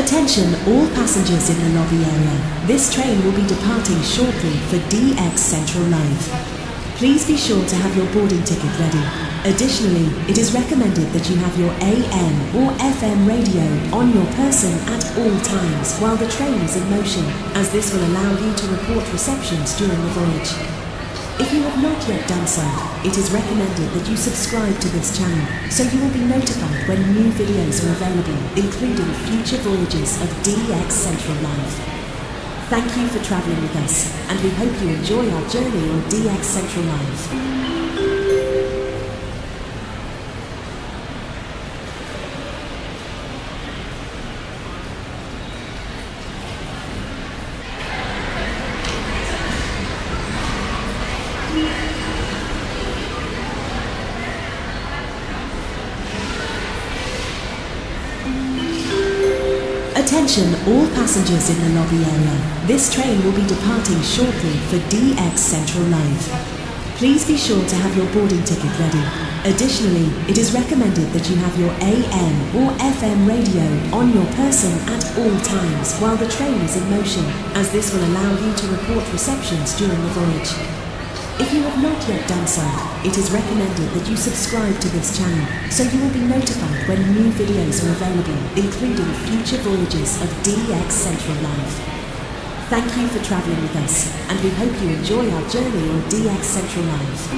Attention all passengers in the lobby area. This train will be departing shortly for DX Central Live. Please be sure to have your boarding ticket ready. Additionally, it is recommended that you have your AM or FM radio on your person at all times while the train is in motion, as this will allow you to report receptions during the voyage. If you have not yet done so, it is recommended that you subscribe to this channel so you will be notified when new videos are available, including future voyages of DX Central Live. Thank you for travelling with us, and we hope you enjoy our journey on DX Central Live. Attention all passengers in the lobby area. This train will be departing shortly for DX Central Live. Please be sure to have your boarding ticket ready. Additionally, it is recommended that you have your AM or FM radio on your person at all times while the train is in motion, as this will allow you to report receptions during the voyage. If you have not yet done so, it is recommended that you subscribe to this channel so you will be notified when new videos are available, including future voyages of DX Central Live. Thank you for travelling with us, and we hope you enjoy our journey on DX Central Live.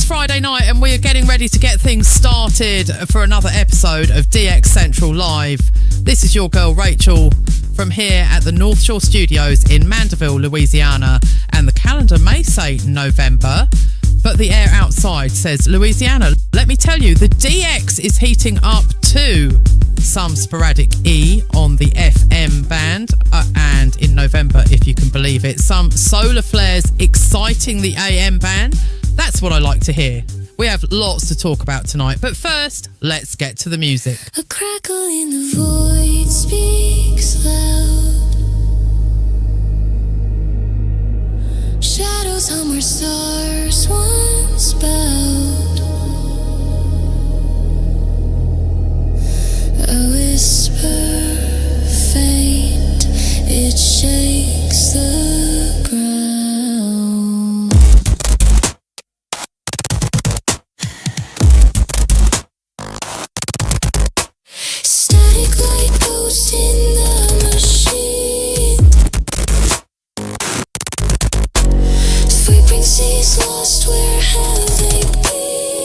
Friday night and we are getting ready to get things started for another episode of DX Central Live. This is your girl Rachel from here at the North Shore Studios in Mandeville, Louisiana, and the calendar may say November, but the air outside says Louisiana. Let me tell you, the DX is heating up too. Some sporadic E on the FM band, and in November, if you can believe it, some solar flares exciting the AM band. That's what I like to hear. We have lots to talk about tonight, but first, let's get to the music. A crackle in the void speaks loud. Shadows hum where stars once bowed. A whisper faint, it shakes the ground. Static light ghost in the machine. Frequencies lost, where have they been?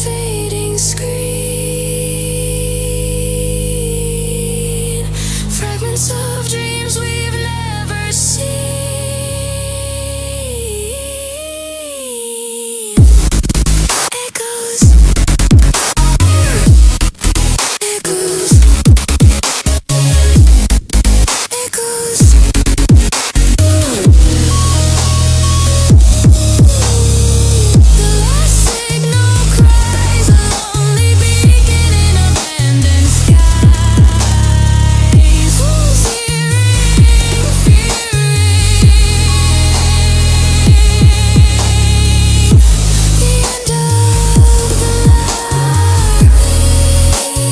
fading screen, fragments of dreams we've never seen. Echoes, echoes, echoes. The last signal cries a lonely beacon in abandoned skies. Wolves hearing, fearing the end of the line. A rumor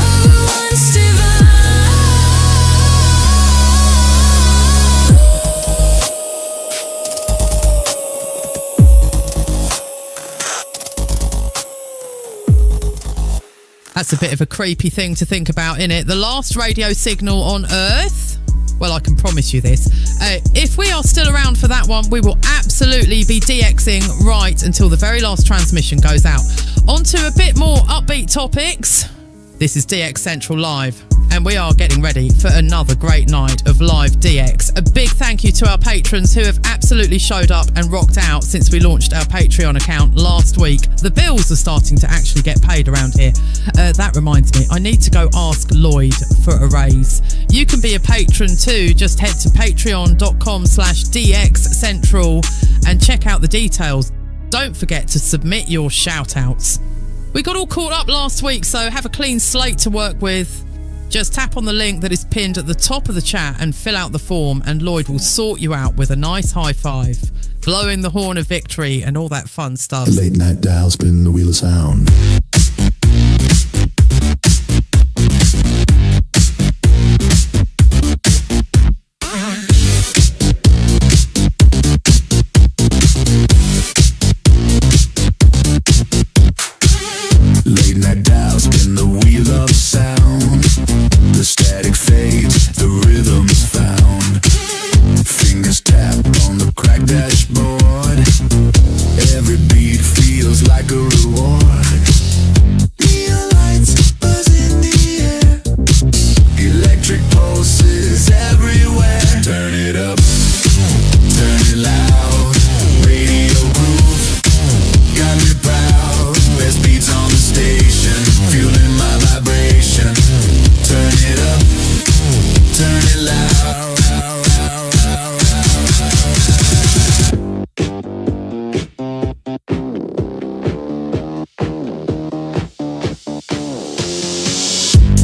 of once divine. That's a bit of a creepy thing to think about, innit? The last radio signal on Earth? Well, I can promise you this. If we are still around for that one, we will absolutely be DXing right until the very last transmission goes out. On to a bit more upbeat topics. This is DX Central Live, and we are getting ready for another great night of live DX. A big thank you to our patrons who have absolutely showed up and rocked out since we launched our Patreon account last week. The bills are starting to actually get paid around here. That reminds me, I need to go ask Lloyd for a raise. You can be a patron too. Just head to patreon.com/DXCentral and check out the details. Don't forget to submit your shout-outs. We got all caught up last week, so have a clean slate to work with. Just tap on the link that is pinned at the top of the chat and fill out the form, and Lloyd will sort you out with a nice high five, blowing the horn of victory and all that fun stuff. The late night dial, spin the wheel of sound. Late night dial, spin the wheel of sound. The static fades, the rhythm's found. Fingers tap on the cracked dashboard. Every beat feels like a reward. Neon lights buzz in the air. Electric pulses everywhere. Turn it up, turn it loud. Radio groove, got me proud. Best beats on the station, feeling my vibration. Turn it up, turn it loud.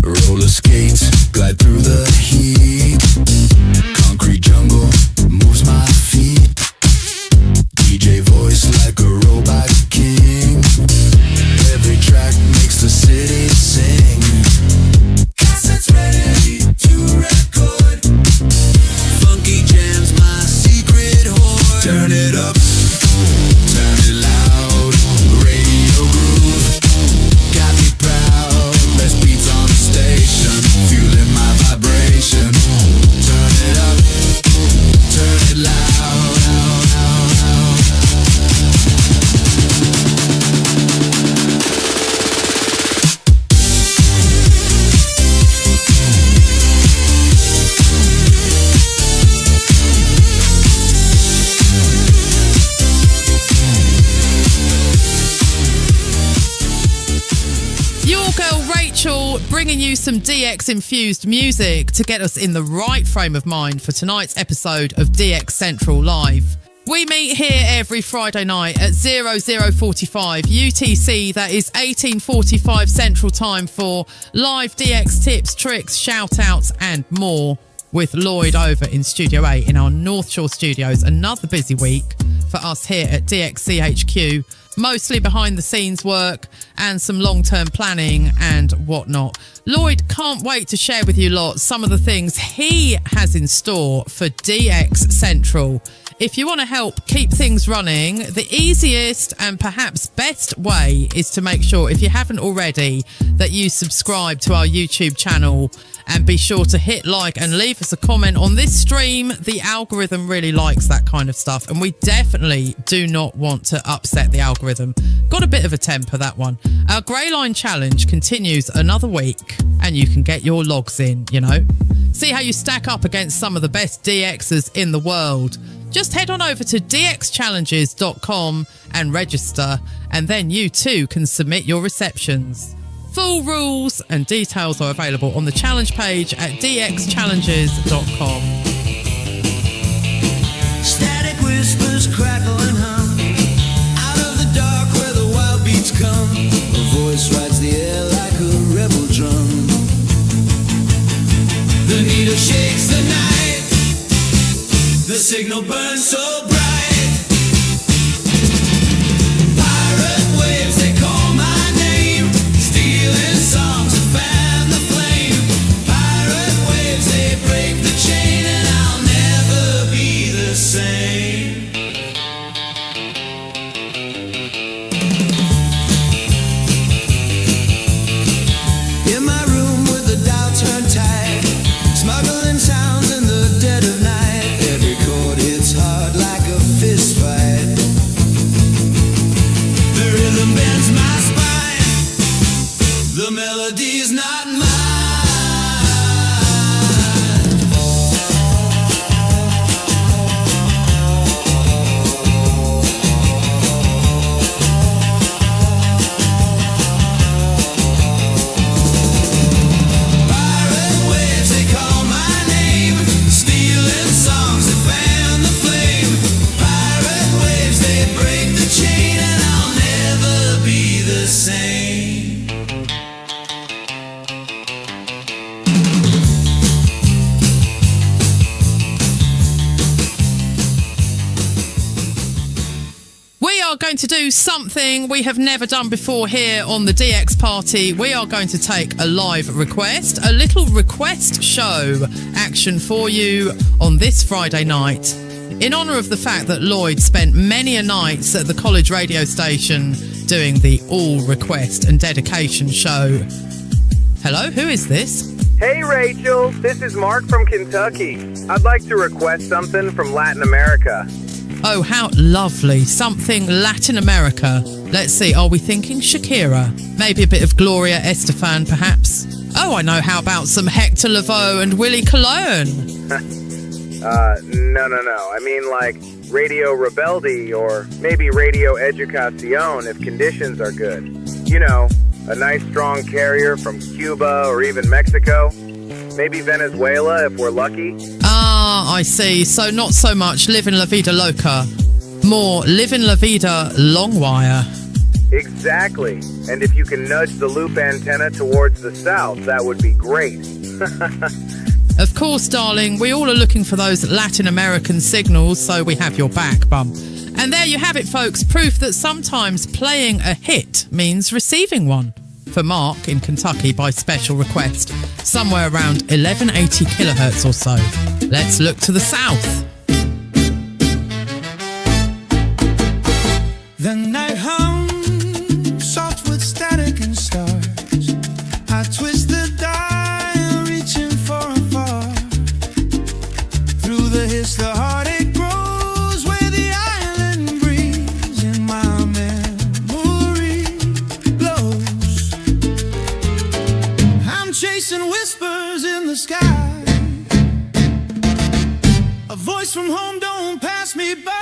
Roller skates, glide through the heat. Concrete jungle moves my feet. DJ voice like a robot king. Every track makes the city sing. Cassettes ready to record. Funky jams, my secret hoard. Turn it up, turn it loud. Radio groove, got me proud. Best beats on the station, feeling my vibration. Turn it up, turn it loud, loud, loud, loud. Your girl Rachel bringing you some DX infused music to get us in the right frame of mind for tonight's episode of DX Central Live. We meet here every Friday night at 00:45 UTC, that is 18:45 Central Time, for live DX tips, tricks, shout-outs and more, with Lloyd over in Studio 8 in our North Shore studios. Another busy week for us here at DXCHQ. mostly behind the scenes work and some long-term planning and whatnot. Lloyd can't wait to share with you lot some of the things he has in store for DX Central. If you want to help keep things running, the easiest and perhaps best way is to make sure, if you haven't already, that you subscribe to our YouTube channel and be sure to hit like and leave us a comment on this stream. The algorithm really likes that kind of stuff, and we definitely do not want to upset the algorithm. Got a bit of a temper, that one. Our Grey Line Challenge continues another week, and you can get your logs in, you know. See how you stack up against some of the best DXers in the world. Just head on over to dxchallenges.com and register, and then you too can submit your receptions. Full rules and details are available on the challenge page at dxchallenges.com. Static whispers crackle and hum out of the dark where the wild beats come. A voice rides the air like a rebel drum. The needle shakes the night. The signal burns so bright. Pirate waves, they call my name. Stealing songs to fan the flame. Pirate waves, they break the chain, and I'll never be the same. In my room with the dial turned tight, smuggling sounds in the dead of night. Every chord hits hard like a fist fight. The rhythm bends my spine. The melody's not mine. Pirate waves, they call my name. Stealing songs that fan the flame. Pirate waves, they break the chain, and I'll never be the same. We are going to do something we have never done before here on the DX Party. We are going to take a live request, a little request show action for you on this Friday night. In honour of the fact that Lloyd spent many a nights at the college radio station doing the all request and dedication show. Hello, who is this? Hey Rachel, this is Mark from Kentucky. I'd like to request something from Latin America. Oh, how lovely. Something Latin America. Let's see, are we thinking Shakira? Maybe a bit of Gloria Estefan, perhaps? Oh, I know, how about some Hector Lavoe and Willie Colon? No. I mean like Radio Rebelde or maybe Radio Educacion if conditions are good. You know, a nice strong carrier from Cuba or even Mexico. Maybe Venezuela if we're lucky. Ah, I see. So not so much Livin' La Vida Loca. More Livin' La Vida Long Wire. Exactly. And if you can nudge the loop antenna towards the south, that would be great. Of course, darling, we all are looking for those Latin American signals, so we have your back, bum. And there you have it, folks. Proof that sometimes playing a hit means receiving one. For Mark in Kentucky by special request, somewhere around 1180 kilohertz or so. Let's look to the south. The night hums soft with static and stars. I twist the dial, reaching for a far. Through the hiss, the heartache grows where the island breeze in my memory blows. I'm chasing whispers in the sky. A voice from home, don't pass me by.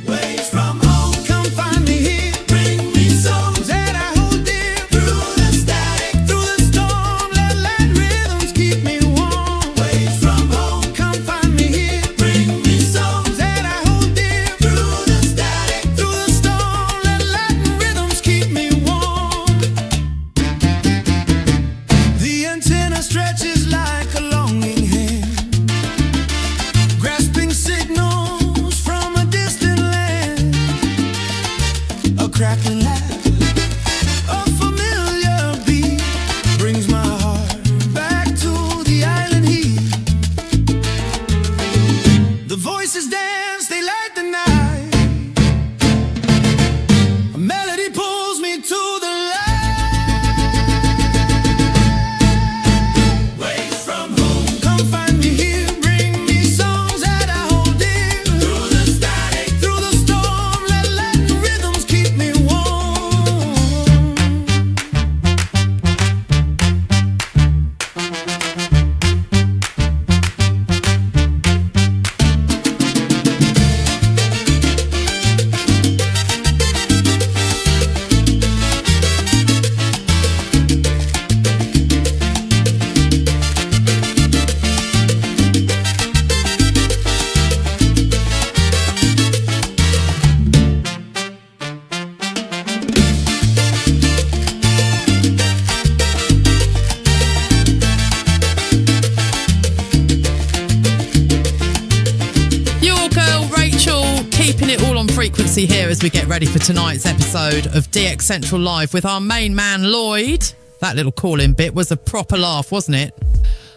Waves from home, come find me here. Bring me songs that I hold dear. Through the static, through the storm, let rhythms keep me warm. Waves from home, come find me here. Bring me songs that I hold dear. Through the static, through the storm, let rhythms keep me warm. The antenna stretches like a longing voices dance, they light the night. A melody pulls me to the light. Waves from home, come find me here, bring me songs that I hold dear. Through the static, through the storm, let Latin rhythms keep me warm. Your girl Rachel, keeping it all on frequency here as we get ready for tonight's episode of DX Central Live with our main man Lloyd. That little call-in bit was a proper laugh, wasn't it?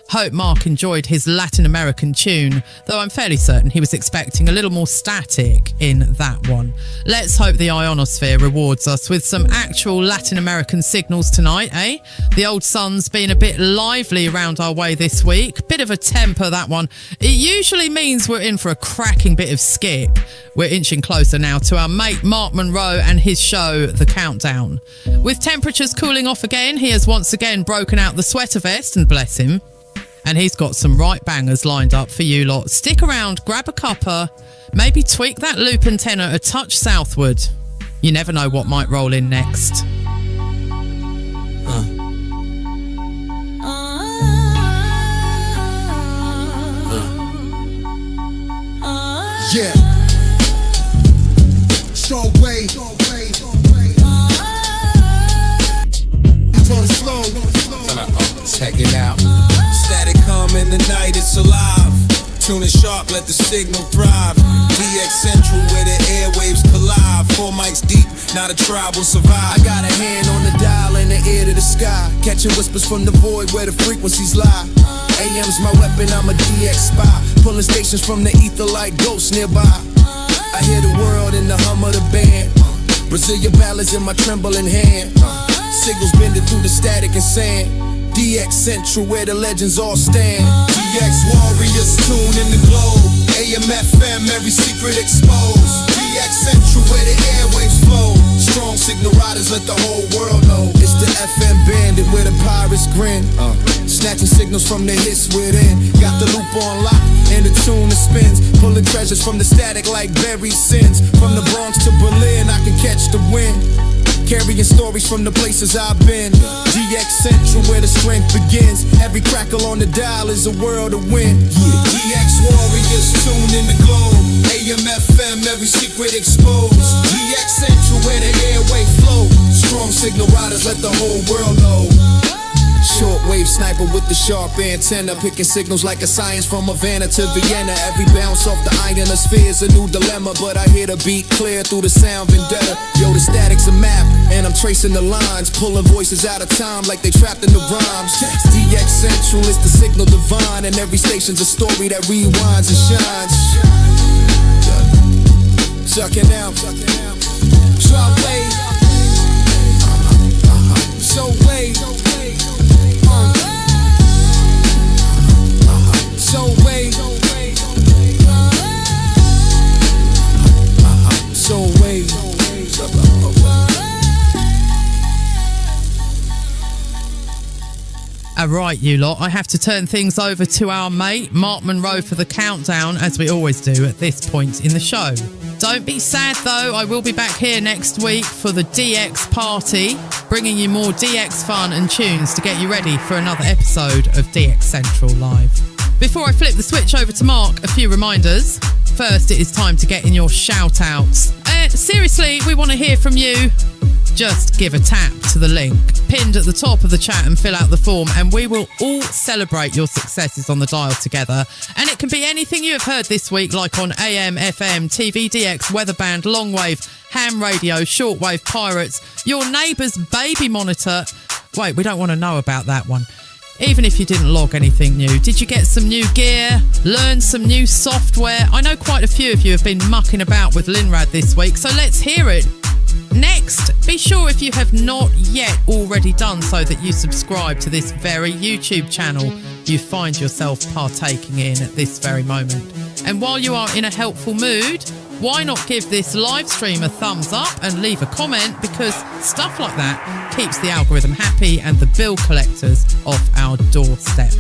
Hope Mark enjoyed his Latin American tune, though I'm fairly certain he was expecting a little more static in that one. Let's hope the ionosphere rewards us with some actual Latin American signals tonight, eh? The old sun's been a bit lively around our way this week. Bit of a temper, that one. It usually means we're in for a cracking bit of skip. We're inching closer now to our mate Mark Monroe and his show, The Countdown. With temperatures cooling off again, he has once again broken out the sweater vest, and bless him. And he's got some right bangers lined up for you lot. Stick around, grab a cuppa, maybe tweak that loop antenna a touch southward. You never know what might roll in next. Yeah. Strong way. Turn slow. Check it out. Static calm in the night, it's alive. Tune it sharp, let the signal thrive. DX Central where the airwaves collide. 4 mics deep, not a tribe will survive. I got a hand on the dial and the ear to the sky, catching whispers from the void where the frequencies lie. AM's my weapon, I'm a DX spy, pulling stations from the ether like ghosts nearby. I hear the world in the hum of the band, Brazilian ballads in my trembling hand. Signals bending through the static and sand. DX Central where the legends all stand. DX warriors tune in the globe. AM FM, every secret exposed. DX Central where the airwaves flow. Strong signal riders let the whole world know. It's the FM bandit where the pirates grin, snatching signals from the hits within. Got the loop on lock and the tune that spins, pulling treasures from the static like buried sins. From the Bronx to Berlin, I can catch the wind, carrying stories from the places I've been. DX Central where the strength begins. Every crackle on the dial is a world of win. DX warriors tune in the globe. AM FM, every secret exposed. DX Central where the airway flow. Strong signal riders let the whole world know. Shortwave sniper with the sharp antenna, picking signals like a science from Havana to Vienna. Every bounce off the ionosphere is a new dilemma, but I hear the beat clear through the sound vendetta. Yo, the static's a map, and I'm tracing the lines, pulling voices out of time like they trapped in the rhymes. DX Central is the signal divine, and every station's a story that rewinds and shines. Check it out. Drop wave. So wave. So wait, so wait. Alright, you lot, I have to turn things over to our mate Mark Monroe for the countdown, as we always do at this point in the show. Don't be sad though, I will be back here next week for the DX party, bringing you more DX fun and tunes to get you ready for another episode of DX Central Live. Before I flip the switch over to Mark, a few reminders. First, it is time to get in your shout-outs. Seriously, we want to hear from you. Just give a tap to the link pinned at the top of the chat and fill out the form, and we will all celebrate your successes on the dial together. And it can be anything you have heard this week, like on AM, FM, TV, DX, weatherband, longwave, ham radio, shortwave, pirates, your neighbour's baby monitor. Wait, we don't want to know about that one. even if you didn't log anything new? Did you get some new gear? Learn some new software? I know quite a few of you have been mucking about with Linrad this week, so let's hear it. Next, be sure if you have not yet already done so that you subscribe to this very YouTube channel you find yourself partaking in at this very moment. And while you are in a helpful mood, why not give this live stream a thumbs up and leave a comment, because stuff like that keeps the algorithm happy and the bill collectors off our doorstep.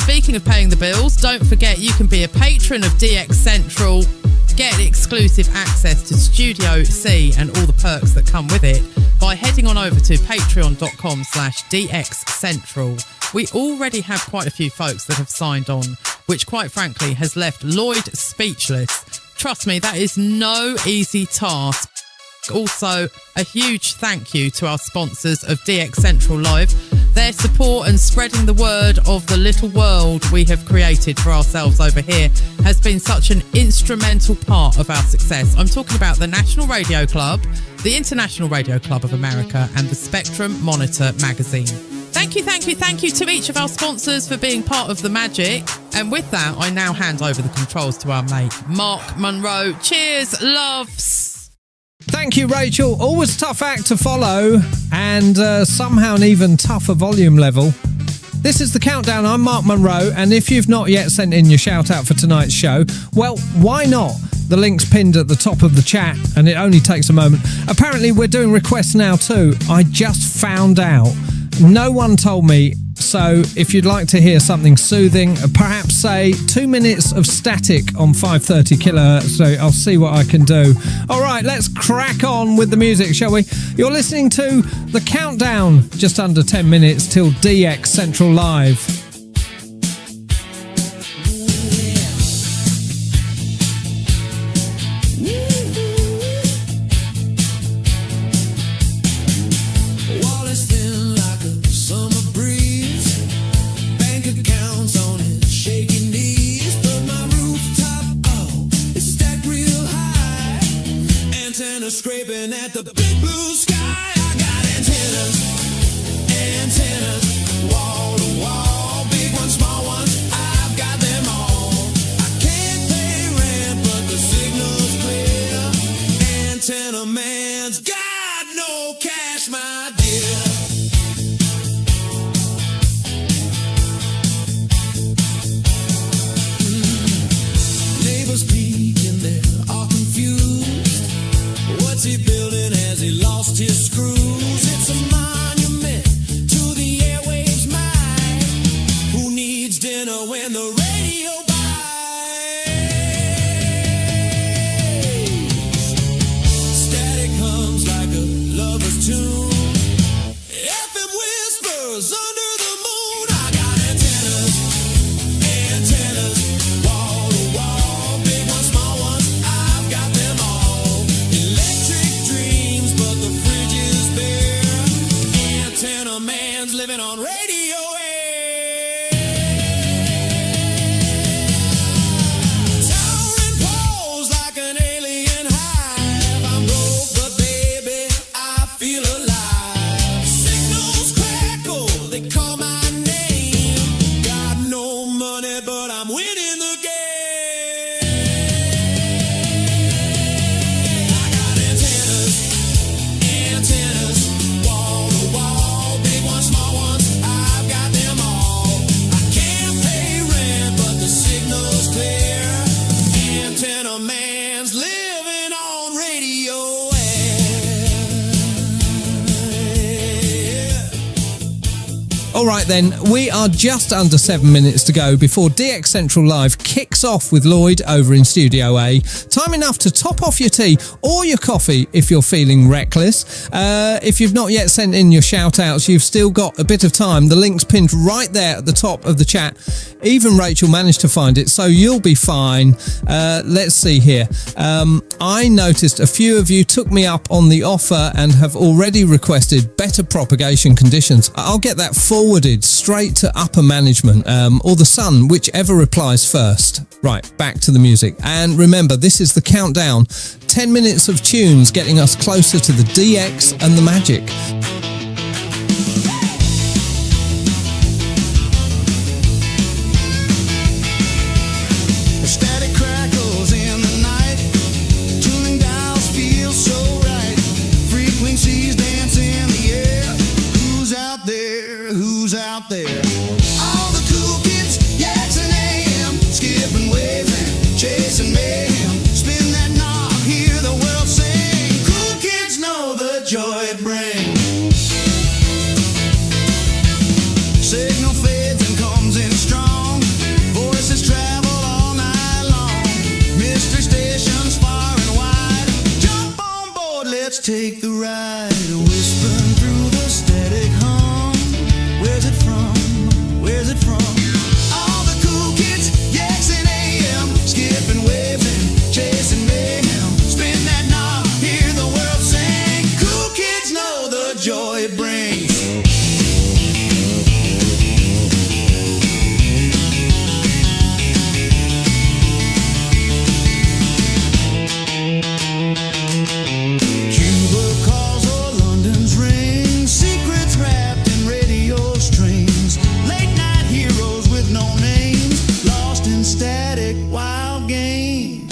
Speaking of paying the bills, don't forget you can be a patron of DX Central, get exclusive access to Studio C and all the perks that come with it by heading on over to patreon.com/DXCentral. We already have quite a few folks that have signed on, which quite frankly has left Lloyd speechless. Trust me, that is no easy task. Also, a huge thank you to our sponsors of DX Central Live. Their support and spreading the word of the little world we have created for ourselves over here has been such an instrumental part of our success. I'm talking about the National Radio Club, the International Radio Club of America, and the Spectrum Monitor magazine. Thank you to each of our sponsors for being part of the magic. And with that, I now hand over the controls to our mate, Mark Munro. Cheers, loves. Thank you, Rachel. Always tough act to follow, and somehow an even tougher volume level. This is The Countdown. I'm Mark Munro, and if you've not yet sent in your shout out for tonight's show, well, why not? The link's pinned at the top of the chat, and it only takes a moment. Apparently, we're doing requests now too. I just found out. No one told me. So if you'd like to hear something soothing, perhaps say 2 minutes of static on 530 kilohertz, so I'll see what I can do. All right, let's crack on with the music, shall we? You're listening to The Countdown, just under 10 minutes till DX Central Live. Scraping at the big blue sky. I got antennas, wall to wall, big ones, small ones, I've got them all. I can't pay rent, but the signal's clear. Antenna man's got no cash, my dear. Neighbors peeking, they are confused. What's he building? Has he lost his screws? It's a monument to the airwaves' mind. Who needs dinner when the radio buys? Static hums like a lover's tune. FM whispers under the moon. I got antennas, wall to wall, big ones, small ones, I've got them all. Electric dreams, but the fridge is bare. Antenna man's living on radio air. Towering poles like an alien hive. I'm broke, but baby, I feel alive. Signals crackle, they call my name. Got no money, but I'm winning the game. I got antennas, wall to wall, big ones, small ones, I've got them all. I can't pay rent, but the signal's clear. Antenna man's living on radio air. All right then, we are just under 7 minutes to go before DX Central Live kicks off with Lloyd over in Studio A. Time enough to top off your tea or your coffee if you're feeling reckless. If you've not yet sent in your shout-outs, you've still got a bit of time. The link's pinned right there at the top of the chat. Even Rachel managed to find it, so you'll be fine. Let's see here. I noticed a few of you took me up on the offer and have already requested better propagation conditions. I'll get that forwarded straight to upper management, or the Sun, whichever replies first. Right, back to the music. And remember, this is The Countdown. 10 minutes of tunes getting us closer to the DX and the magic. mayhem. Spin that knob, hear the world sing. Cool kids know the joy it brings. Signal fades and comes in strong. Voices travel all night long. Mystery stations far and wide. Jump on board, let's take the ride. Whispering through the static hum. Where's it from? Where's it from? All the cool kids, yes and AM. Skipping waves and chasing mayhem. Spin that knob, hear the world sing. Cool kids know the joy it brings. Cuba calls or London's ring. Secrets wrapped in radio strings. Late night heroes with no names. Lost in static wild game.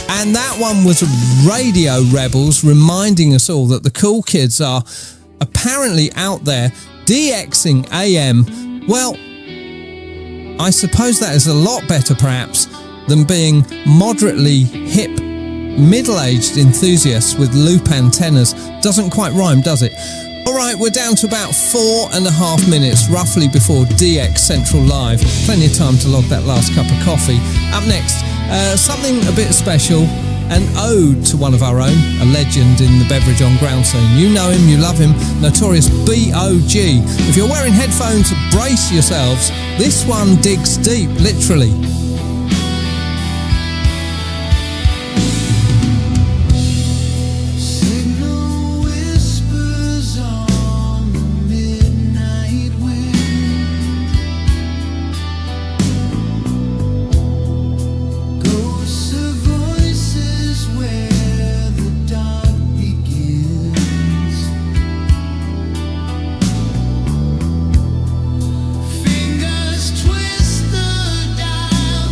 And that one was Radio Rebels reminding us all that the cool kids are apparently out there DXing AM. Well, I suppose that is a lot better perhaps than being moderately hip, middle-aged enthusiasts with loop antennas. Doesn't quite rhyme, does it? Alright, we're down to about 4.5 minutes, roughly before DX Central Live. Plenty of time to log that last cup of coffee. Up next, something a bit special, an ode to one of our own, a legend in the beverage on ground scene. You know him, you love him, Notorious B.O.G. If you're wearing headphones, brace yourselves. This one digs deep, literally. Signal whispers on the midnight wind. Ghosts of voices where the dark begins. Fingers twist the dial.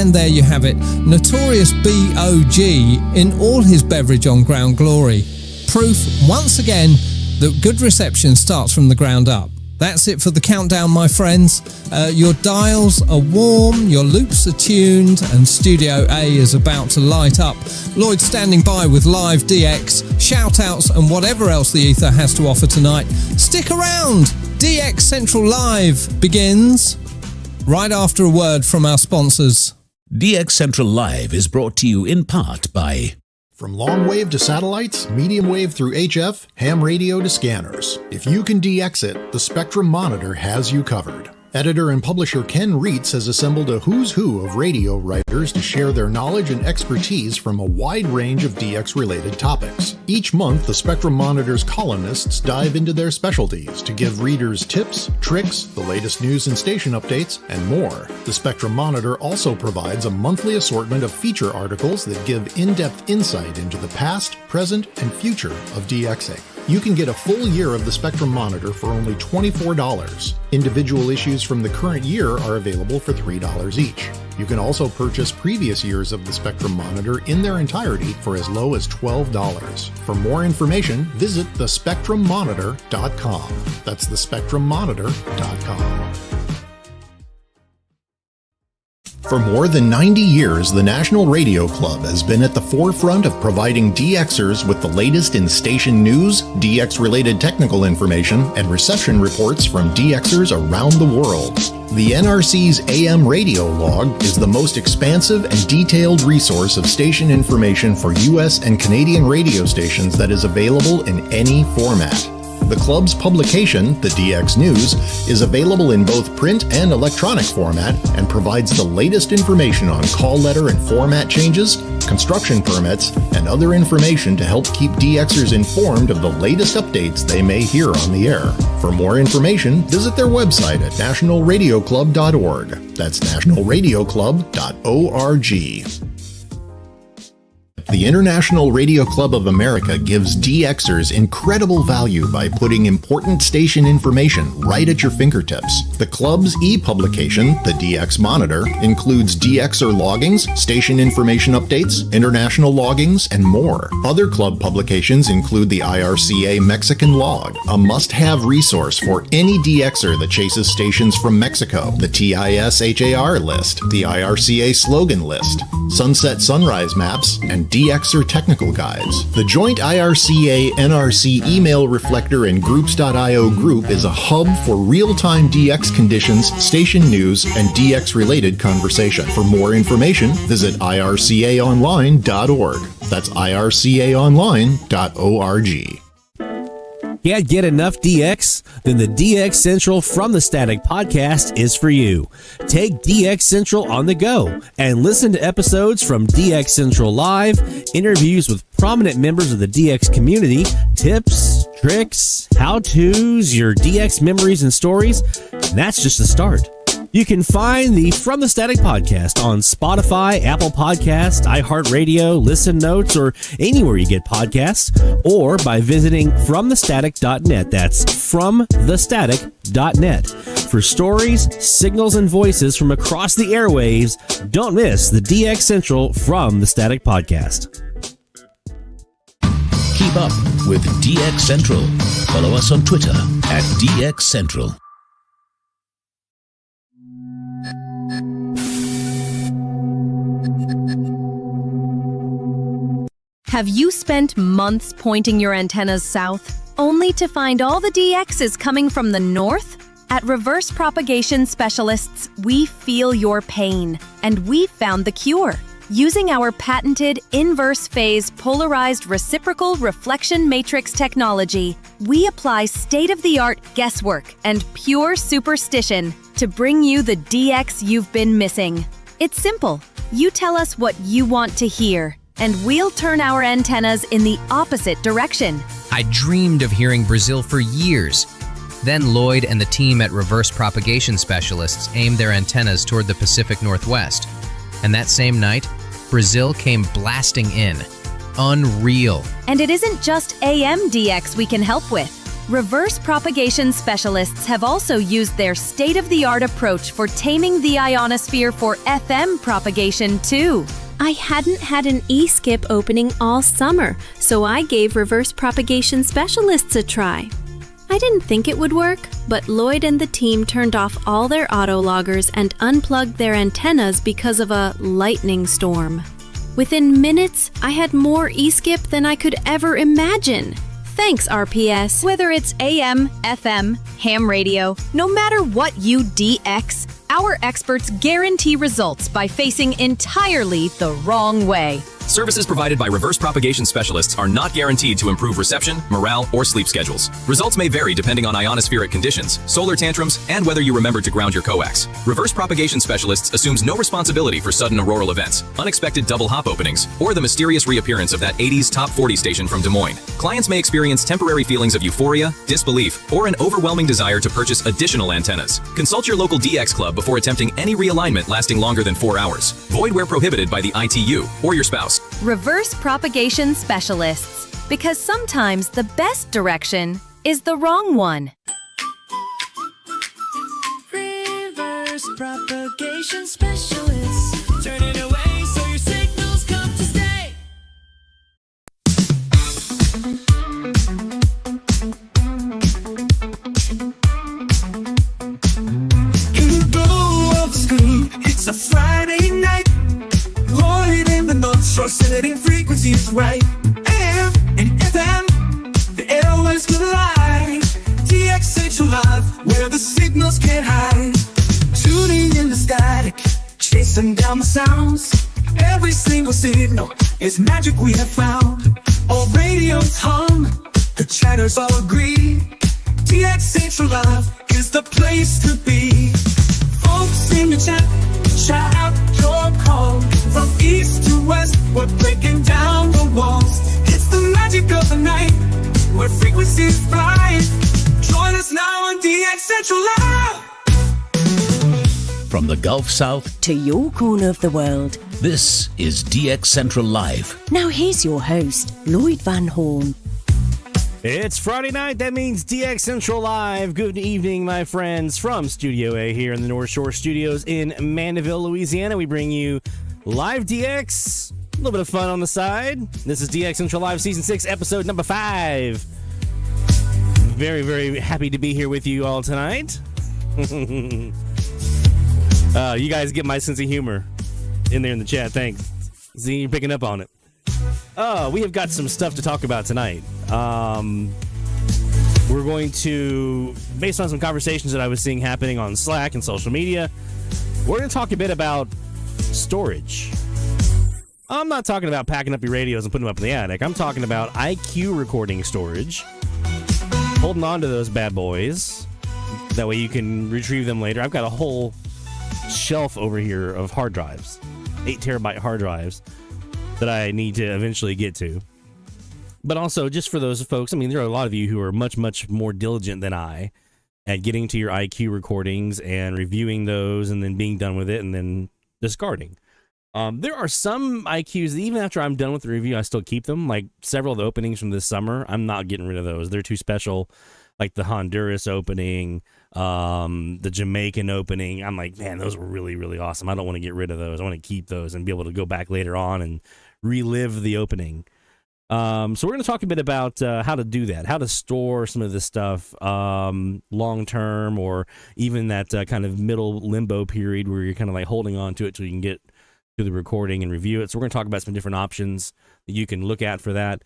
And there you have it, Notorious B.O.G. in all his beverage on ground glory. Proof, once again, that good reception starts from the ground up. That's it for the countdown, my friends. Your dials are warm, your loops are tuned, and Studio A is about to light up. Lloyd standing by with live DX, shout-outs, and whatever else the ether has to offer tonight. Stick around! DX Central Live begins right after a word from our sponsors. DX Central Live is brought to you in part by... From long wave to satellites, medium wave through HF, ham radio to scanners. If you can DX it, the Spectrum Monitor has you covered. Editor and publisher Ken Reitz has assembled a who's who of radio writers to share their knowledge and expertise from a wide range of DX-related topics. Each month, the Spectrum Monitor's columnists dive into their specialties to give readers tips, tricks, the latest news and station updates, and more. The Spectrum Monitor also provides a monthly assortment of feature articles that give in-depth insight into the past, present, and future of DXing. You can get a full year of the Spectrum Monitor for only $24. Individual issues from the current year are available for $3 each. You can also purchase previous years of the Spectrum Monitor in their entirety for as low as $12. For more information, visit thespectrummonitor.com. That's thespectrummonitor.com. For more than 90 years, the National Radio Club has been at the forefront of providing DXers with the latest in station news, DX-related technical information, and reception reports from DXers around the world. The NRC's AM radio log is the most expansive and detailed resource of station information for U.S. and Canadian radio stations that is available in any format. The club's publication, the DX News, is available in both print and electronic format and provides the latest information on call letter and format changes, construction permits, and other information to help keep DXers informed of the latest updates they may hear on the air. For more information, visit their website at nationalradioclub.org. That's nationalradioclub.org. The International Radio Club of America gives DXers incredible value by putting important station information right at your fingertips. The club's e-publication, the DX Monitor, includes DXer loggings, station information updates, international loggings, and more. Other club publications include the IRCA Mexican Log, a must-have resource for any DXer that chases stations from Mexico, the TIS-HAR list, the IRCA slogan list, sunset sunrise maps, and DXer technical guides. The joint IRCA-NRC email reflector and Groups.io group is a hub for real-time DX conditions, station news, and DX-related conversation. For more information, visit ircaonline.org. That's ircaonline.org. Can't get enough DX? Then the DX Central From the Static podcast is for you. Take DX Central on the go and listen to episodes from DX Central Live, interviews with prominent members of the DX community, tips, tricks, how-tos, your DX memories and stories. And that's just the start. You can find the From the Static podcast on Spotify, Apple Podcasts, iHeartRadio, Listen Notes, or anywhere you get podcasts, or by visiting FromTheStatic.net. That's FromTheStatic.net. For stories, signals, and voices from across the airwaves, don't miss the DX Central From the Static podcast. Keep up with DX Central. Follow us on Twitter at DX Central. Have you spent months pointing your antennas south, only to find all the DXs coming from the north? At Reverse Propagation Specialists, we feel your pain, and we've found the cure. Using our patented inverse phase polarized reciprocal reflection matrix technology, we apply state-of-the-art guesswork and pure superstition to bring you the DX you've been missing. It's simple. You tell us what you want to hear, and we'll turn our antennas in the opposite direction. I dreamed of hearing Brazil for years. Then Lloyd and the team at Reverse Propagation Specialists aimed their antennas toward the Pacific Northwest. And that same night, Brazil came blasting in. Unreal. And it isn't just AM DX we can help with. Reverse propagation specialists have also used their state-of-the-art approach for taming the ionosphere for FM propagation too. I hadn't had an e-skip opening all summer, so I gave reverse propagation specialists a try. I didn't think it would work, but Lloyd and the team turned off all their autologgers and unplugged their antennas because of a lightning storm. Within minutes, I had more e-skip than I could ever imagine. Thanks, RPS. Whether it's AM, FM, ham radio, no matter what you DX, our experts guarantee results by facing entirely the wrong way. Services provided by reverse propagation specialists are not guaranteed to improve reception, morale, or sleep schedules. Results may vary depending on ionospheric conditions, solar tantrums, and whether you remember to ground your coax. Reverse propagation specialists assumes no responsibility for sudden auroral events, unexpected double hop openings, or the mysterious reappearance of that 80s top 40 station from Des Moines. Clients may experience temporary feelings of euphoria, disbelief, or an overwhelming desire to purchase additional antennas. Consult your local DX club before attempting any realignment lasting longer than 4 hours. Void where prohibited by the ITU or your spouse. Reverse propagation specialists, because sometimes the best direction is the wrong one. Reverse propagation specialists. Turn it away so your signals come to stay. In the glow of the screen, it's a Friday night. Lloyd in the North Shore, setting frequencies right. AM and FM, the airwaves collide. DX Central Live, where the signals can't hide. Tuning in the static, chasing down the sounds. Every single signal is magic we have found. All radios hum, the chatters all agree. DX Central Live is the place to be. Folks in the chat, shout out your call. From east to west, we're breaking down the walls. It's the magic of the night, where frequencies fly. Join us now on DX Central Live. From the Gulf South to your corner of the world, this is DX Central Live. Now here's your host, Lloyd Van Horn. It's Friday night. That means DX Central Live. Good evening, my friends, from Studio A here in the North Shore Studios in Mandeville, Louisiana. We bring you live DX, a little bit of fun on the side. This is DX Central Live Season 6, Episode number 5. Very, very happy to be here with you all tonight. You guys get my sense of humor in there in the chat. Thanks. See, you're picking up on it. We have got some stuff to talk about tonight. We're going to, based on some conversations that I was seeing happening on Slack and social media, we're going to talk a bit about storage. I'm not talking about packing up your radios and putting them up in the attic. I'm talking about IQ recording storage. Holding on to those bad boys. That way you can retrieve them later. I've got a whole shelf over here of hard drives. 8 terabyte hard drives that I need to eventually get to. But also, just for those folks, I mean, there are a lot of you who are much, much more diligent than I at getting to your IQ recordings and reviewing those and then being done with it and then discarding. There are some IQs that even after I'm done with the review, I still keep them. Like several of the openings from this summer, I'm not getting rid of those. They're too special. Like the Honduras opening, the Jamaican opening. I'm like, man, those were really, really awesome. I don't want to get rid of those. I want to keep those and be able to go back later on and relive the opening. So we're going to talk a bit about how to do that, how to store some of this stuff long term, or even that kind of middle limbo period where you're kind of like holding on to it till you can get to the recording and review it. So we're going to talk about some different options that you can look at for that.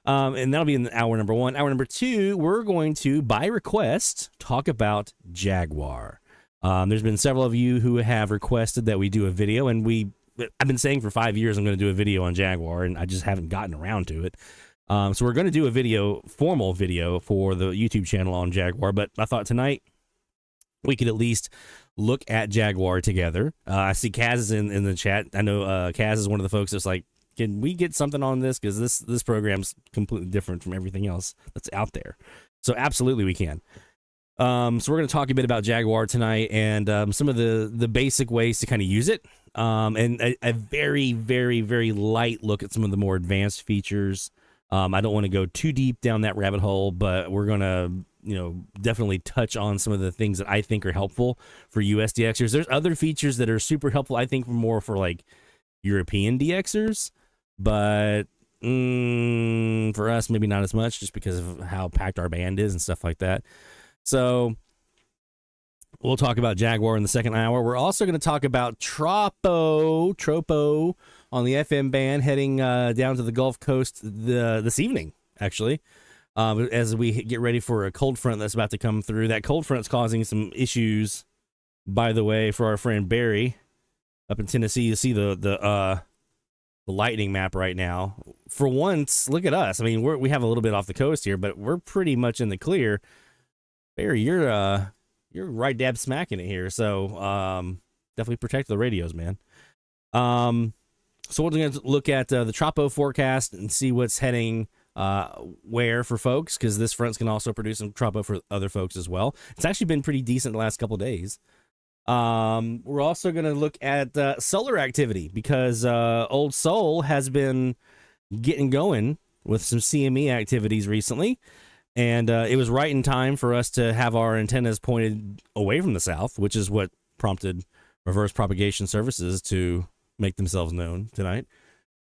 And that'll be in hour number 1. Hour number 2, we're going to, by request, talk about Jaguar. There's been several of you who have requested that we do a video, and I've been saying for 5 years I'm going to do a video on Jaguar, and I just haven't gotten around to it. So we're going to do a formal video for the YouTube channel on Jaguar, but I thought tonight we could at least look at Jaguar together. I see Kaz is in the chat. I know Kaz is one of the folks that's like, can we get something on this? Because this program's completely different from everything else that's out there. So absolutely we can. So we're going to talk a bit about Jaguar tonight and some of the basic ways to kind of use it. And a very, very, very light look at some of the more advanced features. I don't want to go too deep down that rabbit hole, but we're going to definitely touch on some of the things that I think are helpful for US DXers. There's other features that are super helpful, I think, more for like European DXers, but for us, maybe not as much, just because of how packed our band is and stuff like that. So we'll talk about Jaguar in the second hour. We're also going to talk about Tropo on the FM band heading down to the Gulf Coast this evening, actually, as we get ready for a cold front that's about to come through. That cold front's causing some issues, by the way, for our friend Barry up in Tennessee. You see the lightning map right now. For once, look at us. I mean, we have a little bit off the coast here, but we're pretty much in the clear. Barry, you're right dab smacking it here. So definitely protect the radios, man. So we're going to look at the Tropo forecast and see what's heading where for folks, because this front's can also produce some Tropo for other folks as well. It's actually been pretty decent the last couple of days. We're also going to look at solar activity, because Old Soul has been getting going with some CME activities recently, and it was right in time for us to have our antennas pointed away from the south, which is what prompted Reverse Propagation Services to make themselves known tonight.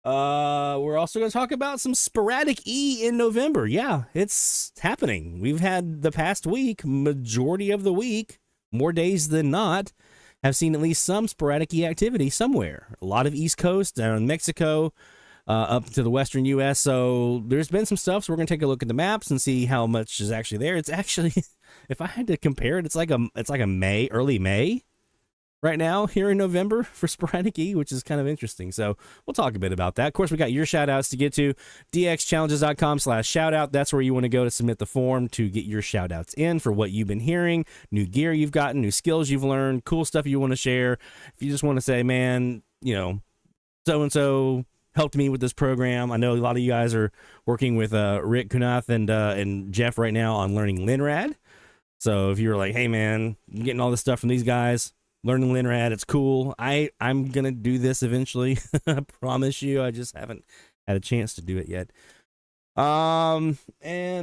We're also going to talk about some sporadic E in November. Yeah, it's happening. We've had the past week, majority of the week, more days than not, have seen at least some sporadic E activity somewhere. A lot of East Coast, down in Mexico, up to the western U.S. So there's been some stuff, so we're going to take a look at the maps and see how much is actually there. It's actually, if I had to compare it, it's like a May, early May right now here in November for sporadic E, which is kind of interesting. So we'll talk a bit about that. Of course, we got your shout outs to get to. dxchallenges.com/shoutout. That's where you want to go to submit the form to get your shout outs in for what you've been hearing, new gear you've gotten, new skills you've learned, cool stuff you want to share. If you just want to say, man, so-and-so helped me with this program. I know a lot of you guys are working with Rick Kunath and Jeff right now on learning Linrad. So if you're like, hey man, I'm getting all this stuff from these guys, learning Linrad, it's cool. I'm going to do this eventually. I promise you. I just haven't had a chance to do it yet. And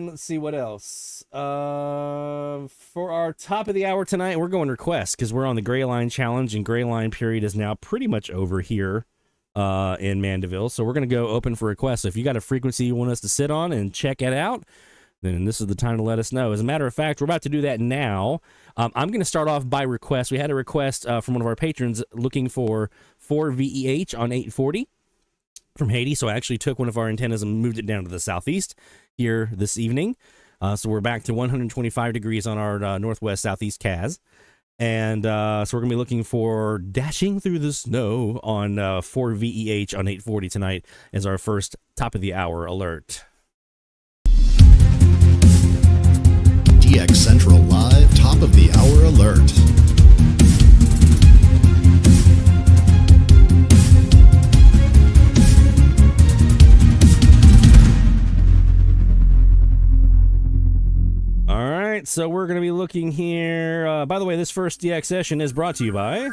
let's see what else. For our top of the hour tonight, we're going requests, because we're on the Gray Line Challenge, and Gray Line period is now pretty much over here in Mandeville. So we're going to go open for requests. So if you got a frequency you want us to sit on and check it out, then this is the time to let us know. As a matter of fact, we're about to do that now. I'm going to start off by request. We had a request from one of our patrons looking for 4 VEH on 840 from Haiti. So I actually took one of our antennas and moved it down to the southeast here this evening. So we're back to 125 degrees on our northwest southeast CAS. And so we're going to be looking for Dashing Through the Snow on 4 VEH on 840 tonight as our first top of the hour alert. DX Central Live Top of the Hour Alert. All right, so we're going to be looking here. By the way, this first DX session is brought to you by...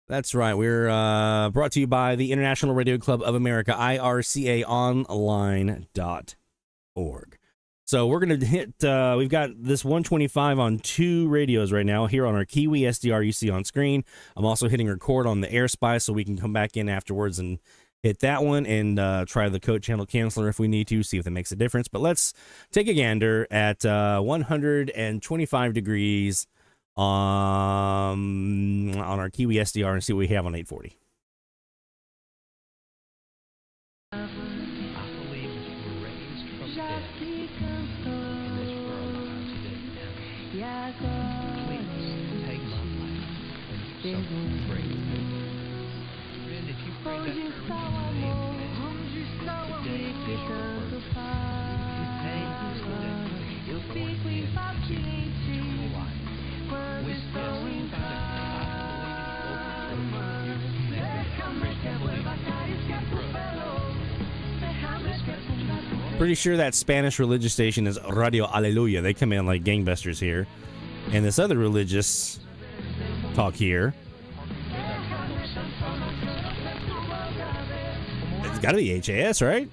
That's right. We're brought to you by the International Radio Club of America, IRCAonline.org. So we're going to hit, we've got this 125 on 2 radios right now here on our KiwiSDR you see on screen. I'm also hitting record on the AirSpy so we can come back in afterwards and hit that one and try the code channel canceller if we need to, see if that makes a difference. But let's take a gander at 125 degrees on our KiwiSDR and see what we have on 840. Pretty sure that Spanish religious station is Radio Aleluya. They come in like gangbusters here. And this other religious talk here, it's got to be HAS, right?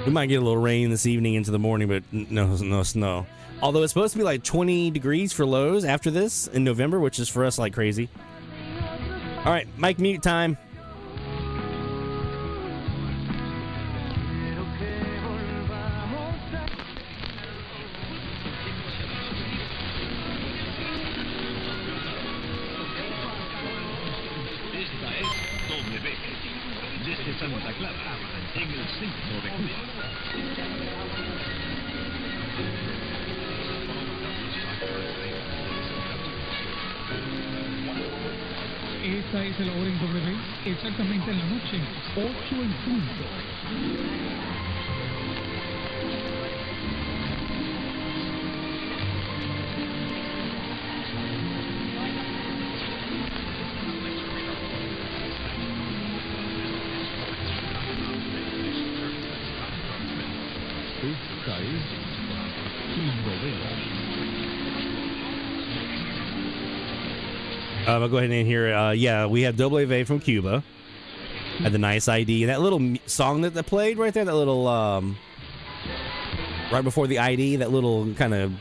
We might get a little rain this evening into the morning, but no snow. Although it's supposed to be like 20 degrees for lows after this in November, which is for us like crazy. All right, mic mute time. Desde Santa Clara, en el centro de Cuba. Esta es la hora en W, exactamente en la noche, 8 en punto. Esta es Novela. I'll go ahead and hear. Yeah, we have W from Cuba. Had the nice ID. And that little song that they played right there, that little, right before the ID, that little kind of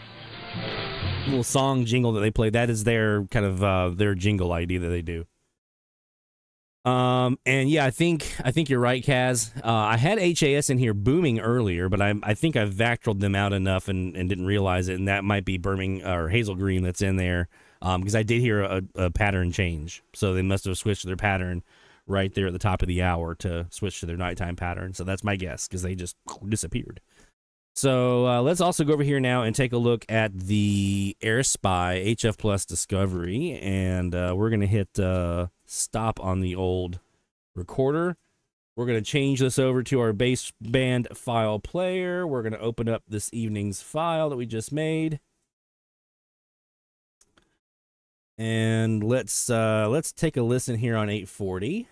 little song jingle that they played, that is their kind of, their jingle ID that they do. And yeah, I think you're right, Kaz. I had HAS in here booming earlier, but I think I've vactroled them out enough and didn't realize it. And that might be Birmingham or Hazel Green that's in there. Because I did hear a pattern change. So they must have switched their pattern right there at the top of the hour to switch to their nighttime pattern. So that's my guess, because they just disappeared. So let's also go over here now and take a look at the Air Spy HF Plus Discovery. And we're going to hit stop on the old recorder. We're going to change this over to our baseband file player. We're going to open up this evening's file that we just made. And let's take a listen here on 840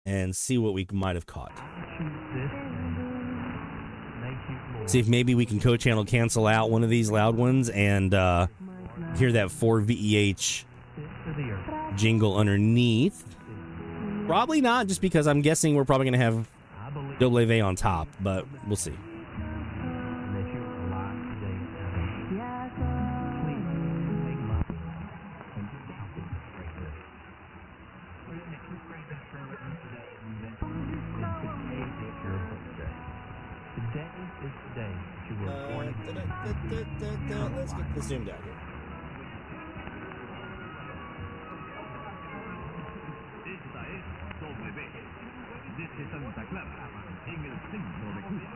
and see what we might have caught. See if maybe we can co-channel cancel out one of these loud ones and hear that 4VEH jingle underneath. Probably not, just because I'm guessing we're probably going to have W on top, but we'll see. Let's get this zoomed out here. Esta es W, desde Santa Clara, en el centro de Cuba.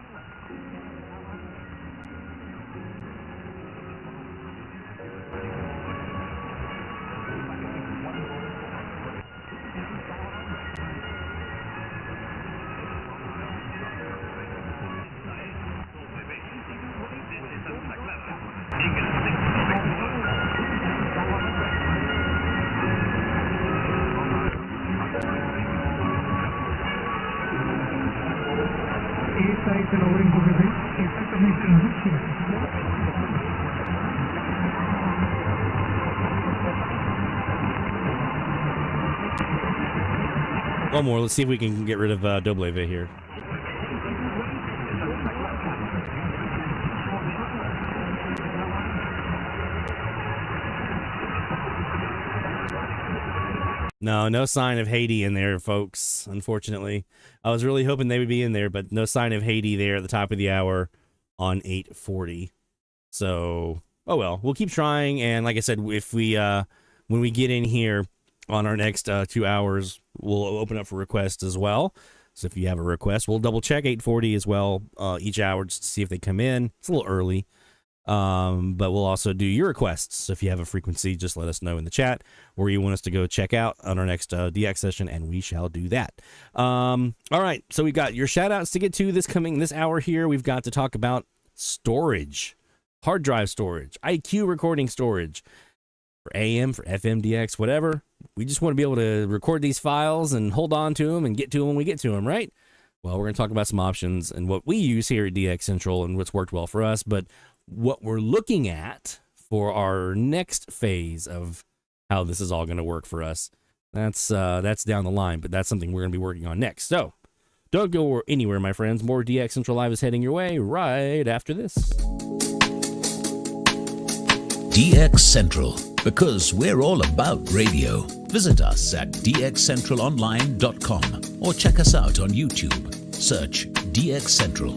Esta es la hora en W, exactamente en la noche. One more. Let's see if we can get rid of W here. No sign of Haiti in there, folks, unfortunately. I was really hoping they would be in there, but no sign of Haiti there at the top of the hour on 840. So, oh well, we'll keep trying. And like I said, if we, when we get in here on our next 2 hours, we'll open up for requests as well. So if you have a request, we'll double check 840 as well each hour just to see if they come in. It's a little early. But we'll also do your requests. So if you have a frequency, just let us know in the chat where you want us to go check out on our next DX session, and we shall do that. All right, so we've got your shout outs to get to this hour here. We've got to talk about storage, hard drive storage, IQ recording storage for AM, for FM, DX, whatever. We just want to be able to record these files and hold on to them and get to them when we get to them, right? Well, we're going to talk about some options and what we use here at DX Central and what's worked well for us, but what we're looking at for our next phase of how this is all going to work for us That's down the line, but that's something we're going to be working on next. So don't go anywhere, my friends. More DX Central Live is heading your way right after this. DX Central, because we're all about radio. Visit us at dxcentralonline.com or check us out on YouTube. Search DX Central.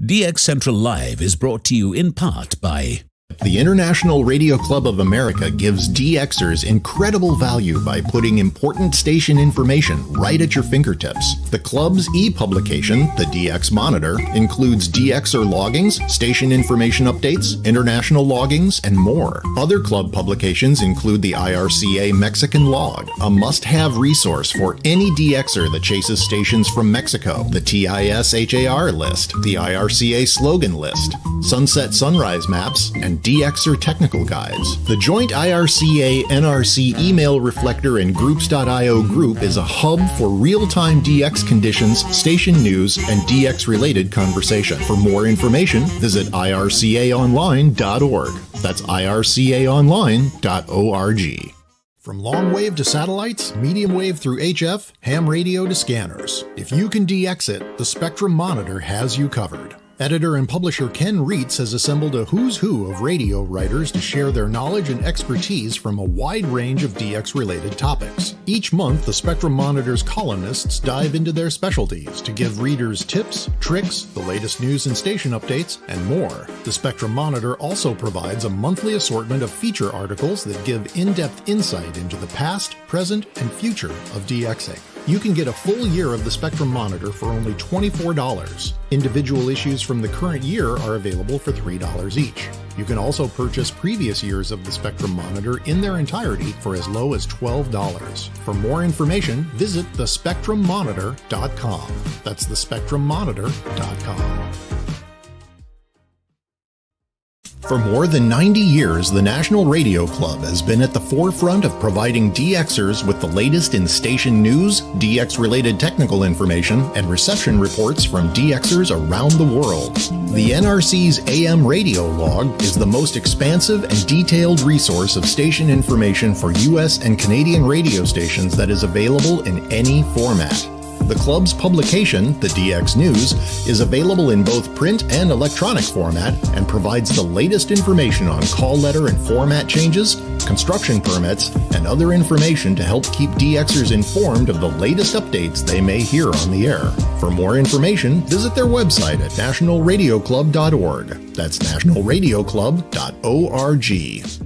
DX Central Live is brought to you in part by The International Radio Club of America gives DXers incredible value by putting important station information right at your fingertips. The club's e-publication, the DX Monitor, includes DXer loggings, station information updates, international loggings, and more. Other club publications include the IRCA Mexican Log, a must-have resource for any DXer that chases stations from Mexico, the TIS-HAR list, the IRCA slogan list, sunset sunrise maps, and DXer technical guides. The joint IRCA-NRC email reflector and groups.io group is a hub for real-time DX conditions, station news, and DX-related conversation. For more information, visit ircaonline.org. That's ircaonline.org. From long wave to satellites, medium wave through HF, ham radio to scanners. If you can DX it, the Spectrum Monitor has you covered. Editor and publisher Ken Reitz has assembled a who's who of radio writers to share their knowledge and expertise from a wide range of DX-related topics. Each month, the Spectrum Monitor's columnists dive into their specialties to give readers tips, tricks, the latest news and station updates, and more. The Spectrum Monitor also provides a monthly assortment of feature articles that give in-depth insight into the past, present, and future of DXing. You can get a full year of the Spectrum Monitor for only $24. Individual issues from the current year are available for $3 each. You can also purchase previous years of the Spectrum Monitor in their entirety for as low as $12. For more information, visit thespectrummonitor.com. That's thespectrummonitor.com. For more than 90 years, the National Radio Club has been at the forefront of providing DXers with the latest in station news, DX-related technical information, and reception reports from DXers around the world. The NRC's AM radio log is the most expansive and detailed resource of station information for U.S. and Canadian radio stations that is available in any format. The club's publication, the DX News, is available in both print and electronic format and provides the latest information on call letter and format changes, construction permits, and other information to help keep DXers informed of the latest updates they may hear on the air. For more information, visit their website at nationalradioclub.org. That's nationalradioclub.org.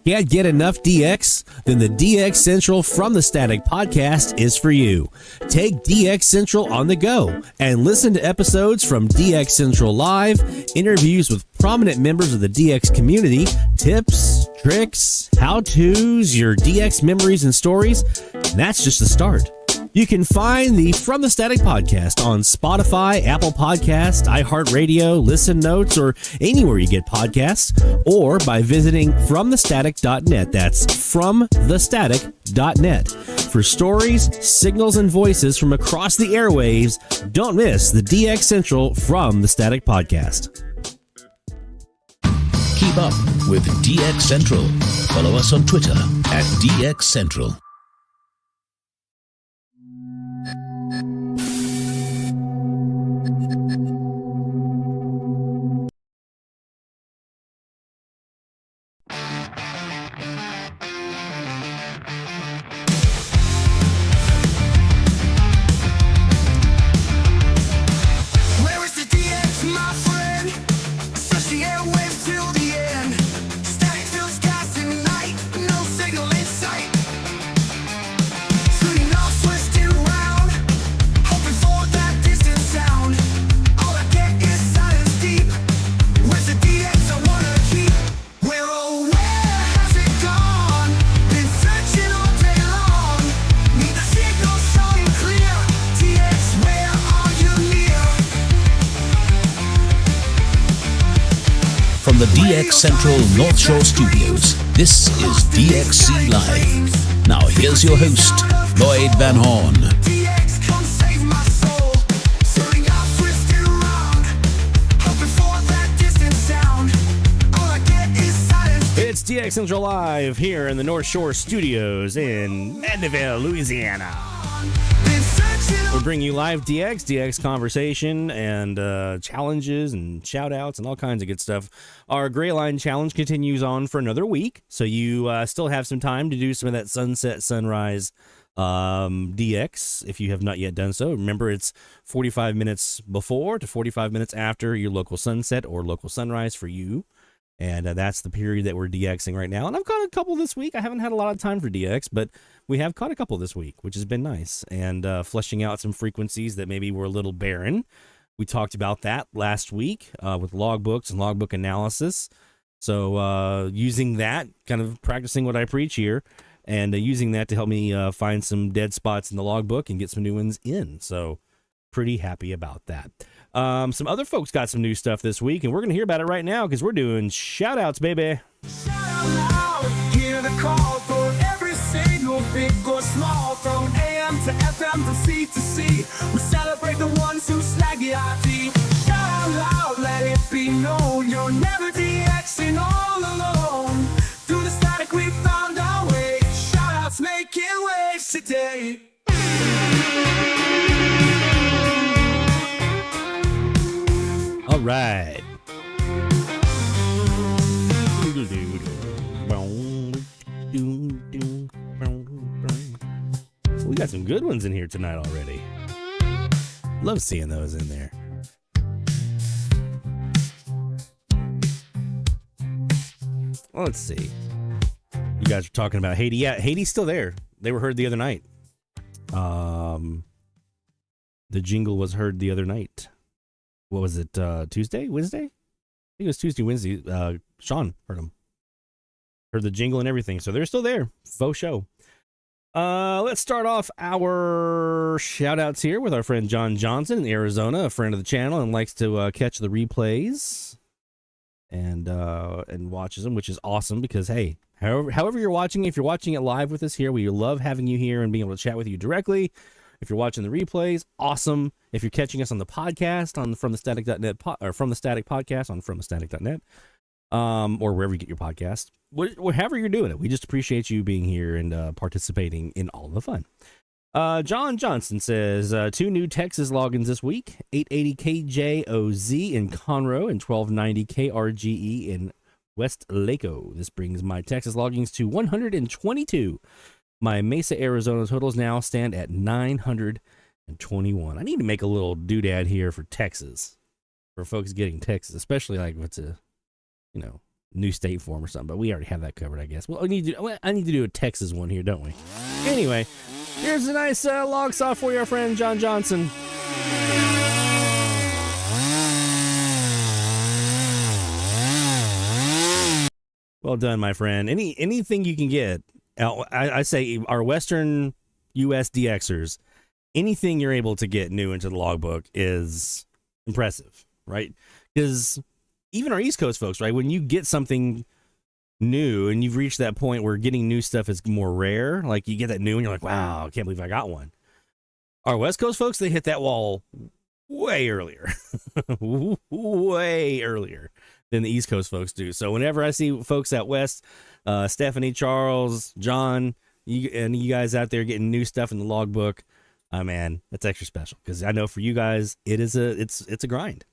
Can't get enough DX? Then the DX Central from the Static podcast is for you. Take DX Central on the go and listen to episodes from DX Central Live, interviews with prominent members of the DX community, tips, tricks, how-tos, your DX memories and stories. And that's just the start. You can find the From the Static podcast on Spotify, Apple Podcasts, iHeartRadio, Listen Notes, or anywhere you get podcasts, or by visiting FromTheStatic.net. That's FromTheStatic.net. For stories, signals, and voices from across the airwaves, don't miss the DX Central From the Static podcast. Keep up with DX Central. Follow us on Twitter at DX Central. Where is the DX, my friend? Search the airwaves till the end. Static fills skies and night, no signal in sight. Shooting off, twisting around, hoping for that distant sound. All I get is silence deep. Where's the DX I wanna keep? Where oh where has it gone? Been searching all day long. Need the signal strong and clear. DX, where are you near? From the DX Central North Shore Studios, this is DXC Live. Now here's your host, Lloyd Van Horn. DX, come save my soul. Shooting off, twisting around, hoping for that distant sound. All I get is silence. It's DX Central Live here in the North Shore Studios in Mandeville, Louisiana. We bring you live DX conversation, and challenges and shout-outs and all kinds of good stuff. Our Gray Line Challenge continues on for another week, so you still have some time to do some of that sunset, sunrise DX if you have not yet done so. Remember, it's 45 minutes before to 45 minutes after your local sunset or local sunrise for you. And that's the period that we're DXing right now. And I've caught a couple this week. I haven't had a lot of time for DX, but we have caught a couple this week, which has been nice. And fleshing out some frequencies that maybe were a little barren. We talked about that last week with logbooks and logbook analysis. So using that, kind of practicing what I preach here, and using that to help me find some dead spots in the logbook and get some new ones in. So pretty happy about that. Some other folks got some new stuff this week, and we're going to hear about it right now because we're doing shout-outs, baby. Hear the call for every single big or small, from AM to FM to C to C. We celebrate the ones who snag the IT. Shout out loud, let it be known, you're never DXing all alone. Through the static we found our way. Shout-outs making waves today. All right. We got some good ones in here tonight already. Love seeing those in there. Well, let's see. You guys are talking about Haiti. Yeah, Haiti's still there. They were heard the other night. The jingle was heard the other night. What was it, Tuesday, Wednesday? I think it was Tuesday, Wednesday. Sean heard them. Heard the jingle and everything. So they're still there. Faux show. Let's start off our shout-outs here with our friend John Johnson in Arizona, a friend of the channel and likes to catch the replays and watches them, which is awesome because, hey, however you're watching, if you're watching it live with us here, we love having you here and being able to chat with you directly. If you're watching the replays, awesome. If you're catching us on the podcast on FromTheStatic.net or from the Static podcast on FromTheStatic.net, or wherever you get your podcast, however you're doing it, we just appreciate you being here and participating in all the fun. John Johnson says 2 new Texas logins this week: 880 KJOZ in Conroe and 1290 KRGE in West Laco. This brings my Texas logins to 122. My Mesa, Arizona totals now stand at 921. I need to make a little doodad here for Texas, for folks getting Texas, especially like if it's a, new state form or something. But we already have that covered, I guess. Well, I need to do a Texas one here, don't we? Anyway, here's a nice log saw for your friend John Johnson. Well done, my friend. Anything you can get. I say our Western U.S. DXers, anything you're able to get new into the logbook is impressive, right? Because even our East Coast folks, right, when you get something new and you've reached that point where getting new stuff is more rare, like you get that new and you're like, wow, I can't believe I got one. Our West Coast folks, they hit that wall way earlier, way earlier than the East Coast folks do. So whenever I see folks out West, Stephanie, Charles, John, you guys out there getting new stuff in the logbook, man, that's extra special because I know for you guys it's a grind.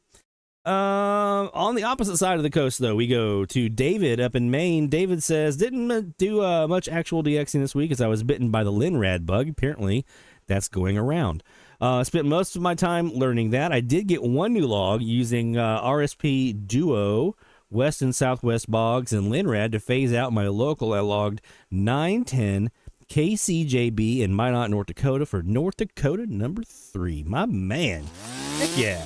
On the opposite side of the coast, though, we go to David up in Maine. David says, didn't do much actual DXing this week as I was bitten by the Linrad bug. Apparently, that's going around. Spent most of my time learning that. I did get one new log using RSP Duo, West and Southwest Bogs, and Linrad to phase out my local. I logged 910 KCJB in Minot, North Dakota for North Dakota number 3. My man. Heck yeah.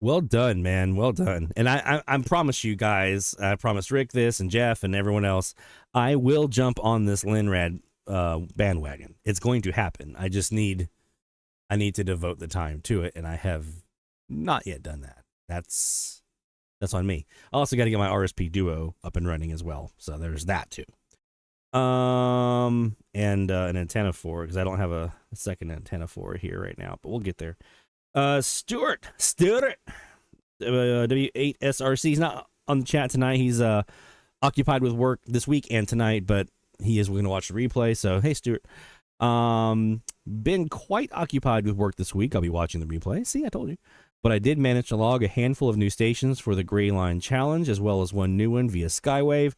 Well done, man. Well done. And I promise you guys, I promise Rick this and Jeff and everyone else, I will jump on this Linrad bandwagon. It's going to happen. I need to devote the time to it, and I have not yet done that. That's on me. I also got to get my RSP Duo up and running as well. So there's that too. And an antenna for it, because I don't have a second antenna for it here right now, but we'll get there. Stuart, W8SRC, he's not on the chat tonight. He's occupied with work this week and tonight, but he is going to watch the replay. So, hey, Stuart. Been quite occupied with work this week. I'll be watching the replay. See, I told you. But I did manage to log a handful of new stations for the Gray Line Challenge, as well as one new one via Skywave.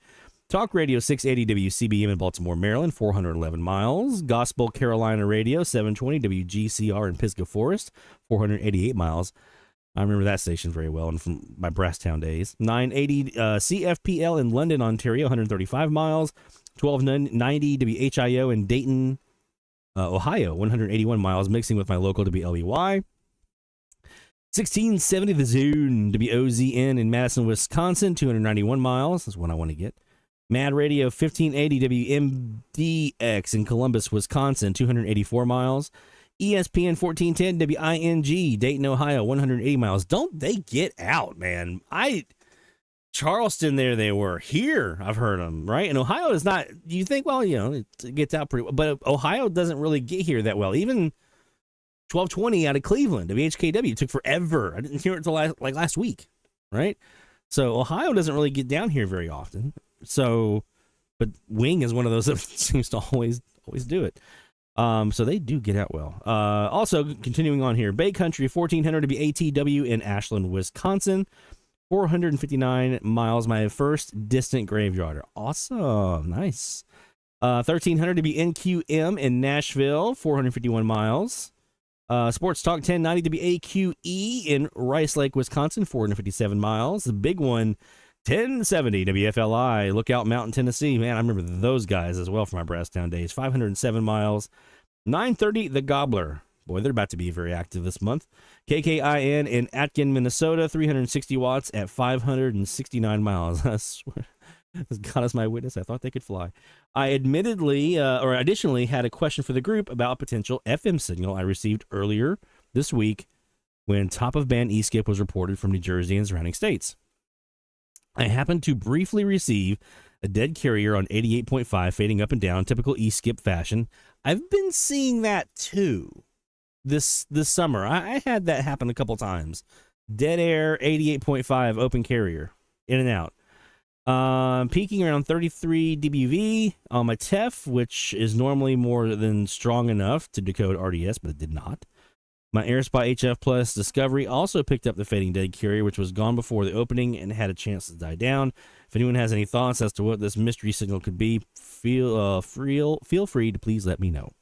Talk Radio 680 WCBM in Baltimore, Maryland, 411 miles. Gospel Carolina Radio 720 WGCR in Pisgah Forest, 488 miles. I remember that station very well and from my Brasstown days. 980 CFPL in London, Ontario, 135 miles. 1290 WHIO in Dayton, Ohio, 181 miles, mixing with my local WLBY. 1670 The Zone, WOZN in Madison, Wisconsin, 291 miles. That's one I want to get. Mad Radio 1580 WMDX in Columbus, Wisconsin, 284 miles. ESPN 1410 WING, Dayton, Ohio, 180 miles. Don't they get out, man? Charleston, there they were. Here, I've heard them, right? And Ohio is not, you think, well, it gets out pretty well. But Ohio doesn't really get here that well. Even 1220 out of Cleveland, WHKW, took forever. I didn't hear it until last week, right? So Ohio doesn't really get down here very often. So, but Wing is one of those that seems to always do it. So they do get out well. Also, continuing on here, Bay Country 1400 WATW in Ashland, Wisconsin, 459 miles. My first distant graveyard. Awesome, nice. 1300 WNQM in Nashville, 451 miles. Sports Talk 1090 WAQE in Rice Lake, Wisconsin, 457 miles. The big one, 1070 WFLI, Lookout Mountain, Tennessee. Man, I remember those guys as well from my Brasstown days. 507 miles. 930 The Gobbler. Boy, they're about to be very active this month. KKIN in Atkin, Minnesota, 360 watts at 569 miles. I swear, as God is my witness, I thought they could fly. I additionally had a question for the group about a potential FM signal I received earlier this week when top of band E-skip was reported from New Jersey and surrounding states. I happened to briefly receive a dead carrier on 88.5 fading up and down, typical E-skip fashion. I've been seeing that too this summer. I had that happen a couple times. Dead air, 88.5 open carrier, in and out. Peaking around 33 dBV on my TEF, which is normally more than strong enough to decode RDS, but it did not. My AirSpy HF Plus Discovery also picked up the fading dead carrier, which was gone before the opening and had a chance to die down. If anyone has any thoughts as to what this mystery signal could be, feel free to please let me know.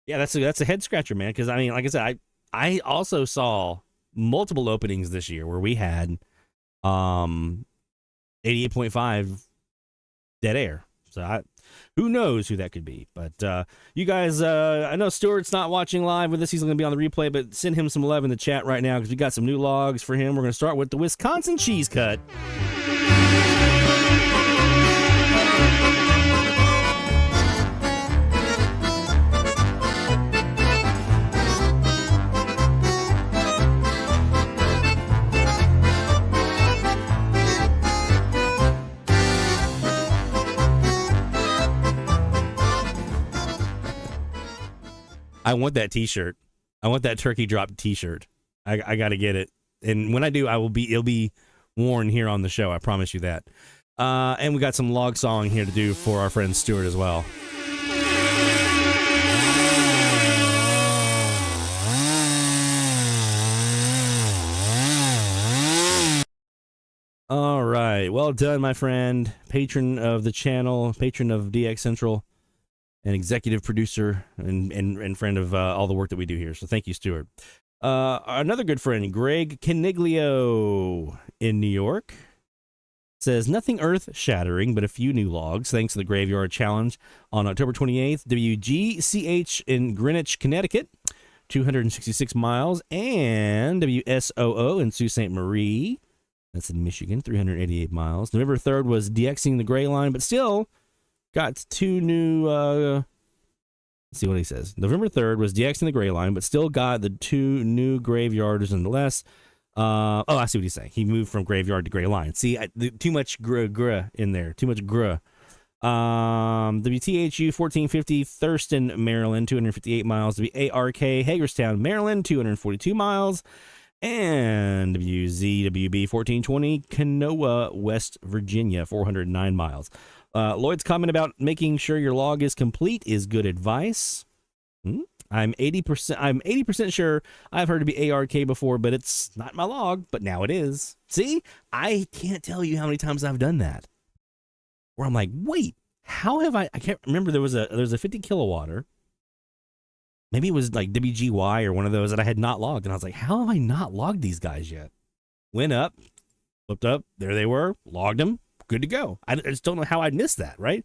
Yeah, that's a head scratcher, man. Because I mean, like I said, I also saw multiple openings this year where we had 88.5 dead air. So who knows who that could be. But you guys, I know Stuart's not watching live with us. He's going to be on the replay, but send him some love in the chat right now because we got some new logs for him. We're going to start with the Wisconsin cheese cut. I want that t-shirt. I want that turkey drop t-shirt. I got to get it. And when I do, it'll be worn here on the show. I promise you that. And we got some log song here to do for our friend Stuart as well. All right. Well done, my friend. Patron of the channel, patron of DX Central, and executive producer and friend of all the work that we do here. So thank you, Stuart. Another good friend, Greg Caniglio in New York, says, nothing earth-shattering, but a few new logs, thanks to the Graveyard Challenge on October 28th. WGCH in Greenwich, Connecticut, 266 miles. And WSOO in Sault Ste. Marie, that's in Michigan, 388 miles. November 3rd was DXing the Gray Line, but still got two new, let's see what he says. November 3rd was DXing the Gray Line, but still got the two new graveyarders nonetheless. I see what he's saying. He moved from graveyard to Gray Line. See, too much gr in there. Too much gr. WTHU 1450 Thurston, Maryland, 258 miles. WARK Hagerstown, Maryland, 242 miles. And WZWB 1420 Kenowa, West Virginia, 409 miles. Lloyd's comment about making sure your log is complete is good advice. I'm 80% sure I've heard it be ARK before, but it's not my log, but now it is. See? I can't tell you how many times I've done that. Where I'm like, wait, how have I can't remember, there was a 50 kilowatter. Maybe it was like WGY or one of those that I had not logged, and I was like, how have I not logged these guys yet? Went up, looked up, there they were, logged them, good to go. I just don't know how I'd missed that, right?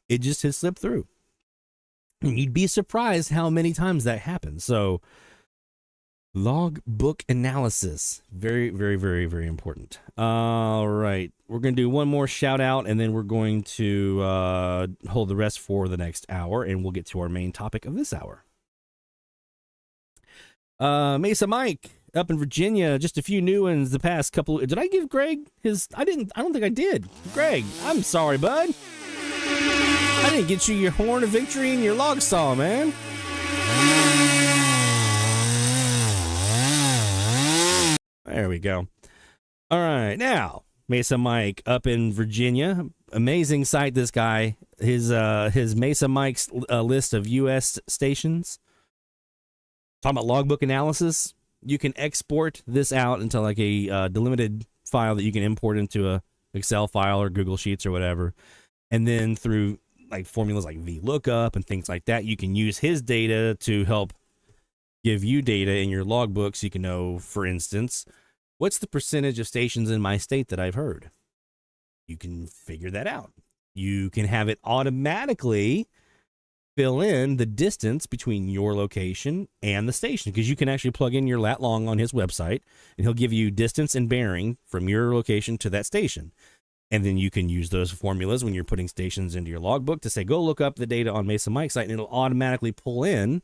It just has slipped through. And you'd be surprised how many times that happens. So log book analysis, very, very, very, very important. All right, we're going to do one more shout out, and then we're going to hold the rest for the next hour, and we'll get to our main topic of this hour. Mesa Mike up in Virginia, just a few new ones the past couple. Did I give Greg his? I don't think I did. Greg, I'm sorry, bud. I didn't get you your horn of victory and your log saw, man. There we go. All right, now Mesa Mike up in Virginia, amazing site. This guy, his Mesa Mike's list of U.S. stations. Talking about logbook analysis, you can export this out into like a delimited file that you can import into a Excel file or Google Sheets or whatever, and then through like formulas like VLOOKUP and things like that, you can use his data to help give you data in your logbook so you can know, for instance, what's the percentage of stations in my state that I've heard? You can figure that out. You can have it automatically fill in the distance between your location and the station, because you can actually plug in your lat long on his website and he'll give you distance and bearing from your location to that station. And then you can use those formulas when you're putting stations into your logbook to say, go look up the data on Mesa Mike's site, and it'll automatically pull in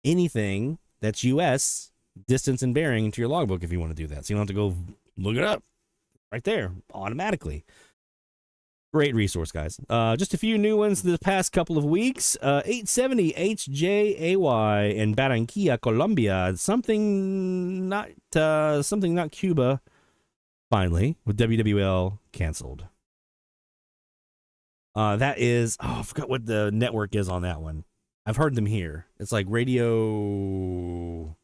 anything that's US distance and bearing into your logbook if you want to do that. So you don't have to go look it up right there automatically. Great resource, guys. Just a few new ones the past couple of weeks. 870 HJAY in Barranquilla, Colombia. Something not Cuba. Finally, with WWL canceled. That is, I forgot what the network is on that one. I've heard them here. It's like radio.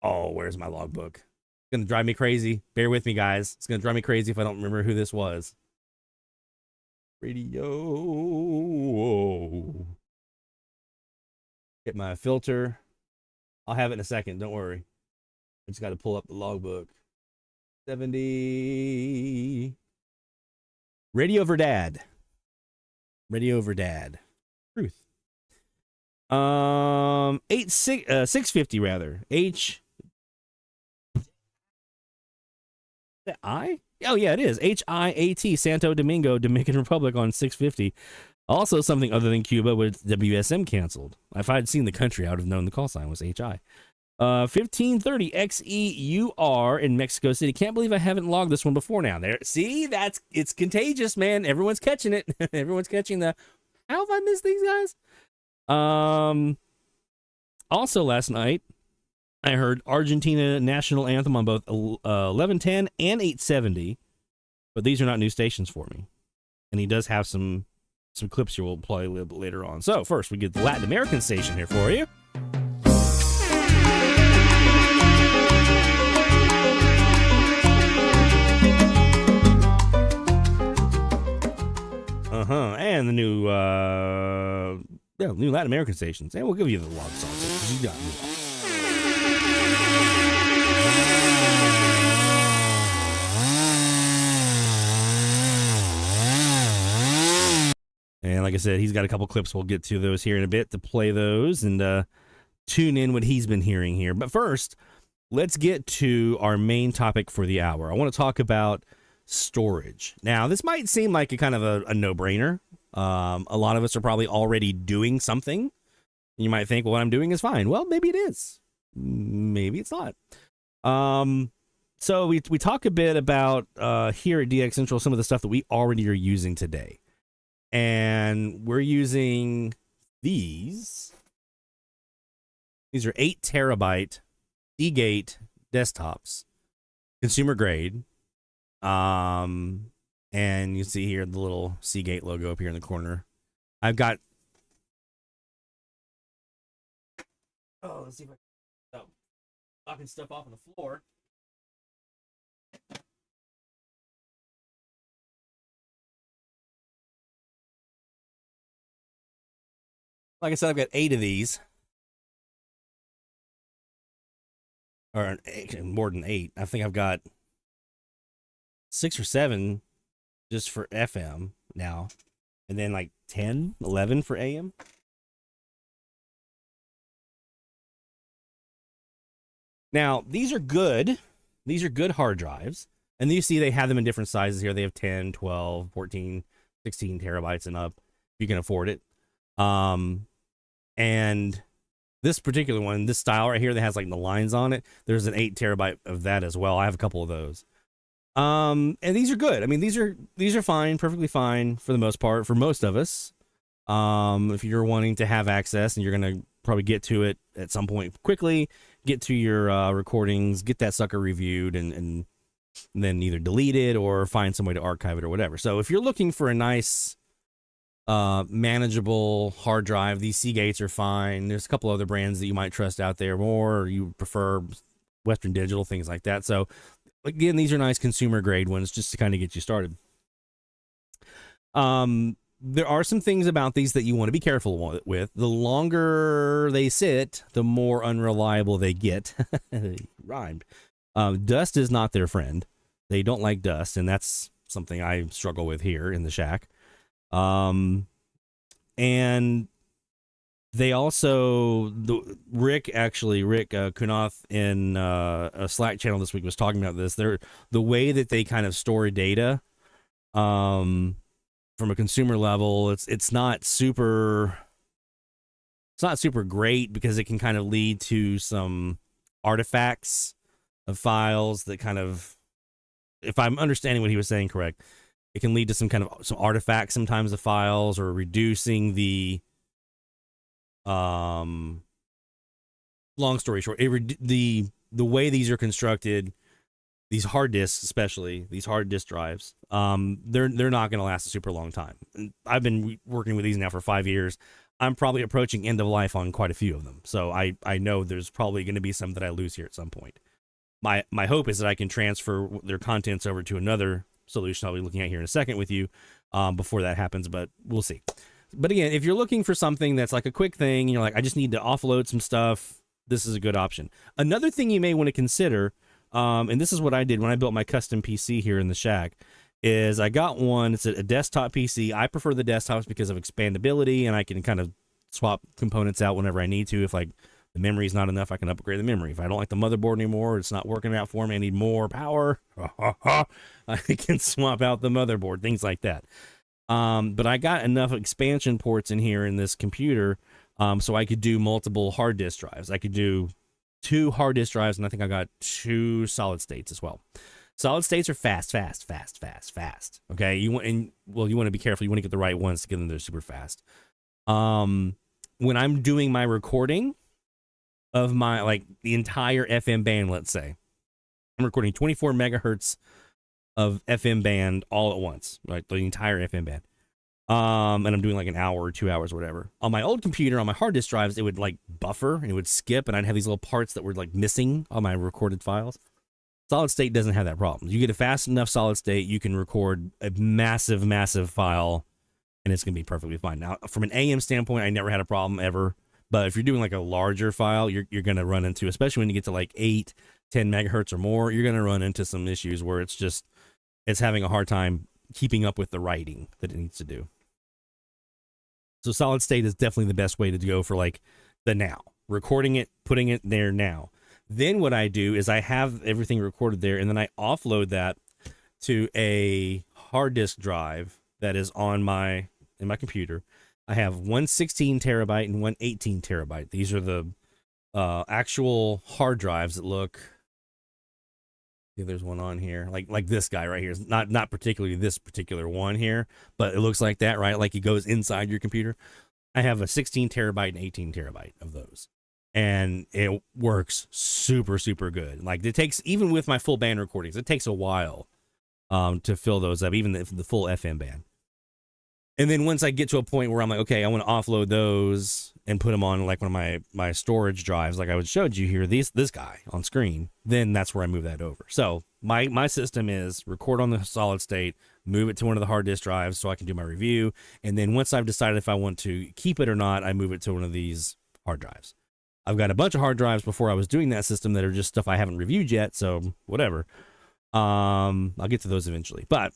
Oh, where's my logbook? It's going to drive me crazy. Bear with me, guys. It's going to drive me crazy if I don't remember who this was. Radio. Get my filter. I'll have it in a second. Don't worry. I just got to pull up the logbook. 70. Radio Verdad. Radio Verdad. Truth. 650 rather. H. That I? Oh yeah, it is. HIAT, Santo Domingo, Dominican Republic on 650. Also something other than Cuba with WSM canceled. If I'd seen the country, I would have known the call sign was HI. 1530 XEUR in Mexico City. Can't believe I haven't logged this one before now. There, see, it's contagious, man. Everyone's catching it. Everyone's catching the. How have I missed these guys? Also last night, I heard Argentina national anthem on both 1110 and 870, but these are not new stations for me. And he does have some clips here we'll play a little bit later on. So first, we get the Latin American station here for you. And the new Latin American stations. And we'll give you the log songs because you got me. And like I said, he's got a couple clips. We'll get to those here in a bit to play those and tune in what he's been hearing here. But first, let's get to our main topic for the hour. I want to talk about storage. Now, this might seem like a kind of a no-brainer. A lot of us are probably already doing something. You might think, well, what I'm doing is fine. Well, maybe it is. Maybe it's not. So we talk a bit about here at DX Central some of the stuff that we already are using today. And we're using these. These are 8 terabyte Seagate desktops, consumer grade. And you see here the little Seagate logo up here in the corner. I've got. Oh, let's see if I can knocking stuff off on the floor. Like I said, I've got 8 of these. Or more than 8. I think I've got 6 or 7 just for FM now. And then like 10, 11 for AM. Now, these are good. These are good hard drives. And you see they have them in different sizes here. They have 10, 12, 14, 16 terabytes and up. If you can afford it. And this particular one, this style right here that has like the lines on it, there's an 8 terabyte of that as well. I have a couple of those. And these are good. I mean, these are fine, perfectly fine for the most part, for most of us. If you're wanting to have access and you're going to probably get to it at some point quickly, get to your recordings, get that sucker reviewed, and then either delete it or find some way to archive it or whatever. So if you're looking for a nice manageable hard drive, these Seagates are fine. There's a couple other brands that you might trust out there more, or you prefer Western Digital, things like that. So again, these are nice consumer grade ones just to kind of get you started. There are some things about these that you want to be careful with. The longer they sit, the more unreliable they get. Rhymed. Dust is not their friend. They don't like dust, and that's something I struggle with here in the shack. And they also, Rick Kunath in a Slack channel this week was talking about this. The way that they kind of store data, from a consumer level, it's not super great because it can kind of lead to some artifacts of files that kind of, if I'm understanding what he was saying correct, it can lead to some artifacts sometimes of files, or reducing the, long story short, the way these are constructed, these hard disks, especially these hard disk drives, they're not going to last a super long time. I've been working with these now for 5 years. I'm probably approaching end of life on quite a few of them. So I know there's probably going to be some that I lose here at some point. My hope is that I can transfer their contents over to another solution I'll be looking at here in a second with you, before that happens, but we'll see. But again, if you're looking for something that's like a quick thing, and you're like, I just need to offload some stuff, this is a good option. Another thing you may want to consider, and this is what I did when I built my custom PC here in the shack, is I got one, it's a desktop PC. I prefer the desktops because of expandability, and I can kind of swap components out whenever I need to. If like the memory's not enough, I can upgrade the memory. If I don't like the motherboard anymore, it's not working out for me, I need more power, I can swap out the motherboard, things like that. But I got enough expansion ports in here in this computer, so I could do multiple hard disk drives. I could do 2 hard disk drives, and I think I got 2 solid states as well. Solid states are fast. Okay, you want to be careful. You want to get the right ones to get them there super fast. When I'm doing my recording of my, like, the entire FM band, let's say, I'm recording 24 megahertz of FM band all at once, right? The entire FM band. And I'm doing like an hour or 2 hours or whatever. On my old computer, on my hard disk drives, it would like buffer and it would skip, and I'd have these little parts that were like missing on my recorded files. Solid state doesn't have that problem. You get a fast enough solid state, you can record a massive file, and it's going to be perfectly fine. Now, from an AM standpoint, I never had a problem ever. But if you're doing like a larger file, you're going to run into, especially when you get to like 8, 10 megahertz or more, you're going to run into some issues where it's having a hard time keeping up with the writing that it needs to do. So solid state is definitely the best way to go for like the now. Recording it, putting it there now. Then what I do is I have everything recorded there, and then I offload that to a hard disk drive that is in my computer. I have one 16 terabyte and one 18 terabyte. These are the actual hard drives that look Yeah, there's one on here, like this guy right here. It's not particularly this particular one here, but it looks like that, right? Like it goes inside your computer. I have a 16 terabyte and 18 terabyte of those, and it works super, super good. Like it takes, even with my full band recordings, it takes a while to fill those up, even the full FM band. And then once I get to a point where I'm like, okay, I want to offload those and put them on like one of my storage drives, like I showed you here, this guy on screen, then that's where I move that over. So my system is record on the solid state, move it to one of the hard disk drives so I can do my review. And then once I've decided if I want to keep it or not, I move it to one of these hard drives. I've got a bunch of hard drives before I was doing that system that are just stuff I haven't reviewed yet. So whatever. I'll get to those eventually, but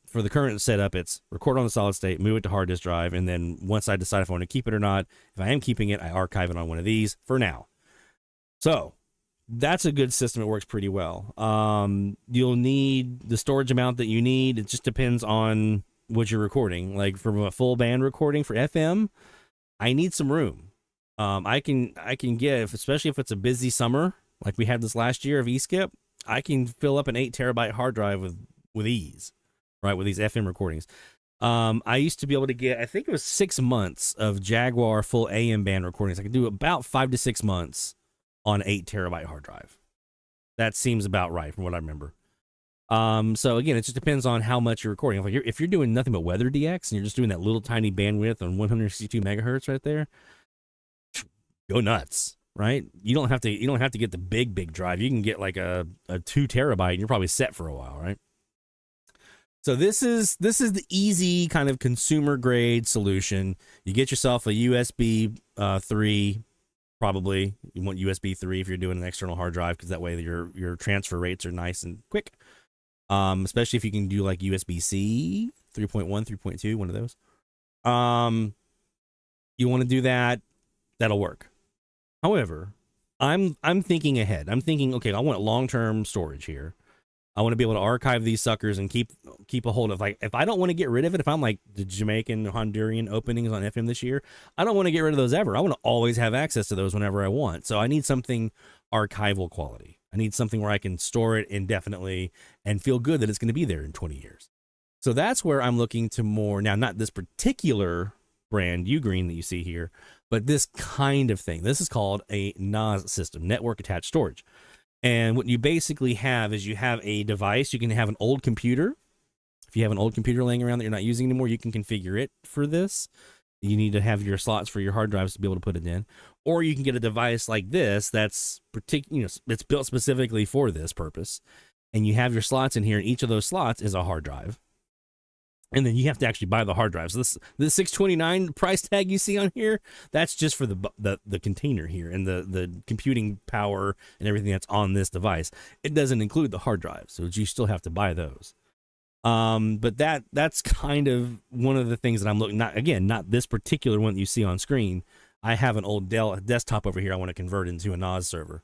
for the current setup, it's record on the solid state, move it to hard disk drive, and then once I decide if I want to keep it or not, if I am keeping it, I archive it on one of these for now. So that's a good system. It works pretty well. You'll need the storage amount that you need. It just depends on what you're recording. Like from a full band recording for FM, I need some room. I can give, especially if it's a busy summer, like we had this last year of eSkip, I can fill up an 8 terabyte hard drive with ease. Right, with these FM recordings. I used to be able to get, I think it was 6 months of Jaguar full AM band recordings. I could do about 5 to 6 months on 8 terabyte hard drive. That seems about right from what I remember. So again, it just depends on how much you're recording. If you're doing nothing but weather DX and you're just doing that little tiny bandwidth on 162 megahertz right there, go nuts. Right? You don't have to get the big drive. You can get like a 2 terabyte and you're probably set for a while, right? So this is the easy kind of consumer grade solution. You get yourself a USB 3, probably. You want USB 3 if you're doing an external hard drive, because that way your transfer rates are nice and quick. Especially if you can do like USB-C 3.1, 3.2, one of those. You want to do that, that'll work. However, I'm thinking ahead. I'm thinking, okay, I want long-term storage here. I want to be able to archive these suckers and keep a hold of, like, if I don't want to get rid of it, if I'm like the Jamaican, Honduran openings on FM this year, I don't want to get rid of those ever. I want to always have access to those whenever I want. So I need something archival quality. I need something where I can store it indefinitely and feel good that it's going to be there in 20 years. So that's where I'm looking to more, now not this particular brand, Ugreen, that you see here, but this kind of thing. This is called a NAS system, network attached storage. And what you basically have is you have a device. You can have an old computer. If you have an old computer laying around that you're not using anymore, you can configure it for this. You need to have your slots for your hard drives to be able to put it in. Or you can get a device like this that's it's built specifically for this purpose. And you have your slots in here, and each of those slots is a hard drive. And then you have to actually buy the hard drives. This $629 price tag you see on here, that's just for the container here and the computing power and everything that's on this device. It doesn't include the hard drives, so you still have to buy those. But that's kind of one of the things that I'm looking, not this particular one that you see on screen. I have an old Dell desktop over here I want to convert into a NAS server.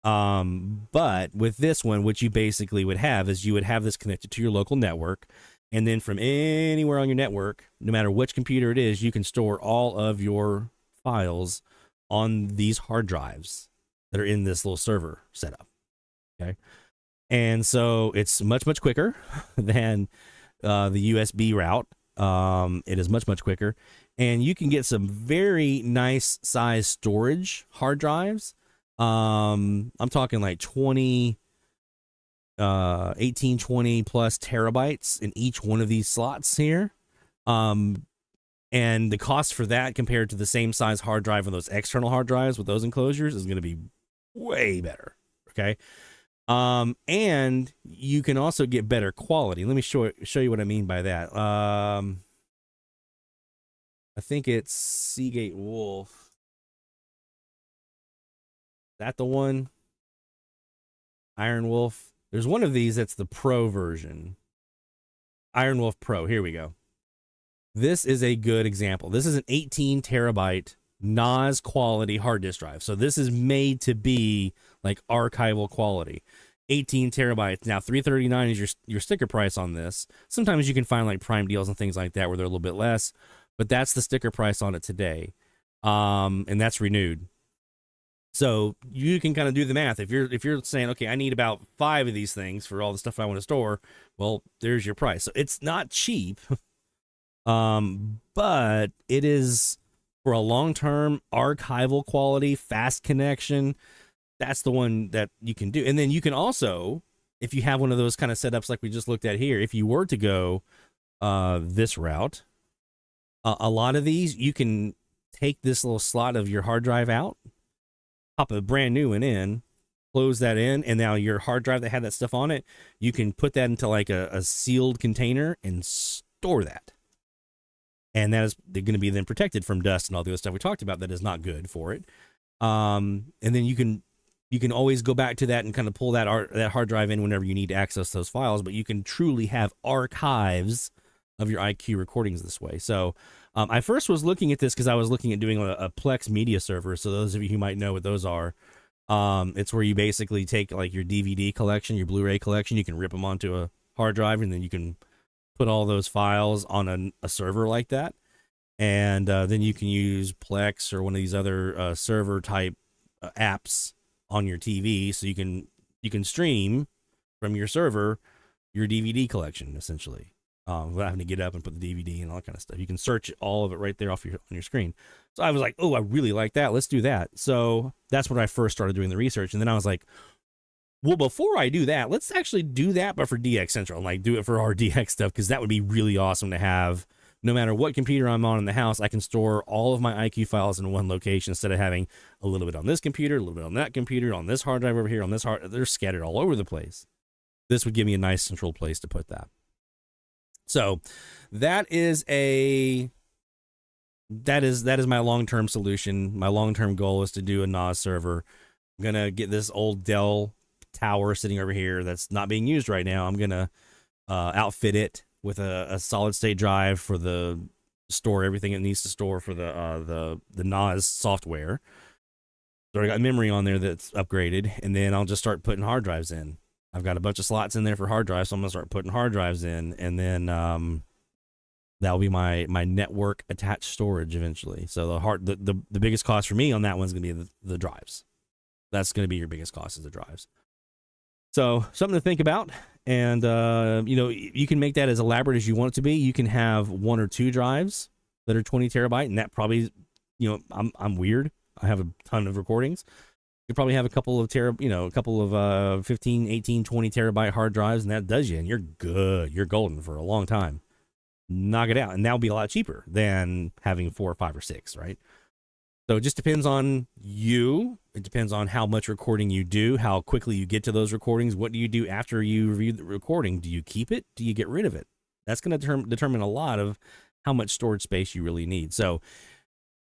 But with this one, what you basically would have is you would have this connected to your local network. And then from anywhere on your network, no matter which computer it is, you can store all of your files on these hard drives that are in this little server setup. Okay. And so it's much, much quicker than the USB route. It is much, much quicker. And you can get some very nice size storage hard drives. I'm talking like 18, 20 plus terabytes in each one of these slots here. And the cost for that compared to the same size hard drive on those external hard drives with those enclosures is going to be way better. Okay. And you can also get better quality. Let me show you what I mean by that. I think it's Seagate Wolf. Is that the one? Iron Wolf. There's one of these that's the Pro version. Iron Wolf Pro. Here we go. This is a good example. This is an 18 terabyte NAS quality hard disk drive. So this is made to be like archival quality. 18 terabytes. Now $339 is your sticker price on this. Sometimes you can find like Prime deals and things like that where they're a little bit less, but that's the sticker price on it today. And that's renewed. So you can kind of do the math. If you're saying, okay, I need about 5 of these things for all the stuff I want to store, well, there's your price. So it's not cheap, but it is for a long-term archival quality, fast connection. That's the one that you can do. And then you can also, if you have one of those kind of setups like we just looked at here, if you were to go this route, a lot of these, you can take this little slot of your hard drive out, pop a brand new one in, close that in, and now your hard drive that had that stuff on it, you can put that into like a sealed container and store that. And that is going to be then protected from dust and all the other stuff we talked about that is not good for it. And then you can always go back to that and kind of pull that hard drive in whenever you need to access those files, but you can truly have archives of your IQ recordings this way. So I first was looking at this because I was looking at doing a Plex media server. So those of you who might know what those are, it's where you basically take like your DVD collection, your Blu-ray collection, you can rip them onto a hard drive, and then you can put all those files on a server like that. And then you can use Plex or one of these other server type apps on your TV, so you can stream from your server your DVD collection essentially, without having to get up and put the DVD and all that kind of stuff. You can search all of it right there on your screen. So I was like, oh, I really like that. Let's do that. So that's when I first started doing the research, and then I was like, well, before I do that, let's actually do that, but for DX Central, and like do it for our DX stuff, because that would be really awesome to have. No matter what computer I'm on in the house, I can store all of my IQ files in one location instead of having a little bit on this computer, a little bit on that computer, on this hard drive over here, on this hard. They're scattered all over the place. This would give me a nice central place to put that. So that is my long-term solution. My long-term goal is to do a NAS server. I'm gonna get this old Dell tower sitting over here that's not being used right now. I'm gonna outfit it with a solid state drive for the store everything it needs to store for the NAS software. So I got memory on there that's upgraded, and then I'll just start putting hard drives in. I've got a bunch of slots in there for hard drives, so I'm gonna start putting hard drives in, and then that'll be my network attached storage eventually. So the biggest cost for me on that one's gonna be the drives. That's gonna be your biggest cost, is the drives. So something to think about. And, you can make that as elaborate as you want it to be. You can have 1 or 2 drives that are 20 terabyte. And that probably, I'm weird. I have a ton of recordings. You probably have a couple of 15, 18, 20 terabyte hard drives. And that does you. And you're good. You're golden for a long time. Knock it out. And that'll be a lot cheaper than having 4 or 5 or 6, right? So it just depends on you. It depends on how much recording you do, how quickly you get to those recordings. What do you do after you review the recording? Do you keep it? Do you get rid of it? That's going to determine a lot of how much storage space you really need. So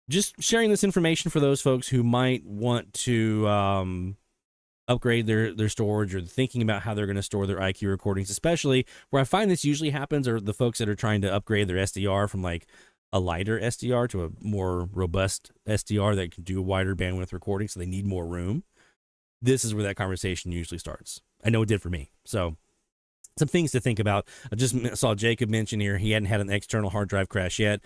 just sharing this information for those folks who might want to upgrade their storage, or thinking about how they're going to store their IQ recordings, especially where I find this usually happens are the folks that are trying to upgrade their SDR from like a lighter SDR to a more robust SDR that can do a wider bandwidth recording, so they need more room. This is where that conversation usually starts. I know it did for me. So some things to think about. I just saw Jacob mention here he hadn't had an external hard drive crash yet.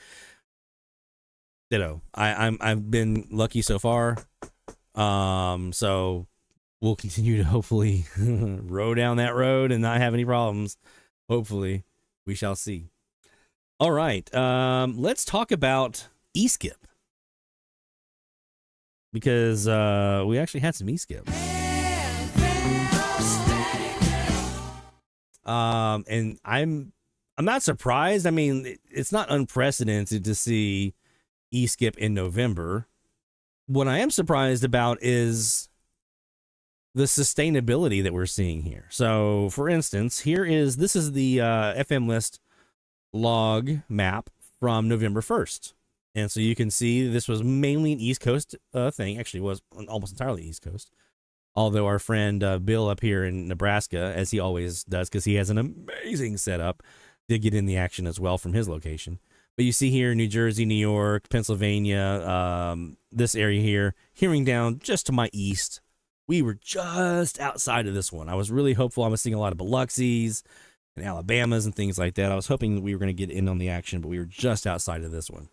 Ditto. I've been lucky so far. So we'll continue to hopefully row down that road and not have any problems. Hopefully, we shall see. All right, let's talk about eSkip, because we actually had some eSkip. And I'm not surprised. I mean, it's not unprecedented to see eSkip in November. What I am surprised about is the sustainability that we're seeing here. So, for instance, this is the FM list log map from November 1st. And so you can see this was mainly an East Coast thing. Actually, it was almost entirely East Coast. Although our friend Bill up here in Nebraska, as he always does, because he has an amazing setup, did get in the action as well from his location. But you see here, New Jersey, New York, Pennsylvania, this area here, hearing down just to my east. We were just outside of this one. I was really hopeful. I was seeing a lot of Biloxi's and Alabamas and things like that. I was hoping that we were going to get in on the action, but we were just outside of this one.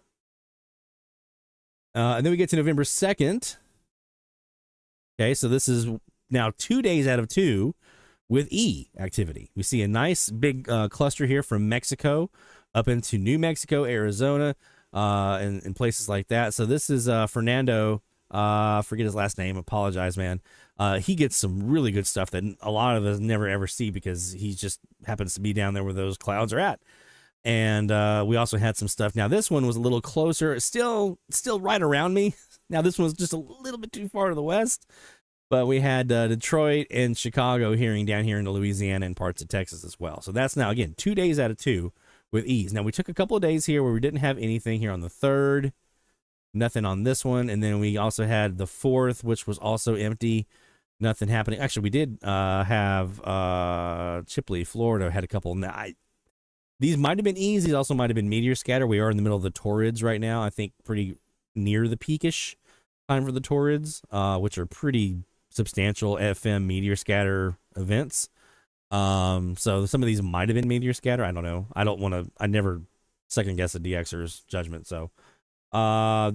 And then we get to November 2nd. Okay, so this is now 2 days out of 2 with E activity. We see a nice big cluster here from Mexico up into New Mexico, Arizona, and places like that. So this is Fernando. Forget his last name. Apologize, man. He gets some really good stuff that a lot of us never ever see because he just happens to be down there where those clouds are at. And we also had some stuff. Now this one was a little closer, still right around me. Now this one was just a little bit too far to the west. But we had Detroit and Chicago down here into Louisiana and parts of Texas as well. So that's now, again, 2 days out of 2 with E's. Now, we took a couple of days here where we didn't have anything here on the 3rd. Nothing on this one. And then we also had the 4th, which was also empty. Nothing happening. Actually, we did have Chipley, Florida, had a couple. Now, these might have been E's. These also might have been meteor scatter. We are in the middle of the torrids right now. I think pretty near the peakish time for the torrids, which are pretty substantial FM meteor scatter events. So some of these might have been meteor scatter. I don't know. I never second guess a DXer's judgment. So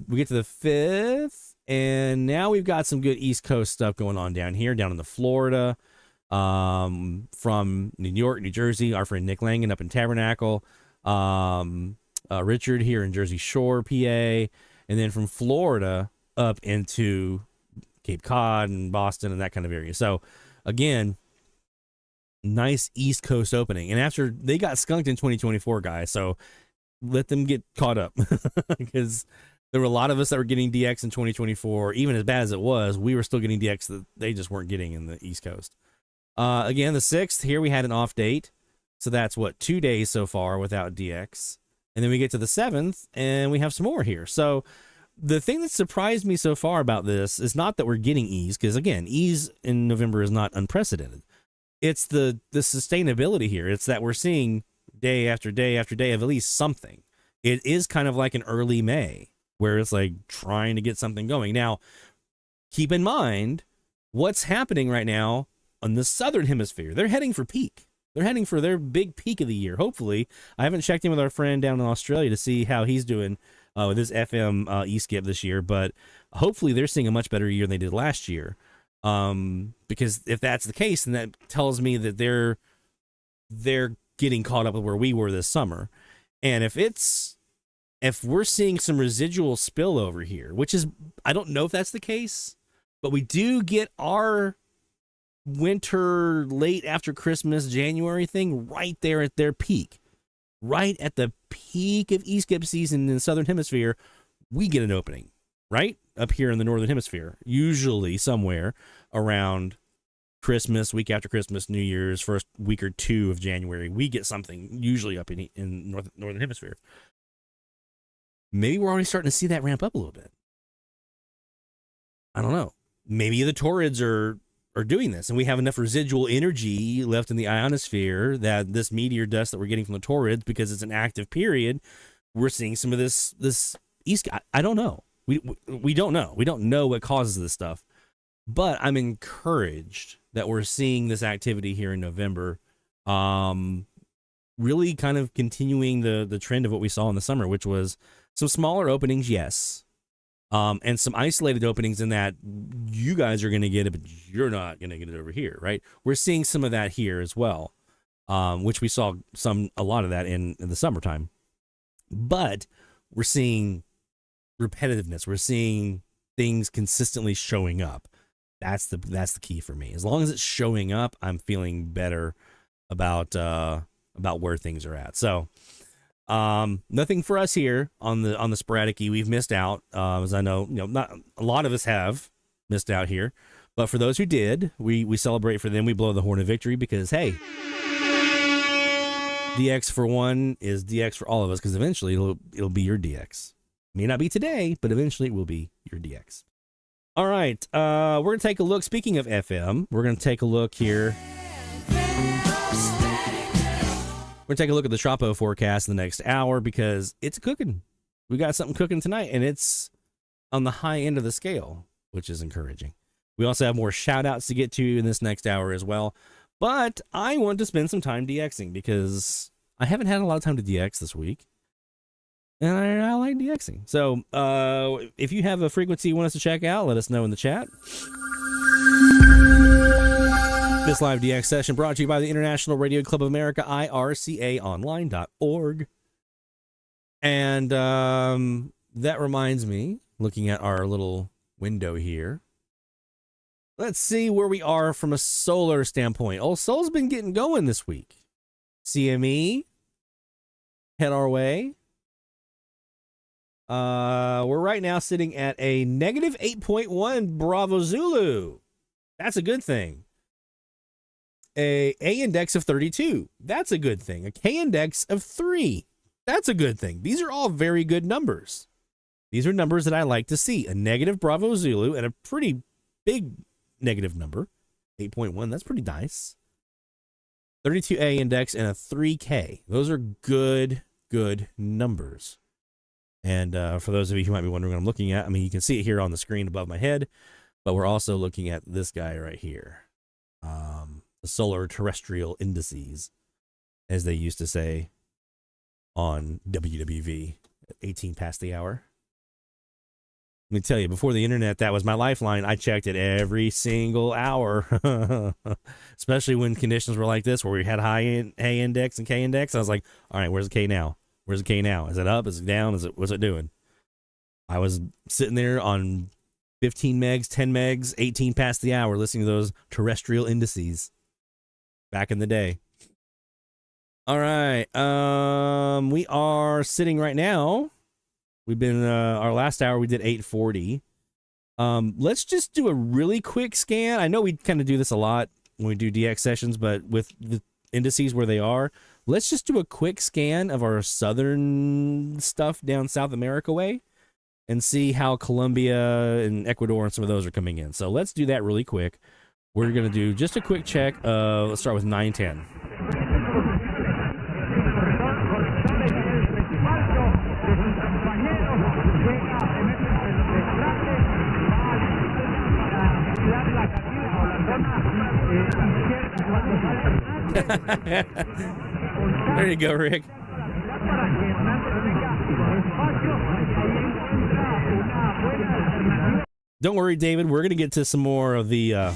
we get to the 5th, and now we've got some good East Coast stuff going on down here, down in the Florida, from New York, New Jersey, our friend Nick Langan up in Tabernacle, Richard here in Jersey Shore, PA, and then from Florida up into Cape Cod and Boston and that kind of area. So again, nice East Coast opening. And after they got skunked in 2024, guys, so let them get caught up because there were a lot of us that were getting DX in 2024. Even as bad as it was, we were still getting DX that they just weren't getting in the East Coast. Again, the 6th, here we had an off date. So that's 2 days so far without DX. And then we get to the 7th and we have some more here. So the thing that surprised me so far about this is not that we're getting E's, because again, E's in November is not unprecedented. It's the sustainability here. It's that we're seeing day after day after day of at least something. It is kind of like an early May where it's like trying to get something going. Now, keep in mind what's happening right now on the southern hemisphere. They're heading for peak. They're heading for their big peak of the year. Hopefully, I haven't checked in with our friend down in Australia to see how he's doing with his FM E-skip this year, but hopefully they're seeing a much better year than they did last year. Because if that's the case, then that tells me that they're getting caught up with where we were this summer. And if we're seeing some residual spillover here, which is, I don't know if that's the case, but we do get our winter late after Christmas, January thing right there at their peak. Right at the peak of E-skip season in the southern hemisphere, we get an opening, right? Up here in the northern hemisphere, usually somewhere around Christmas, week after Christmas, New Year's, first week or 2 of January, we get something usually up in northern hemisphere. Maybe we're already starting to see that ramp up a little bit. I don't know. Maybe the torrids are doing this, and we have enough residual energy left in the ionosphere that this meteor dust that we're getting from the torrids, because it's an active period, we're seeing some of this east. I don't know. We don't know. We don't know what causes this stuff, but I'm encouraged that we're seeing this activity here in November, really kind of continuing the trend of what we saw in the summer, which was some smaller openings, yes. And some isolated openings in that you guys are going to get it, but you're not going to get it over here, right? We're seeing some of that here as well, which we saw a lot of that in the summertime. But we're seeing repetitiveness. We're seeing things consistently showing up. That's the key for me. As long as it's showing up, I'm feeling better about where things are at. So. Nothing for us here on the sporadic E. We've missed out, as I know, not a lot of us have missed out here, but for those who did, we celebrate for them. We blow the horn of victory because, hey, DX for one is DX for all of us, because eventually it'll be your DX. May not be today, but eventually it will be your DX. All right, we're gonna take a look. Speaking of FM, we're gonna take a look here. We're going to take a look at the Shoppo forecast in the next hour because it's cooking. We got something cooking tonight, and it's on the high end of the scale, which is encouraging. We also have more shout-outs to get to in this next hour as well. But I want to spend some time DXing because I haven't had a lot of time to DX this week, and I like DXing. So if you have a frequency you want us to check out, let us know in the chat. This live DX session brought to you by the International Radio Club of America, IRCAonline.org. And that reminds me, looking at our little window here, let's see where we are from a solar standpoint. Old Sol's been getting going this week. CME, head our way. We're right now sitting at a negative 8.1 Bravo Zulu. That's a good thing. A index of 32. That's a good thing. A K index of 3. That's a good thing. These are all very good numbers. These are numbers that I like to see. A negative Bravo Zulu and a pretty big negative number. 8.1. That's pretty nice. 32A index and a 3K. Those are good numbers. And for those of you who might be wondering what I'm looking at, I mean, you can see it here on the screen above my head, but we're also looking at this guy right here. The solar terrestrial indices, as they used to say on WWV at 18 past the hour. Let me tell you, before the internet, that was my lifeline. I checked it every single hour, especially when conditions were like this, where we had high A index and K index. I was like, all right, where's the K now? Where's the K now? Is it up? Is it down? What's it doing? I was sitting there on 15 megs, 10 megs, 18 past the hour, listening to those terrestrial indices back in the day. All right. We are sitting right now. We've been, our last hour, we did 840. Let's just do a really quick scan. I know we kind of do this a lot when we do DX sessions, but with the indices where they are, let's just do a quick scan of our southern stuff down South America way and see how Colombia and Ecuador and some of those are coming in. So let's do that really quick. We're going to do just a quick check. Let's start with 910. There you go, Rick. Don't worry, David. We're going to get to some more of the...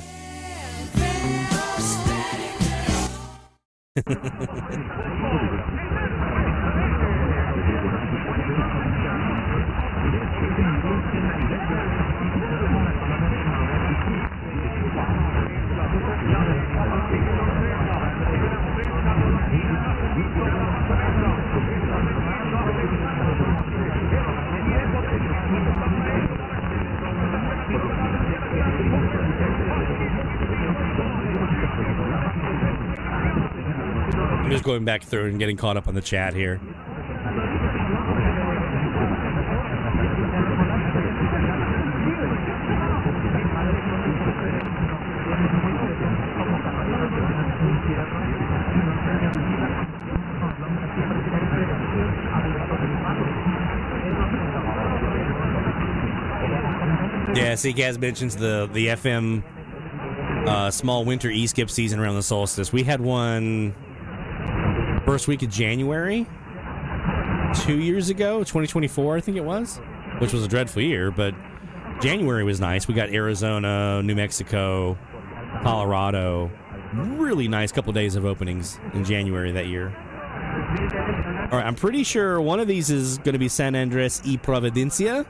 I'm just going back through and getting caught up on the chat here. Yeah, see, Gaz mentions the FM small winter e-skip season around the solstice. We had one first week of January 2 years ago, 2024, I think it was, which was a dreadful year, but January was nice. We got Arizona, New Mexico, Colorado. Really nice couple days of openings in January that year. All right, I'm pretty sure one of these is going to be San Andres y Providencia,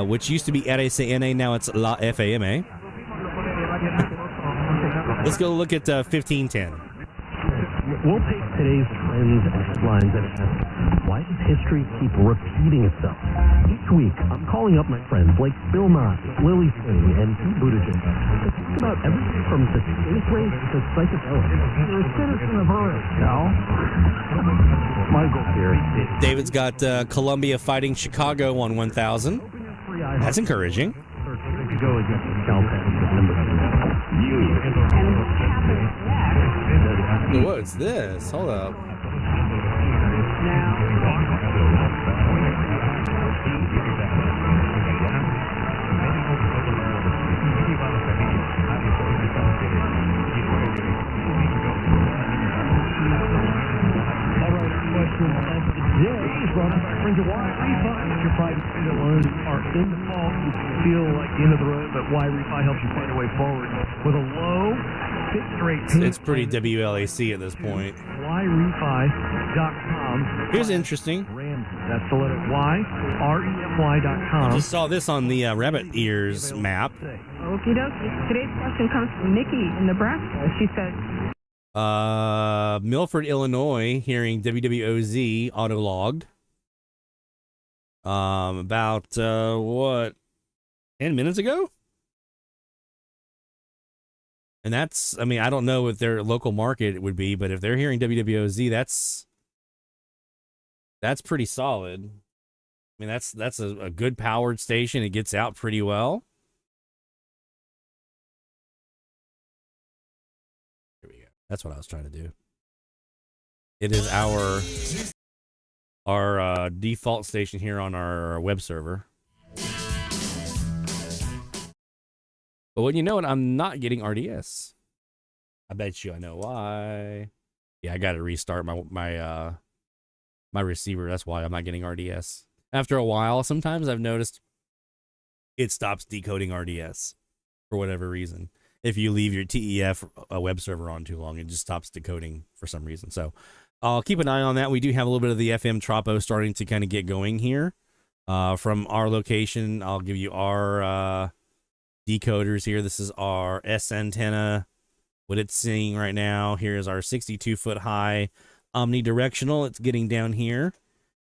which used to be RACNA, now it's La FAMA. Let's go look at 1510. We'll take today's trends and headlines and ask, why does history keep repeating itself? Each week, I'm calling up my friends like Bill Nye, Lily Singh, and Pete Buttigieg to talk about everything from the space race to psychedelics. You're a citizen of Earth, Cal. Michael here. David's got Colombia fighting Chicago on 1000. That's encouraging. To go against the Caltech number 2. What's this? Hold up. Why refi? Your private student loans are in default. You feel like the end of the road, but why refi helps you find a way forward with a low It's pretty WLAC at this point. YREFI.com. Here's interesting. That's the letter YREFY.com. I just saw this on the Rabbit Ears map. Okie dokie. Today's question comes from Nikki in Nebraska. She said, Milford, Illinois, hearing WWOZ auto-logged. About, 10 minutes ago? And that's, I mean, I don't know what their local market would be, but if they're hearing WWOZ, that's pretty solid. I mean, that's a good powered station. It gets out pretty well. Here we go. That's what I was trying to do. It is our default station here on our web server. But when you know it, I'm not getting RDS. I bet you I know why. Yeah, I got to restart my receiver. That's why I'm not getting RDS. After a while, sometimes I've noticed it stops decoding RDS for whatever reason. If you leave your TEF web server on too long, it just stops decoding for some reason. So I'll keep an eye on that. We do have a little bit of the FM Tropo starting to kind of get going here. From our location, I'll give you our decoders here. This is our S antenna. What it's seeing right now, here's our 62-foot high omnidirectional. It's getting down here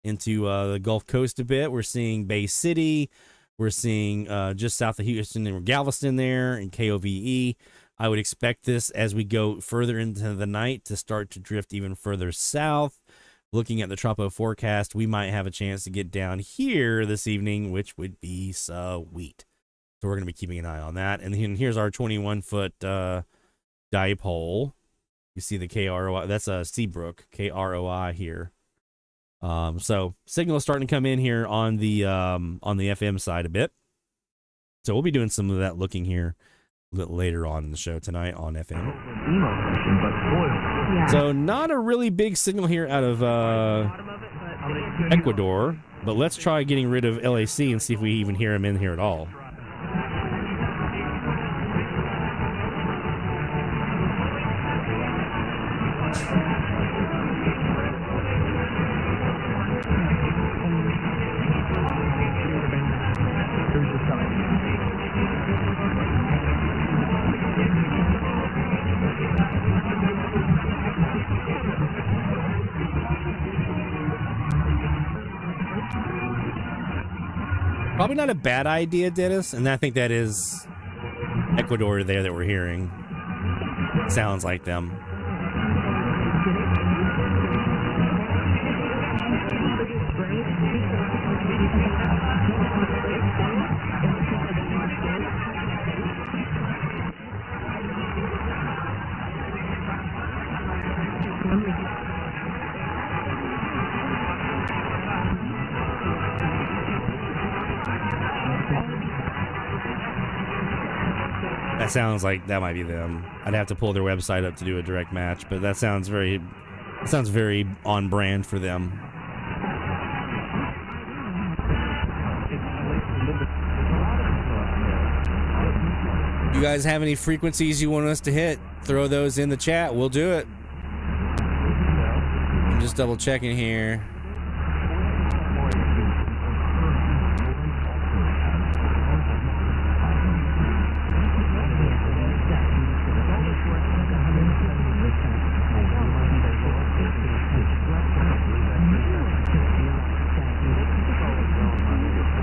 into the Gulf Coast a bit. We're seeing Bay City. We're seeing just south of Houston and Galveston there and KOVE. I would expect this as we go further into the night to start to drift even further south. Looking at the Tropo forecast, we might have a chance to get down here this evening, which would be sweet. So we're going to be keeping an eye on that. And then here's our 21-foot dipole. You see the KROI. That's a Seabrook KROI here. So signal is starting to come in here on the FM side a bit. So we'll be doing some of that looking here a little later on in the show tonight on FM. So not a really big signal here out of Ecuador, but let's try getting rid of LAC and see if we even hear him in here at all. Probably not a bad idea, Dennis, and I think that is Ecuador there that we're hearing. Sounds like them. That sounds like that might be them. I'd have to pull their website up to do a direct match, but that sounds very on brand for them. You guys have any frequencies you want us to hit? Throw those in the chat. We'll do it. I'm just double checking here.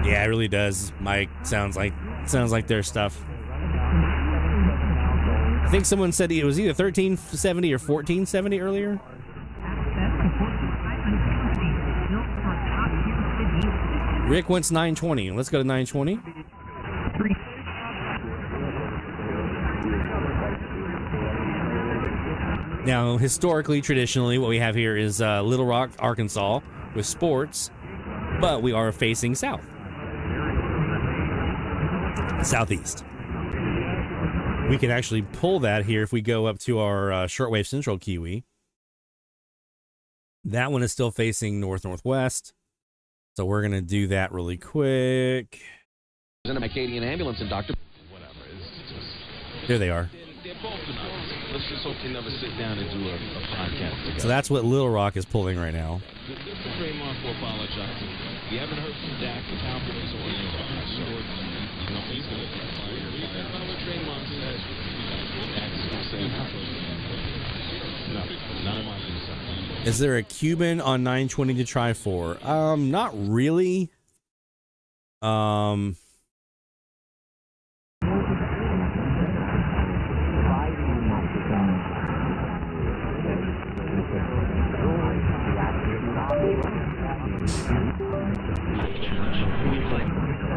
Yeah, it really does. Mike, sounds like their stuff. I think someone said it was either 1370 or 1470 earlier. Rick wants 920. Let's go to 920. Now, historically, traditionally, what we have here is Little Rock, Arkansas, with sports, but we are facing south. Southeast. We can actually pull that here if we go up to our shortwave central Kiwi. That one is still facing north-northwest. So we're going to do that really quick. An Acadian ambulance and doctor. There they are. Let's just hope they never sit down and do a podcast together. So that's what Little Rock is pulling right now. Good for Draymond for apologizing. We haven't heard from Dak. The confidence on him. So, you know, he's going to be fired. You think about what Draymond said. Dak's going to say, no, none of my concern. Is there a Cuban on 920 to try for? Not really.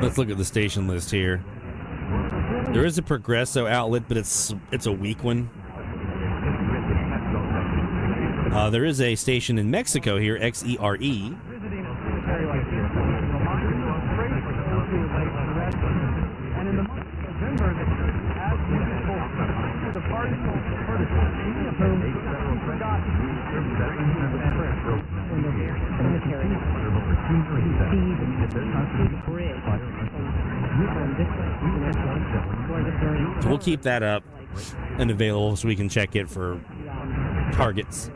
Let's look at the station list here. There is a Progresso outlet, but it's a weak one. There is a station in Mexico here, XERE. So we'll keep that up and available so we can check it for targets.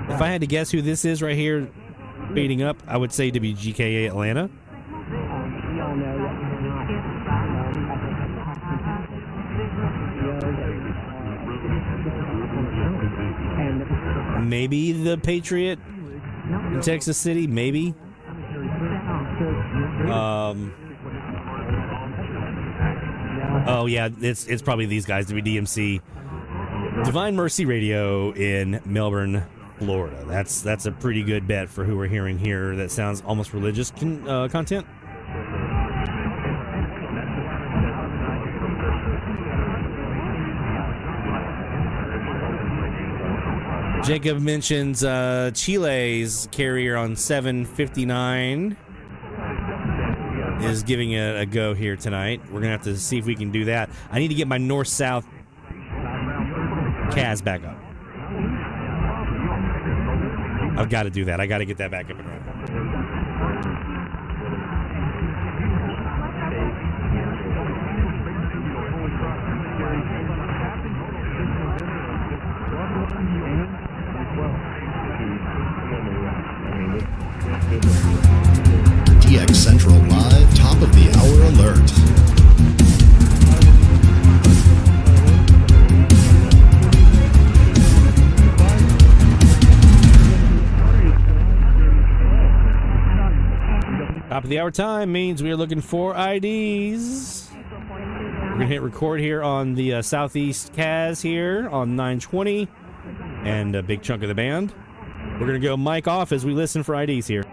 If I had to guess who this is right here beating up, I would say WGKA Atlanta. Maybe the Patriot in Texas City, maybe. Oh yeah, it's probably these guys, WDMC. Divine Mercy Radio in Melbourne, Florida. That's a pretty good bet for who we're hearing here. That sounds almost religious content. Jacob mentions Chile's carrier on 759 is giving it a go here tonight. We're going to have to see if we can do that. I need to get my north-south CAS back up. I've got to do that. I got to get that back up and running. DX Central Live, top of the hour alert. Top of the hour time means we are looking for IDs. We're going to hit record here on the Southeast CAS here on 920 and a big chunk of the band. We're going to go mic off as we listen for IDs here.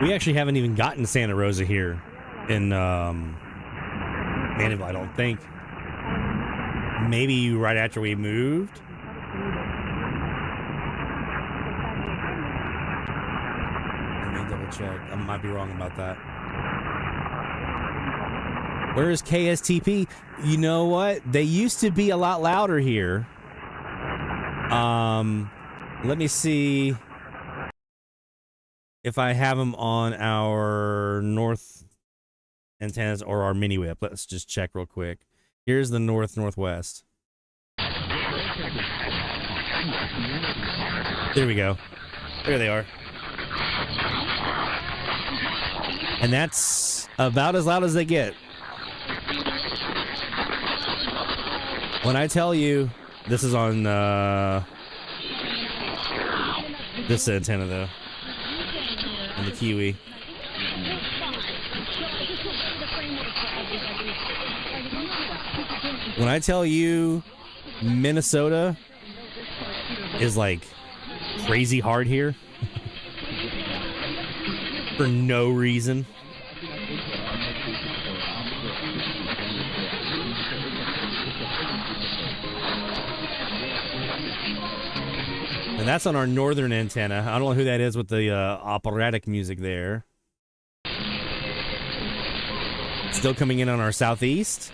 We actually haven't even gotten Santa Rosa here in Mandeville, I don't think. Maybe right after we moved. Let me double check. I might be wrong about that. Where is KSTP? You know what? They used to be a lot louder here. Let me see if I have them on our north antennas or our mini whip. Let's just check real quick. Here's the northwest. There we go. There they are. And that's about as loud as they get. When I tell you, this is on this antenna though, and the Kiwi. When I tell you Minnesota is like crazy hard here for no reason. And that's on our northern antenna. I don't know who that is with the operatic music there. Still coming in on our southeast.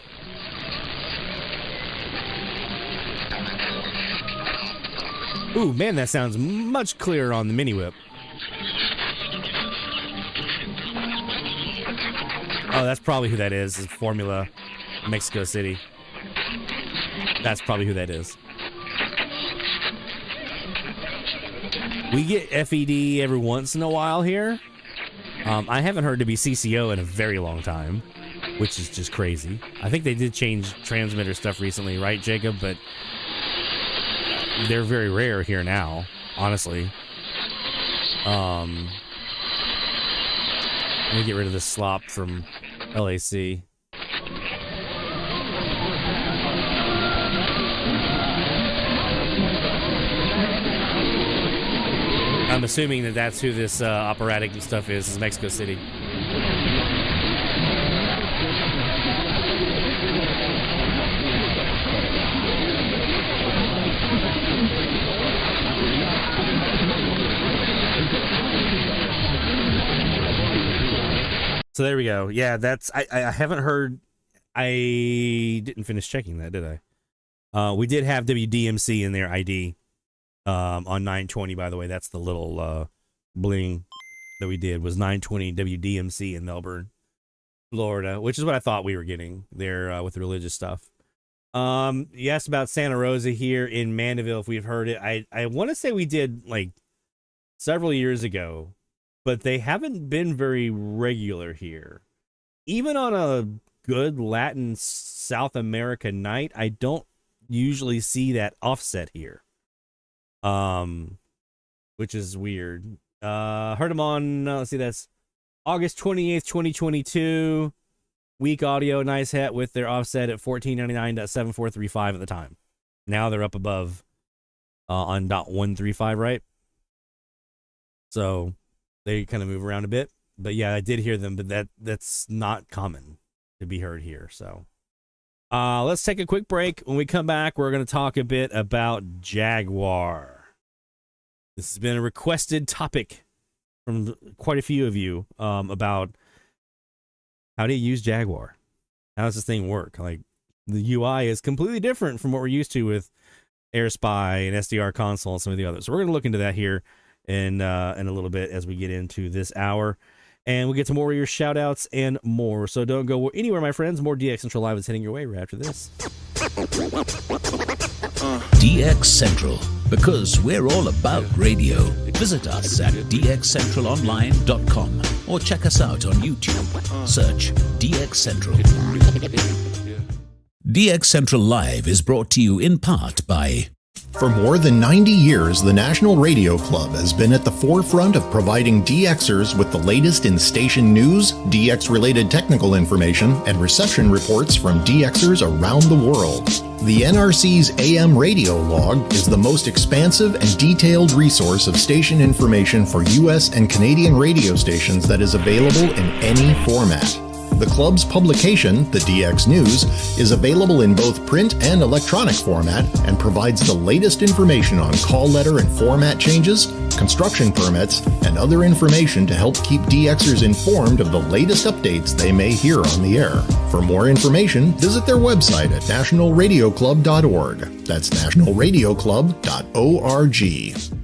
Ooh, man, that sounds much clearer on the mini whip. Oh, that's probably who that is. It's Formula Mexico City. That's probably who that is. We get FED every once in a while here. I haven't heard to be CCO in a very long time, which is just crazy. I think they did change transmitter stuff recently, right, Jacob? But they're very rare here now, honestly. Let me get rid of this slop from LAC. I'm assuming that that's who this operatic stuff is Mexico City. So there we go. Yeah, that's I haven't heard. I didn't finish checking that, did I? We did have WDMC in their ID on 920. By the way, that's the little bling that we did was 920 WDMC in Melbourne, Florida, which is what I thought we were getting there with the religious stuff. You asked about Santa Rosa here in Mandeville if we've heard it. I want to say we did like several years ago, but they haven't been very regular here. Even on a good Latin South America night, I don't usually see that offset here. Which is weird. Heard them on, let's see, that's August 28th, 2022. Weak audio, nice hat with their offset at 1499.7435 at the time. Now they're up above on .135, right? So they kind of move around a bit. But yeah, I did hear them, but that's not common to be heard here. So let's take a quick break. When we come back, we're going to talk a bit about Jaguar. This has been a requested topic from quite a few of you about how do you use Jaguar? How does this thing work? Like, the UI is completely different from what we're used to with AirSpy and SDR console and some of the others. So we're going to look into that here in a little bit as we get into this hour. And we'll get to more of your shout-outs and more. So don't go anywhere, my friends. More DX Central Live is heading your way right after this. DX Central, because we're all about radio. Visit us at dxcentralonline.com or check us out on YouTube. Search DX Central. DX Central Live is brought to you in part by... For more than 90 years, the National Radio Club has been at the forefront of providing DXers with the latest in station news, DX-related technical information, and reception reports from DXers around the world. The NRC's AM radio log is the most expansive and detailed resource of station information for U.S. and Canadian radio stations that is available in any format. The club's publication, the DX News, is available in both print and electronic format and provides the latest information on call letter and format changes, construction permits, and other information to help keep DXers informed of the latest updates they may hear on the air. For more information, visit their website at nationalradioclub.org. That's nationalradioclub.org.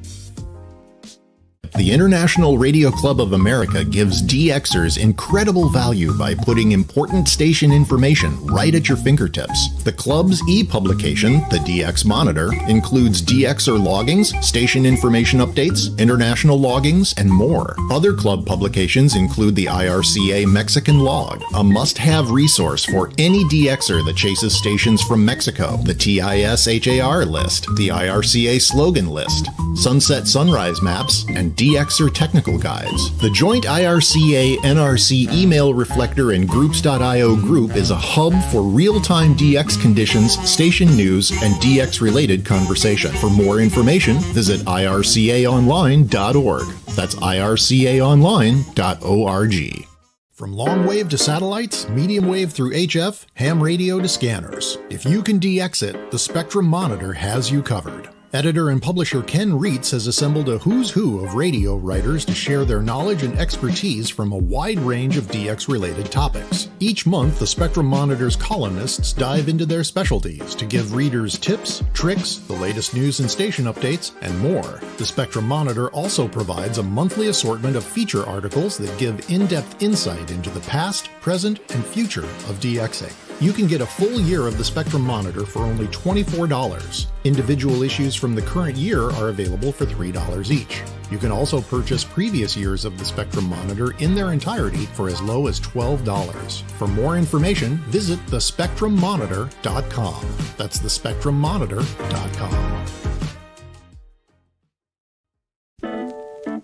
The International Radio Club of America gives DXers incredible value by putting important station information right at your fingertips. The club's e-publication, the DX Monitor, includes DXer loggings, station information updates, international loggings, and more. Other club publications include the IRCA Mexican Log, a must-have resource for any DXer that chases stations from Mexico, the TIS-HAR list, the IRCA slogan list, sunset sunrise maps, and DXer technical guides. The joint IRCA-NRC email reflector and groups.io group is a hub for real-time DX conditions, station news, and DX-related conversation. For more information, visit ircaonline.org. That's ircaonline.org. From long wave to satellites, medium wave through HF, ham radio to scanners. If you can DX it, the Spectrum Monitor has you covered. Editor and publisher Ken Reitz has assembled a who's who of radio writers to share their knowledge and expertise from a wide range of DX-related topics. Each month, the Spectrum Monitor's columnists dive into their specialties to give readers tips, tricks, the latest news and station updates, and more. The Spectrum Monitor also provides a monthly assortment of feature articles that give in-depth insight into the past, present, and future of DXing. You can get a full year of the Spectrum Monitor for only $24. Individual issues from the current year are available for $3 each. You can also purchase previous years of the Spectrum Monitor in their entirety for as low as $12. For more information, visit thespectrummonitor.com. That's thespectrummonitor.com.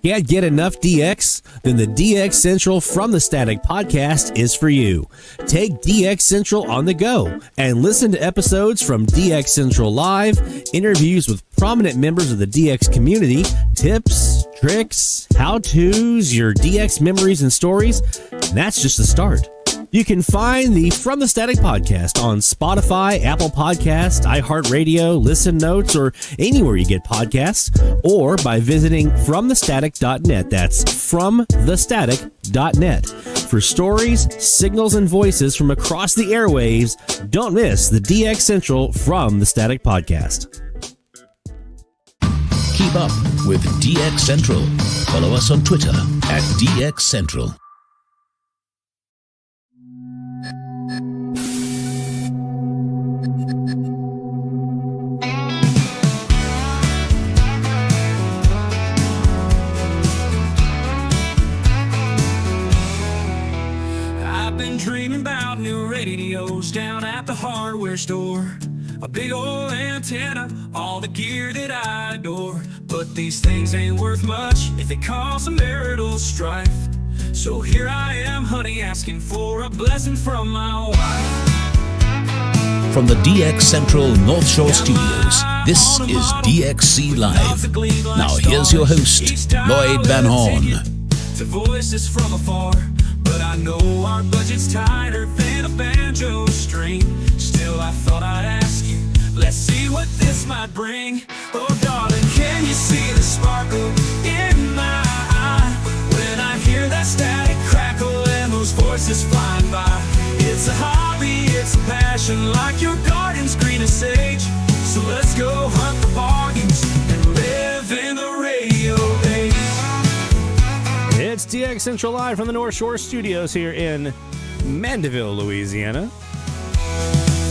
Can't get enough DX? Then the DX Central from the Static podcast is for you. Take DX Central on the go and listen to episodes from DX Central Live, interviews with prominent members of the DX community, tips, tips, tricks, how-tos, your DX memories and stories. And that's just the start. You can find the From the Static podcast on Spotify, Apple Podcasts, iHeartRadio, Listen Notes, or anywhere you get podcasts, or by visiting FromTheStatic.net. That's FromTheStatic.net. For stories, signals, and voices from across the airwaves, don't miss the DX Central From the Static podcast. Keep up with DX Central. Follow us on Twitter at DX Central. I've been dreaming about new radios down at the hardware store. A big old antenna, all the gear that I adore. But these things ain't worth much if they cause a marital strife. So here I am, honey, asking for a blessing from my wife. From the DX Central North Shore Studios, this is DXC Live. Now here's your host, Lloyd Van Horn. To voices from afar, but I know our budget's tighter than a banjo string. Still, I thought I'd ask you, let's see what this might bring. Oh, darling, can you see the sparkle in my eye when I hear that static crackle and those voices flying by? It's a hobby, it's a passion, like your garden's green as sage. So let's go hunt the bargains and live in the radio age. It's DX Central Live from the North Shore Studios here in Mandeville, Louisiana.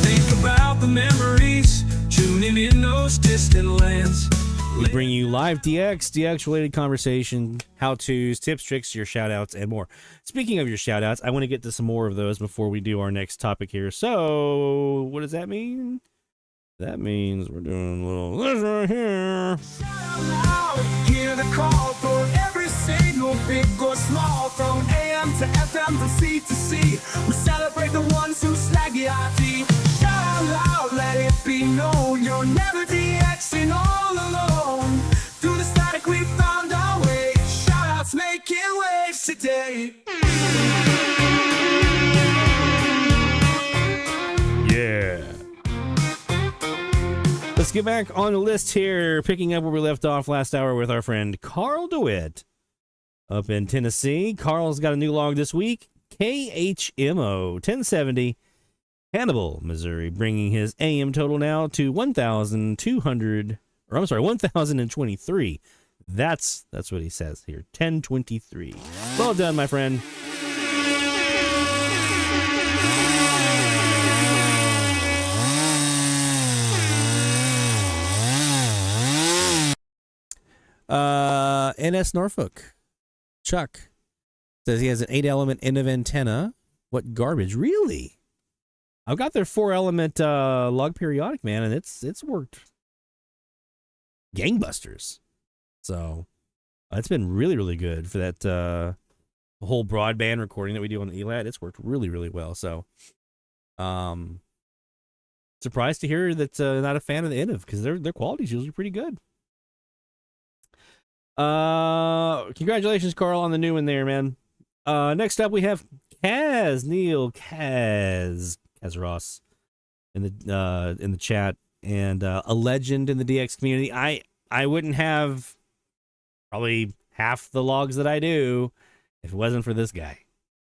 Think about the memories, tuning in those distant lands. We bring you live DX-related conversation, how-tos, tips, tricks, your shout-outs, and more. Speaking of your shout-outs, I want to get to some more of those before we do our next topic here. So, what does that mean? That means we're doing a little this right here. Hear the call for every signal, big or small, from AM to FM, from C to C. We celebrate the ones who snag the IT. Shout out loud, let it be known, you're never DXing all alone. Through the static we found our way. Shout outs making waves today. Yeah. Let's get back on the list here, picking up where we left off last hour with our friend Carl DeWitt up in Tennessee. Carl's got a new log this week, KHMO 1070, Hannibal, Missouri, bringing his AM total now to 1,023. That's what he says here, 1023. Well done, my friend. NS Norfolk Chuck says he has an 8-element end of antenna. What garbage? Really? I've got their 4-element log periodic, man, and it's worked gangbusters. So it's been really, really good for that whole broadband recording that we do on the ELAT. It's worked really, really well. So surprised to hear that not a fan of the NF, because their quality is usually pretty good. Congratulations, Carl, on the new one there, man. Next up we have Neil Ross in the chat, and a legend in the DX community. I wouldn't have probably half the logs that I do if it wasn't for this guy.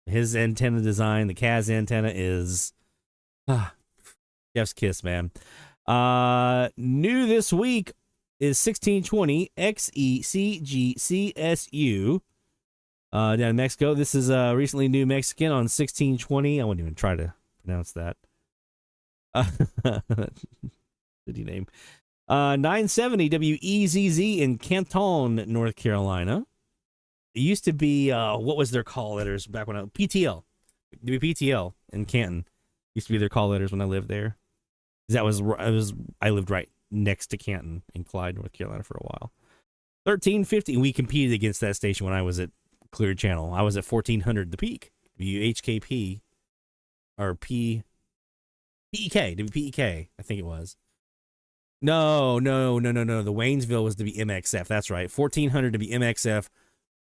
His antenna design, the Kaz antenna, is Jeff's kiss, man. New this week is 1620 XECGCSU down in Mexico. This is recently new Mexican on 1620. I wouldn't even try to pronounce that. City name. 970 WEZZ in Canton, North Carolina. It used to be, what was their call letters back when PTL. WPTL in Canton. Used to be their call letters when I lived there. I lived right next to Canton in Clyde, North Carolina for a while. 1350. We competed against that station when I was at Clear Channel. I was at 1400 the peak. WHKP or PEK, WPEK, I think it was. No. The Waynesville was to be MXF. That's right. 1400 to be MXF,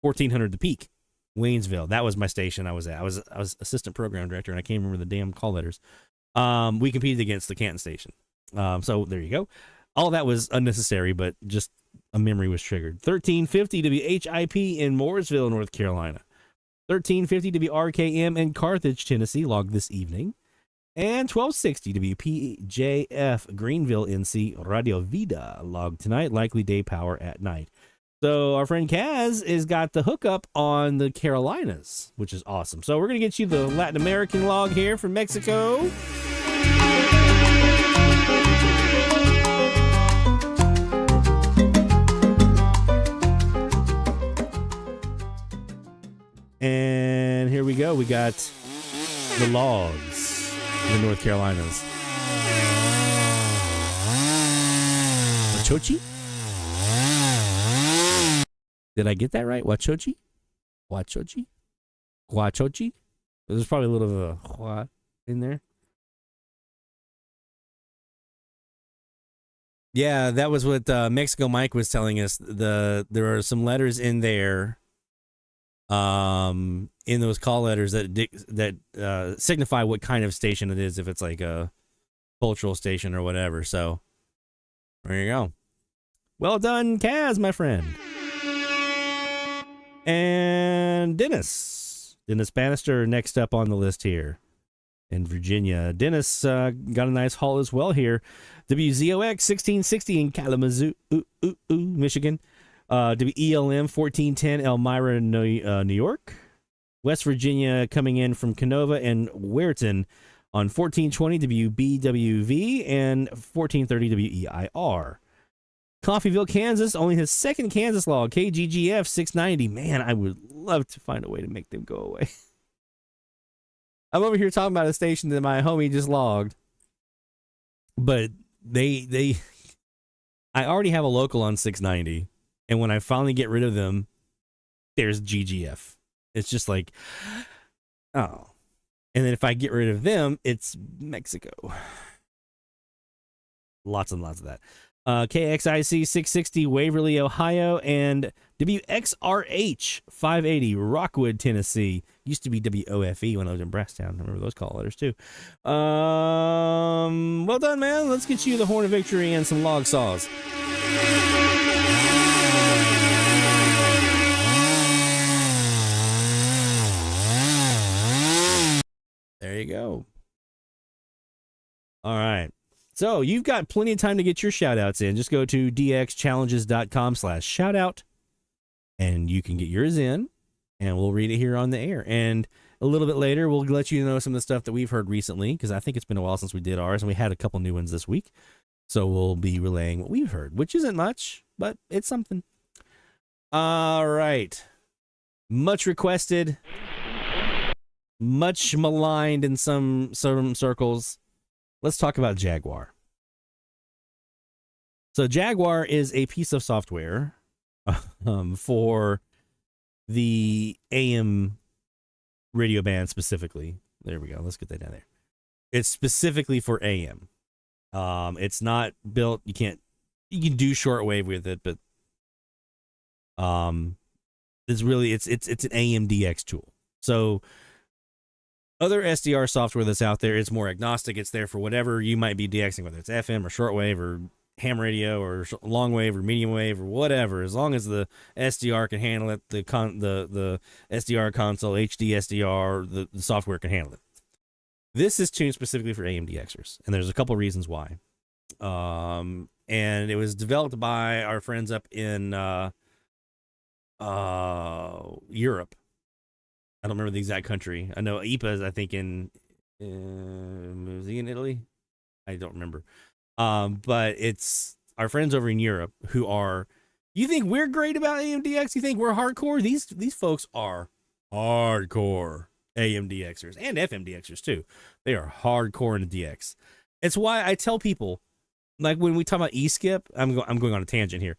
1400 to peak. Waynesville. That was my station I was at. I was assistant program director, and I can't remember the damn call letters. We competed against the Canton station. So there you go. All that was unnecessary, but just a memory was triggered. 1350 to be HIP in Mooresville, North Carolina. 1350 to be RKM in Carthage, Tennessee, logged this evening. And 1260 to be PJF Greenville, NC, Radio Vida, logged tonight, likely day power at night. So our friend Kaz has got the hookup on the Carolinas, which is awesome. So we're going to get you the Latin American log here from Mexico. And here we go. We got the logs in the North Carolinas. Wachochi? Did I get that right? Wachochi? Wachochi? Guachochi? There's probably a little of a hua in there. Yeah, that was what Mexico Mike was telling us. There are some letters in there, in those call letters that signify what kind of station it is, if it's like a cultural station or whatever. So there you go. Well done, Kaz, my friend. And Dennis Bannister next up on the list here in Virginia. Dennis got a nice haul as well here. WZOX 1660 in Kalamazoo, Michigan. WELM 1410 Elmira, New York. West Virginia coming in from Canova and Weirton on 1420 WBWV and 1430 WEIR. Coffeyville, Kansas, only his second Kansas log, KGGF 690. Man, I would love to find a way to make them go away. I'm over here talking about a station that my homie just logged. But I already have a local on 690. And when I finally get rid of them, there's GGF. It's just like, oh. And then if I get rid of them, it's Mexico. Lots and lots of that. KXIC 660 Waverly, Ohio, and WXRH 580 Rockwood, Tennessee. Used to be WOFE when I was in Brasstown. I remember those call letters too. Well done, man. Let's get you the Horn of Victory and some log saws. There you go. All right. So you've got plenty of time to get your shout outs in. Just go to dxchallenges.com/shoutout and you can get yours in and we'll read it here on the air. And a little bit later, we'll let you know some of the stuff that we've heard recently, because I think it's been a while since we did ours and we had a couple new ones this week. So we'll be relaying what we've heard, which isn't much, but it's something. All right. Much requested, much maligned in some circles. Let's talk about Jaguar. So Jaguar is a piece of software for the AM radio band specifically. There we go. Let's get that down there. It's specifically for AM. It's not built. You can do shortwave with it, but it's really it's an AMDX tool. So other SDR software that's out there, it's more agnostic. It's there for whatever you might be DXing, whether it's FM or shortwave or ham radio or long wave or medium wave or whatever. As long as the SDR can handle it, the SDR console, HD SDR, the software can handle it. This is tuned specifically for AMDXers, and there's a couple reasons why. And it was developed by our friends up in Europe. I don't remember the exact country. I know IPA is, I think, was he in Italy? I don't remember. But it's our friends over in Europe who are, you think we're great about AMDX? You think we're hardcore? These folks are hardcore AMDXers and FMDXers too. They are hardcore in the DX. It's why I tell people, like when we talk about eSkip, I'm going on a tangent here.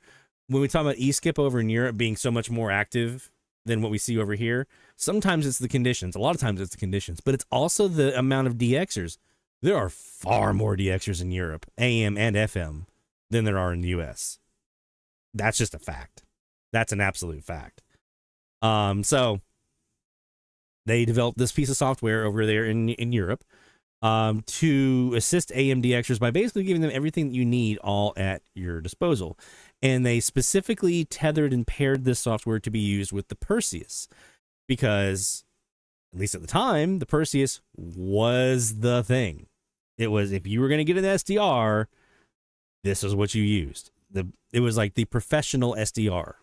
When we talk about eSkip over in Europe being so much more active than what we see over here, sometimes it's the conditions. A lot of times it's the conditions, but it's also the amount of DXers. There are far more DXers in Europe, AM and FM, than there are in the US. That's just a fact. That's an absolute fact. So they developed this piece of software over there in Europe to assist AMDXers by basically giving them everything that you need all at your disposal. And they specifically tethered and paired this software to be used with the Perseus because, at least at the time, the Perseus was the thing. It was, if you were going to get an SDR, this is what you used. It was like the professional SDR,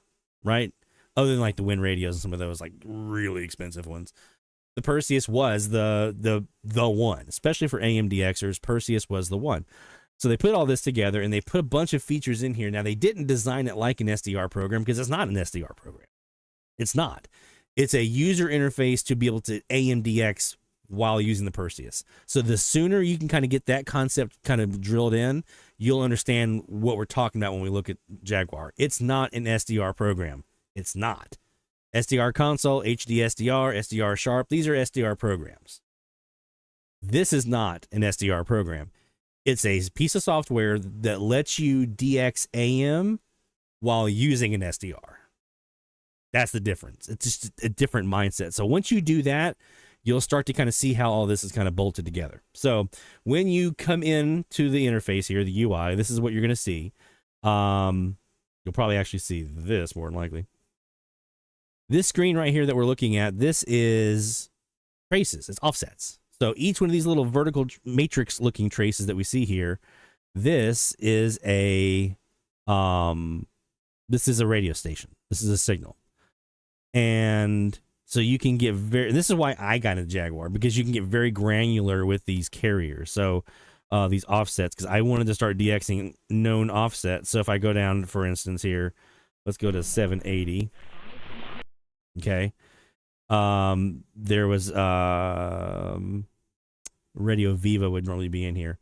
right? Other than like the Wind radios and some of those like really expensive ones. The Perseus was the one, especially for AMDXers. Perseus was the one. So they put all this together and they put a bunch of features in here. Now, they didn't design it like an SDR program because it's not an SDR program. It's not. It's a user interface to be able to AMDX while using the Perseus. So the sooner you can kind of get that concept kind of drilled in, you'll understand what we're talking about when we look at Jaguar. It's not an SDR program. It's not. SDR console, HD SDR, SDR sharp, these are SDR programs. This is not an SDR program. It's a piece of software that lets you DX AM while using an SDR. That's the difference. It's just a different mindset. So once you do that, you'll start to kind of see how all this is kind of bolted together. So when you come in to the interface here, the UI, this is what you're going to see. You'll probably actually see this more than likely. This screen right here that we're looking at, this is traces. It's offsets. So each one of these little vertical matrix looking traces that we see here, this is a radio station. This is a signal. And so you can get this is why I got into Jaguar, because you can get very granular with these carriers. So these offsets, because I wanted to start DXing known offsets. So if I go down, for instance, here, let's go to 780. Okay. There was Radio Viva would normally be in here.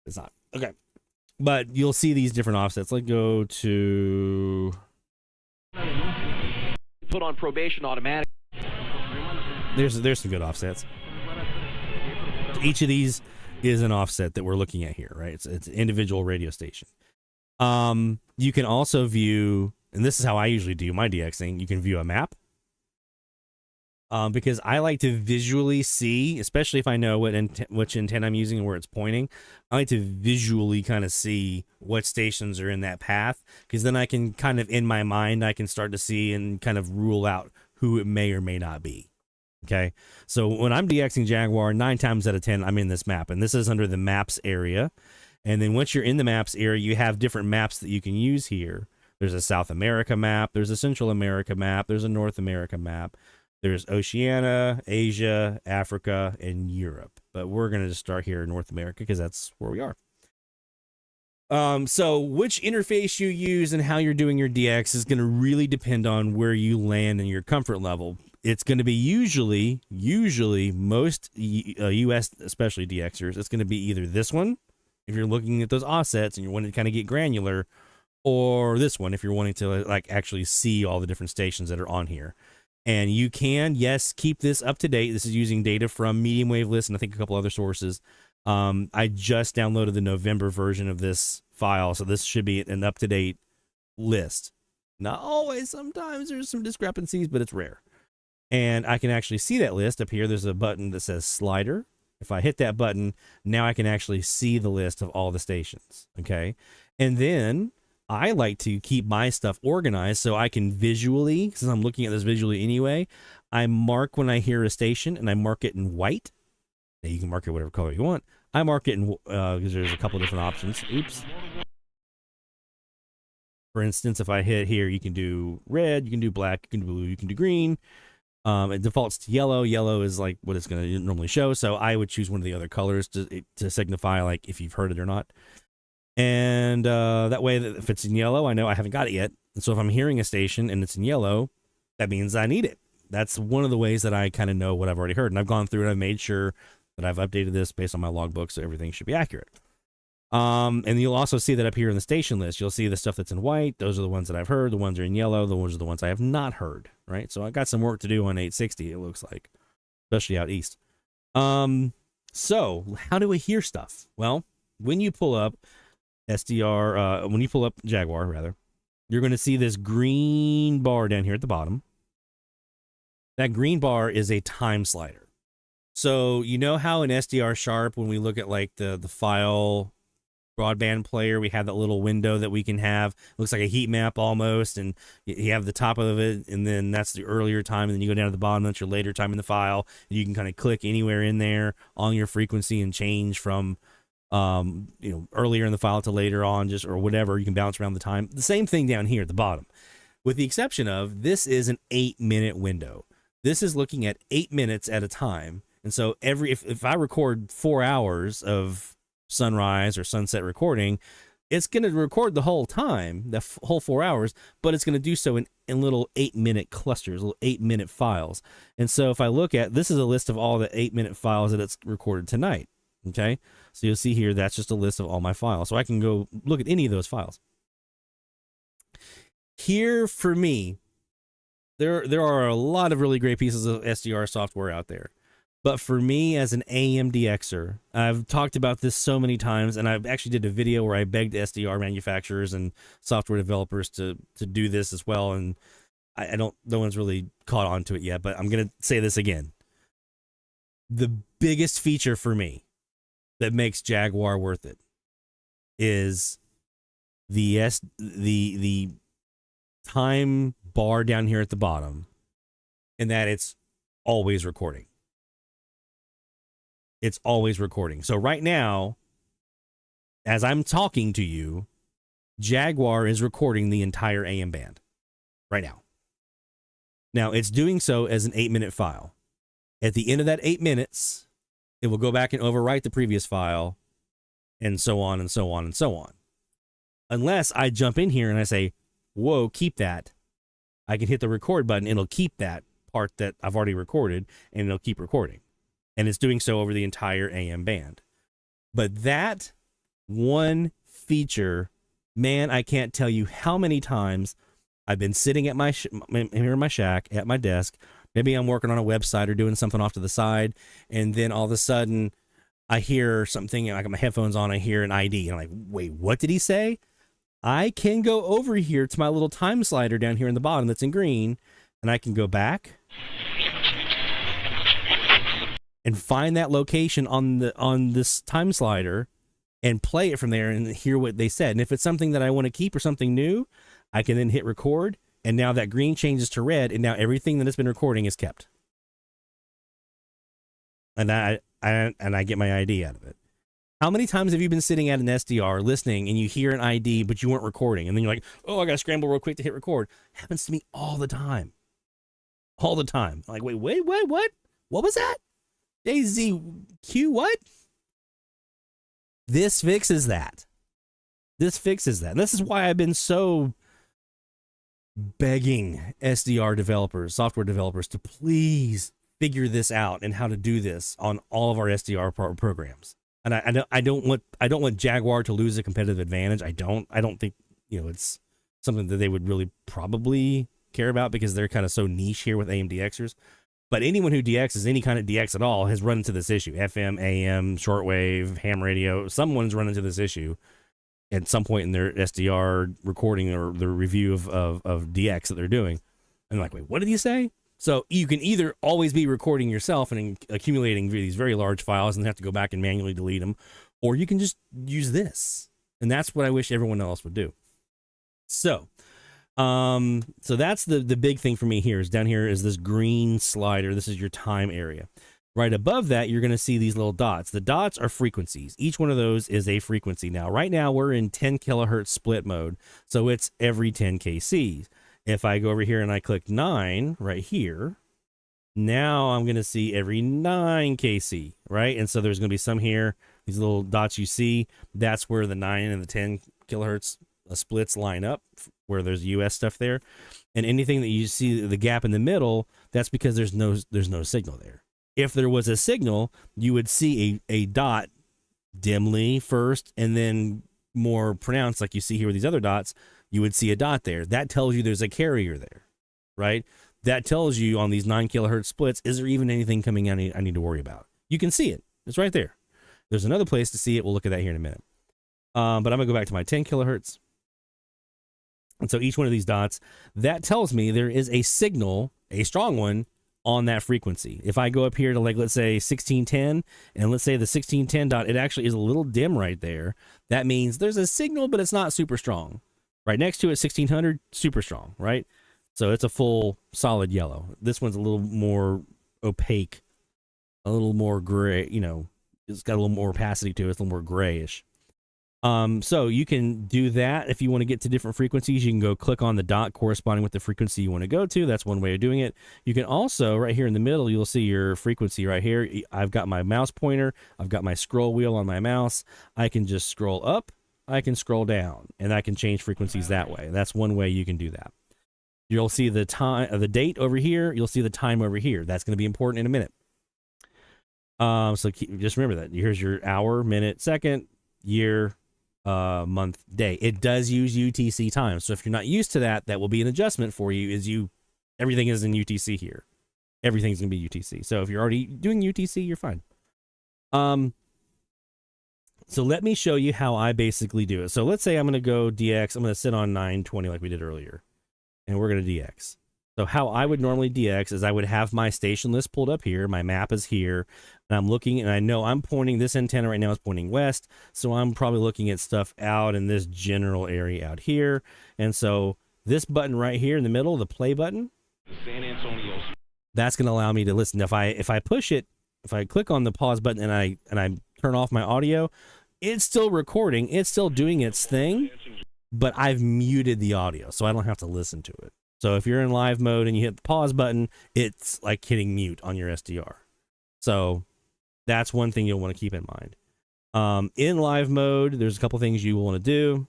It's not. Okay. But you'll see these different offsets. Let's go to put on probation automatic. There's some good offsets. Each of these is an offset that we're looking at here, right? It's an individual radio station. You can also view, and this is how I usually do my DXing, you can view a map. Because I like to visually see, especially if I know which antenna I'm using and where it's pointing, I like to visually kind of see what stations are in that path, because then I can kind of, in my mind, I can start to see and kind of rule out who it may or may not be. Okay, so when I'm DXing Jaguar, 9 times out of 10, I'm in this map, and this is under the maps area. And then once you're in the maps area, you have different maps that you can use here. There's a South America map, there's a Central America map, there's a North America map. There's Oceania, Asia, Africa, and Europe. But we're going to just start here in North America because that's where we are. So which interface you use and how you're doing your DX is going to really depend on where you land in your comfort level. It's going to be usually most US, especially DXers, it's going to be either this one, if you're looking at those offsets and you're wanting to kind of get granular, or this one if you're wanting to like actually see all the different stations that are on here. And you can, yes, keep this up to date. This is using data from Medium Wave List and I think a couple other sources. I just downloaded the November version of this file, so this should be an up-to-date list. Not always, sometimes there's some discrepancies, but it's rare. And I can actually see that list up here. There's a button that says slider. If I hit that button, now I can actually see the list of all the stations, okay? And then I like to keep my stuff organized so I can visually, since I'm looking at this visually anyway, I mark when I hear a station and I mark it in white. Now you can mark it whatever color you want. I mark it in, because there's a couple different options. Oops. For instance, if I hit here, you can do red, you can do black, you can do blue, you can do green. It defaults to yellow. Yellow is like what it's going to normally show. So I would choose one of the other colors to signify like if you've heard it or not. And that way, that if it's in yellow, I know I haven't got it yet. And so if I'm hearing a station and it's in yellow, that means I need it. That's one of the ways that I kind of know what I've already heard. And I've gone through and I've made sure that I've updated this based on my logbook, so everything should be accurate. And you'll also see that up here in the station list, you'll see the stuff that's in white. Those are the ones that I've heard. The ones that are in yellow, those are the ones I have not heard, right? So I got some work to do on 860, it looks like, especially out east. So how do we hear stuff? Well, when you pull up SDR, when you pull up Jaguar, rather, you're going to see this green bar down here at the bottom. That green bar is a time slider. So you know how in SDR Sharp, when we look at like the file broadband player, we have that little window that we can have. It looks like a heat map almost, and you have the top of it, and then that's the earlier time, and then you go down to the bottom, that's your later time in the file, and you can kind of click anywhere in there on your frequency and change from earlier in the file to later on, just or whatever. You can bounce around the time. The same thing down here at the bottom, with the exception of this is an 8-minute window. This is looking at 8 minutes at a time, and so if I record 4 hours of sunrise or sunset recording, it's going to record the whole time, the whole 4 hours, but it's going to do so in little 8-minute clusters, little 8-minute files. And so if I look at, this is a list of all the 8-minute files that it's recorded tonight. Okay. So you'll see here, that's just a list of all my files. So I can go look at any of those files. Here for me, there are a lot of really great pieces of SDR software out there. But for me as an AMDXer, I've talked about this so many times, and I actually did a video where I begged SDR manufacturers and software developers to do this as well, and no one's really caught on to it yet, but I'm going to say this again. The biggest feature for me that makes Jaguar worth it is the time bar down here at the bottom, and that it's always recording. It's always recording. So right now, as I'm talking to you, Jaguar is recording the entire AM band right now. Now, it's doing so as an 8-minute file. At the end of that 8 minutes, it will go back and overwrite the previous file, and so on and so on and so on. Unless I jump in here and I say, whoa, keep that. I can hit the record button. It'll keep that part that I've already recorded, and it'll keep recording. And it's doing so over the entire AM band. But that one feature, man, I can't tell you how many times I've been sitting at here in my shack at my desk. Maybe I'm working on a website or doing something off to the side, and then all of a sudden I hear something, I got my headphones on, I hear an ID, and I'm like, wait, what did he say? I can go over here to my little time slider down here in the bottom that's in green, and I can go back and find that location on this time slider and play it from there and hear what they said. And if it's something that I want to keep or something new, I can then hit record, and now that green changes to red, and now everything that has been recording is kept. And I get my ID out of it. How many times have you been sitting at an SDR listening and you hear an ID but you weren't recording, and then you're like, oh, I gotta scramble real quick to hit record? It happens to me all the time. All the time. I'm like, wait, what? What was that? JZQ what? This fixes that. And this is why I've been so begging SDR developers, software developers, to please figure this out and how to do this on all of our SDR programs. And I don't want Jaguar to lose a competitive advantage. I don't think it's something that they would really probably care about, because they're kind of so niche here with AMDXers. But anyone who DXs any kind of DX at all has run into this issue. FM, AM, shortwave, ham radio. Someone's run into this issue at some point in their SDR recording or the review of DX that they're doing. And like, wait, what did you say? So you can either always be recording yourself and accumulating these very large files and have to go back and manually delete them, or you can just use this. And that's what I wish everyone else would do. So that's the big thing for me here. Is down here is this green slider. This is your time area. Right above that, you're going to see these little dots. The dots are frequencies. Each one of those is a frequency. Now, right now, we're in 10 kilohertz split mode, so it's every 10 kc. If I go over here and I click 9 right here, now I'm going to see every 9 kc, right? And so there's going to be some here, these little dots you see. That's where the 9 and the 10 kilohertz splits line up, where there's US stuff there. And anything that you see the gap in the middle, that's because there's no signal there. If there was a signal, you would see a dot dimly first, and then more pronounced, like you see here with these other dots, you would see a dot there. That tells you there's a carrier there, right? That tells you on these 9 kilohertz splits, is there even anything coming out I need to worry about? You can see it. It's right there. There's another place to see it. We'll look at that here in a minute. But I'm going to go back to my 10 kilohertz. And so each one of these dots, that tells me there is a signal, a strong one, on that frequency. If I go up here to, like, let's say 1610, and let's say the 1610 dot, it actually is a little dim right there. That means there's a signal, but it's not super strong. Right next to it, 1600, super strong, right? So it's a full solid yellow. This one's a little more opaque, a little more gray, you know, it's got a little more opacity to it. It's a little more grayish. So you can do that. If you want to get to different frequencies, you can go click on the dot corresponding with the frequency you want to go to. That's one way of doing it. You can also, right here in the middle, you'll see your frequency right here. I've got my mouse pointer. I've got my scroll wheel on my mouse. I can just scroll up. I can scroll down, and I can change frequencies that way. That's one way you can do that. You'll see the time, the date over here. You'll see the time over here. That's going to be important in a minute. So just remember that. Here's your hour, minute, second, year, month, day. It does use UTC time. So if you're not used to that, that will be an adjustment for you. Everything is in UTC here. Everything's going to be UTC. So if you're already doing UTC, you're fine. So let me show you how I basically do it. So let's say I'm going to go DX. I'm going to sit on 920 like we did earlier, and we're going to DX. So how I would normally DX is I would have my station list pulled up here. My map is here, and I'm looking, and I know I'm pointing, this antenna right now is pointing west. So I'm probably looking at stuff out in this general area out here. And so this button right here in the middle, the play button, San Antonio. that's going to allow me to listen. If I push it, if I click on the pause button and I turn off my audio, it's still recording. It's still doing its thing, but I've muted the audio, so I don't have to listen to it. So if you're in live mode and you hit the pause button, it's like hitting mute on your SDR. So that's one thing you'll want to keep in mind. In live mode, there's a couple things you will want to do.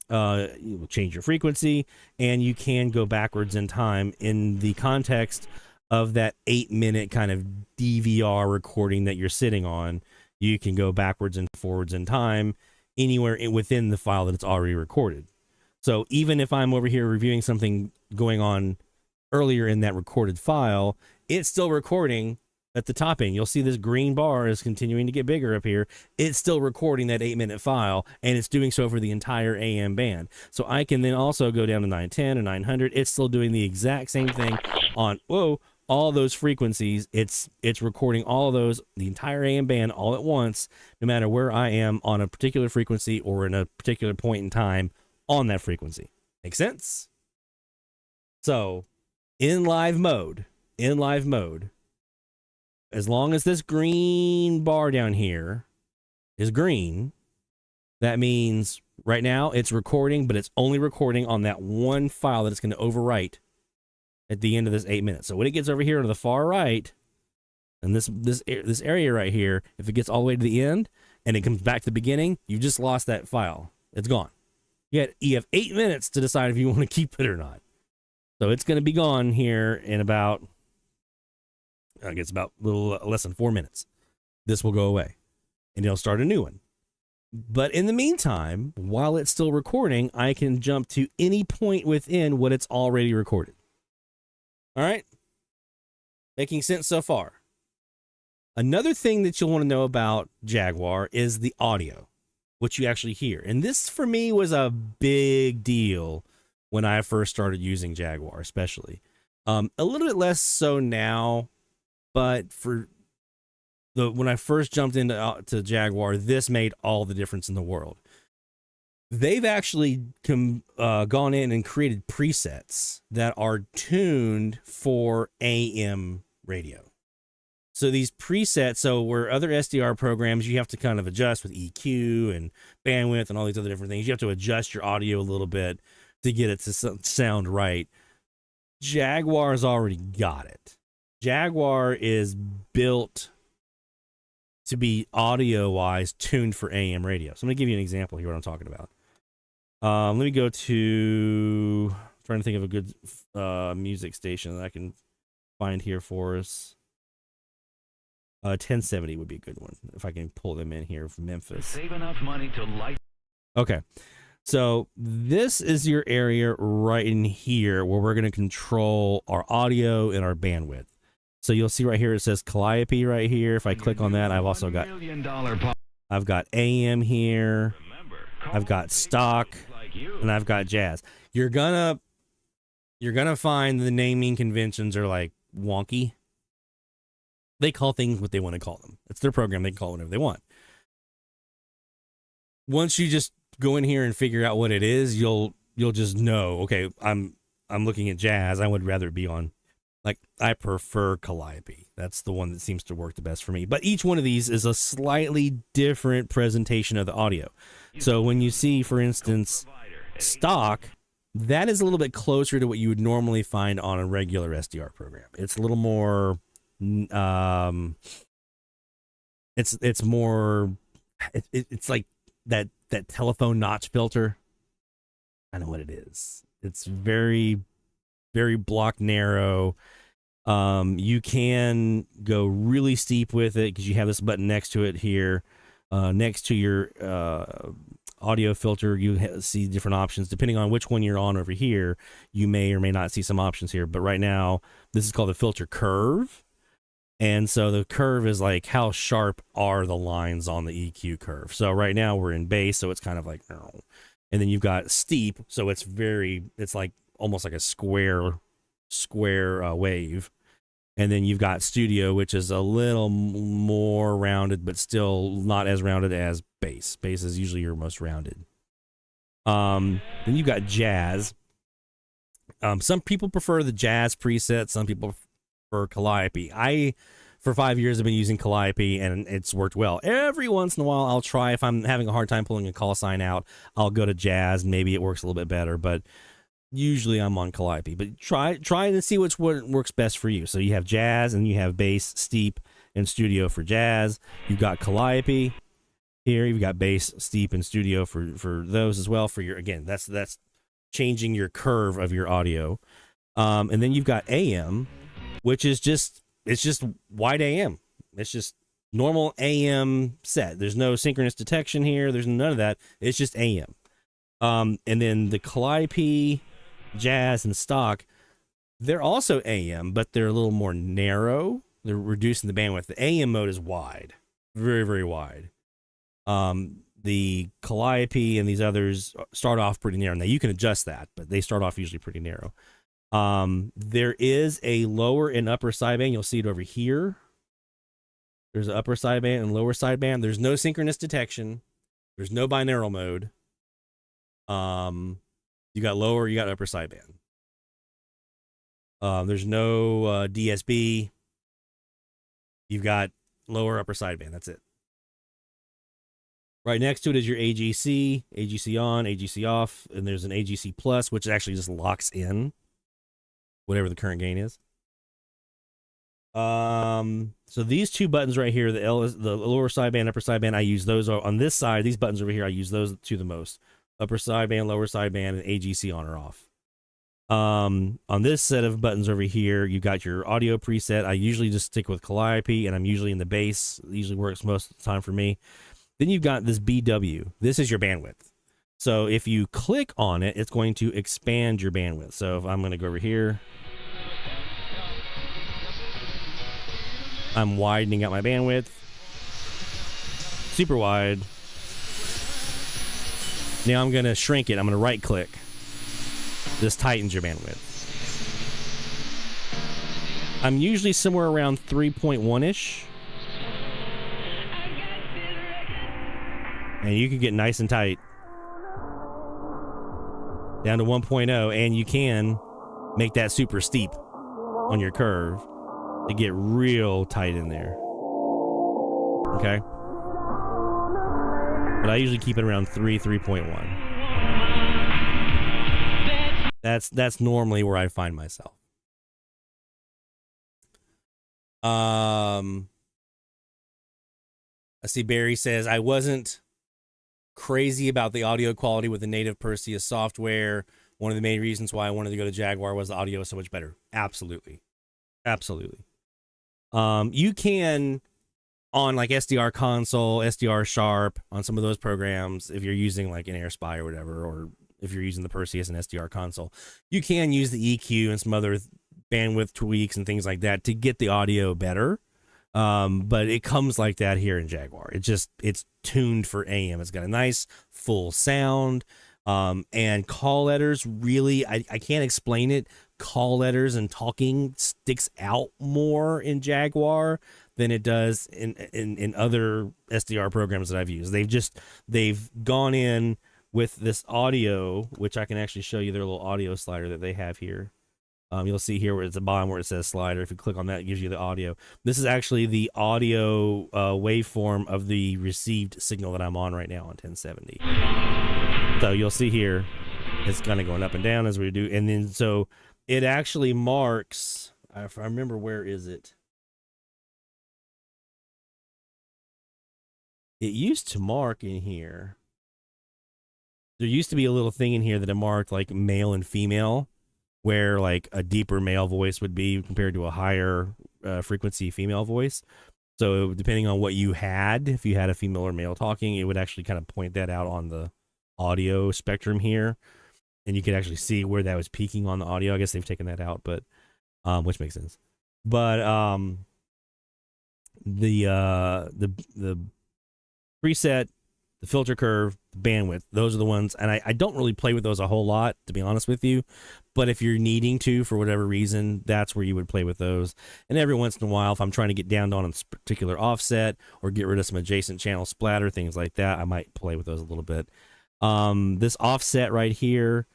You will change your frequency, and you can go backwards in time in the context of that 8-minute kind of DVR recording that you're sitting on. You can go backwards and forwards in time anywhere within the file that it's already recorded. So even if I'm over here reviewing something going on earlier in that recorded file, it's still recording at the top end. You'll see this green bar is continuing to get bigger up here. It's still recording that 8-minute file, and it's doing so for the entire AM band. So I can then also go down to 910 or 900. It's still doing the exact same thing on, all those frequencies. It's recording all of those, the entire AM band all at once, no matter where I am on a particular frequency or in a particular point in time on that frequency. Make sense? So in live mode, as long as this green bar down here is green, that means right now it's recording, but it's only recording on that one file that it's going to overwrite at the end of this 8 minutes. So when it gets over here to the far right, and this area right here, if it gets all the way to the end and it comes back to the beginning, you just lost that file. It's gone. You have 8 minutes to decide if you want to keep it or not. So it's going to be gone here in about, I guess about a little less than 4 minutes. This will go away, and it'll start a new one. But in the meantime, while it's still recording, I can jump to any point within what it's already recorded. All right? Making sense so far? Another thing that you'll want to know about Jaguar is the audio, what you actually hear. And this, for me, was a big deal when I first started using Jaguar, especially. A little bit less so now, but when I first jumped into Jaguar, this made all the difference in the world. They've actually gone in and created presets that are tuned for AM radio. So these presets, where other SDR programs, you have to kind of adjust with EQ and bandwidth and all these other different things. You have to adjust your audio a little bit to get it to sound right. Jaguar's already got it. Jaguar is built to be audio-wise tuned for AM radio. So I'm going to give you an example here what I'm talking about. Let me go to, trying to think of a good music station that I can find here for us. 1070 would be a good one if I can pull them in here from Memphis. Save enough money to light. Okay, so this is your area right in here where we're going to control our audio and our bandwidth. So you'll see right here it says Calliope right here. If I click on that, I've also got AM here. I've got stock, and I've got jazz. You're gonna find the naming conventions are like wonky. They call things what they want to call them. It's their program. They can call it whatever they want. Once you just go in here and figure out what it is, you'll just know, okay, I'm looking at jazz. I would rather be on, like, I prefer Calliope. That's the one that seems to work the best for me. But each one of these is a slightly different presentation of the audio. So when you see, for instance, stock, that is a little bit closer to what you would normally find on a regular SDR program. It's a little more, it's more, it's like that telephone notch filter. I know what it is. It's very, very block narrow. You can go really steep with it because you have this button next to it here. Next to your audio filter, you see different options. Depending on which one you're on over here, you may or may not see some options here. But right now, this is called the filter curve. And so the curve is like how sharp are the lines on the EQ curve. So right now we're in bass, so it's kind of like, oh. And then you've got steep, so it's like almost like a square wave. And then you've got studio, which is a little more rounded, but still not as rounded as bass. Bass is usually your most rounded. Then you've got jazz. Some people prefer the jazz preset. Some people prefer Calliope. For 5 years, I've been using Calliope, and it's worked well. Every once in a while, I'll try, if I'm having a hard time pulling a call sign out, I'll go to jazz, and maybe it works a little bit better, but usually I'm on Calliope. But try to see what works best for you. So you have jazz, and you have bass, steep, and studio for jazz. You've got Calliope here. You've got bass, steep, and studio for those as well. For your, again, that's changing your curve of your audio. And then you've got AM, which is just wide AM. It's just normal AM set. There's no synchronous detection here. There's none of that. It's just AM. And then the Calliope, jazz, and stock, they're also AM, but they're a little more narrow. They're reducing the bandwidth. The AM mode is wide, very, very wide. The Calliope and these others start off pretty narrow. Now you can adjust that, but they start off usually pretty narrow. There is a lower and upper sideband. You'll see it over here. There's an upper sideband and lower sideband. There's no synchronous detection. There's no binaural mode. You got lower, you got upper sideband. There's no DSB. You've got lower, upper sideband. That's it. Right next to it is your AGC on, AGC off, and there's an AGC plus, which actually just locks in whatever the current gain is. So these two buttons right here, the lower sideband, upper sideband, I use those on this side. These buttons over here, I use those two the most. Upper sideband, lower sideband, and AGC on or off. On this set of buttons over here, you got your audio preset. I usually just stick with Calliope, and I'm usually in the bass. It usually works most of the time for me. Then you've got this BW. This is your bandwidth. So if you click on it, it's going to expand your bandwidth. So if I'm going to go over here, I'm widening out my bandwidth. Super wide. Now I'm going to shrink it. I'm going to right click. This tightens your bandwidth. I'm usually somewhere around 3.1-ish. And you can get nice and tight down to 1.0, and you can make that super steep on your curve to get real tight in there. Okay? But I usually keep it around 3.1. That's normally where I find myself. I see Barry says, I wasn't crazy about the audio quality with the native Perseus software. One of the main reasons why I wanted to go to Jaguar was the audio was so much better. Absolutely. Absolutely. You can, on like SDR console, SDR sharp, on some of those programs, if you're using like an AirSpy or whatever, or if you're using the Perseus and SDR console, you can use the EQ and some other bandwidth tweaks and things like that to get the audio better. But it comes like that here in Jaguar. It's tuned for AM. It's got a nice full sound. And call letters, really, I can't explain it. Call letters and talking sticks out more in Jaguar than it does in other SDR programs that I've used. They've gone in with this audio, which I can actually show you their little audio slider that they have here. You'll see here where it's the bottom where it says slider. If you click on that, it gives you the audio. This is actually the audio waveform of the received signal that I'm on right now on 1070. So you'll see here, it's kind of going up and down as we do. And then so it actually marks, if I remember, where is it? It used to mark in here. There used to be a little thing in here that it marked like male and female, where like a deeper male voice would be compared to a higher frequency female voice. So depending on what you had, if you had a female or male talking, it would actually kind of point that out on the audio spectrum here. And you could actually see where that was peaking on the audio. I guess they've taken that out, but which makes sense. But the preset, the filter curve, the bandwidth, those are the ones, and I don't really play with those a whole lot, to be honest with you, but if you're needing to for whatever reason, that's where you would play with those. And every once in a while, if I'm trying to get down on a particular offset or get rid of some adjacent channel splatter, things like that, I might play with those a little bit. This offset right here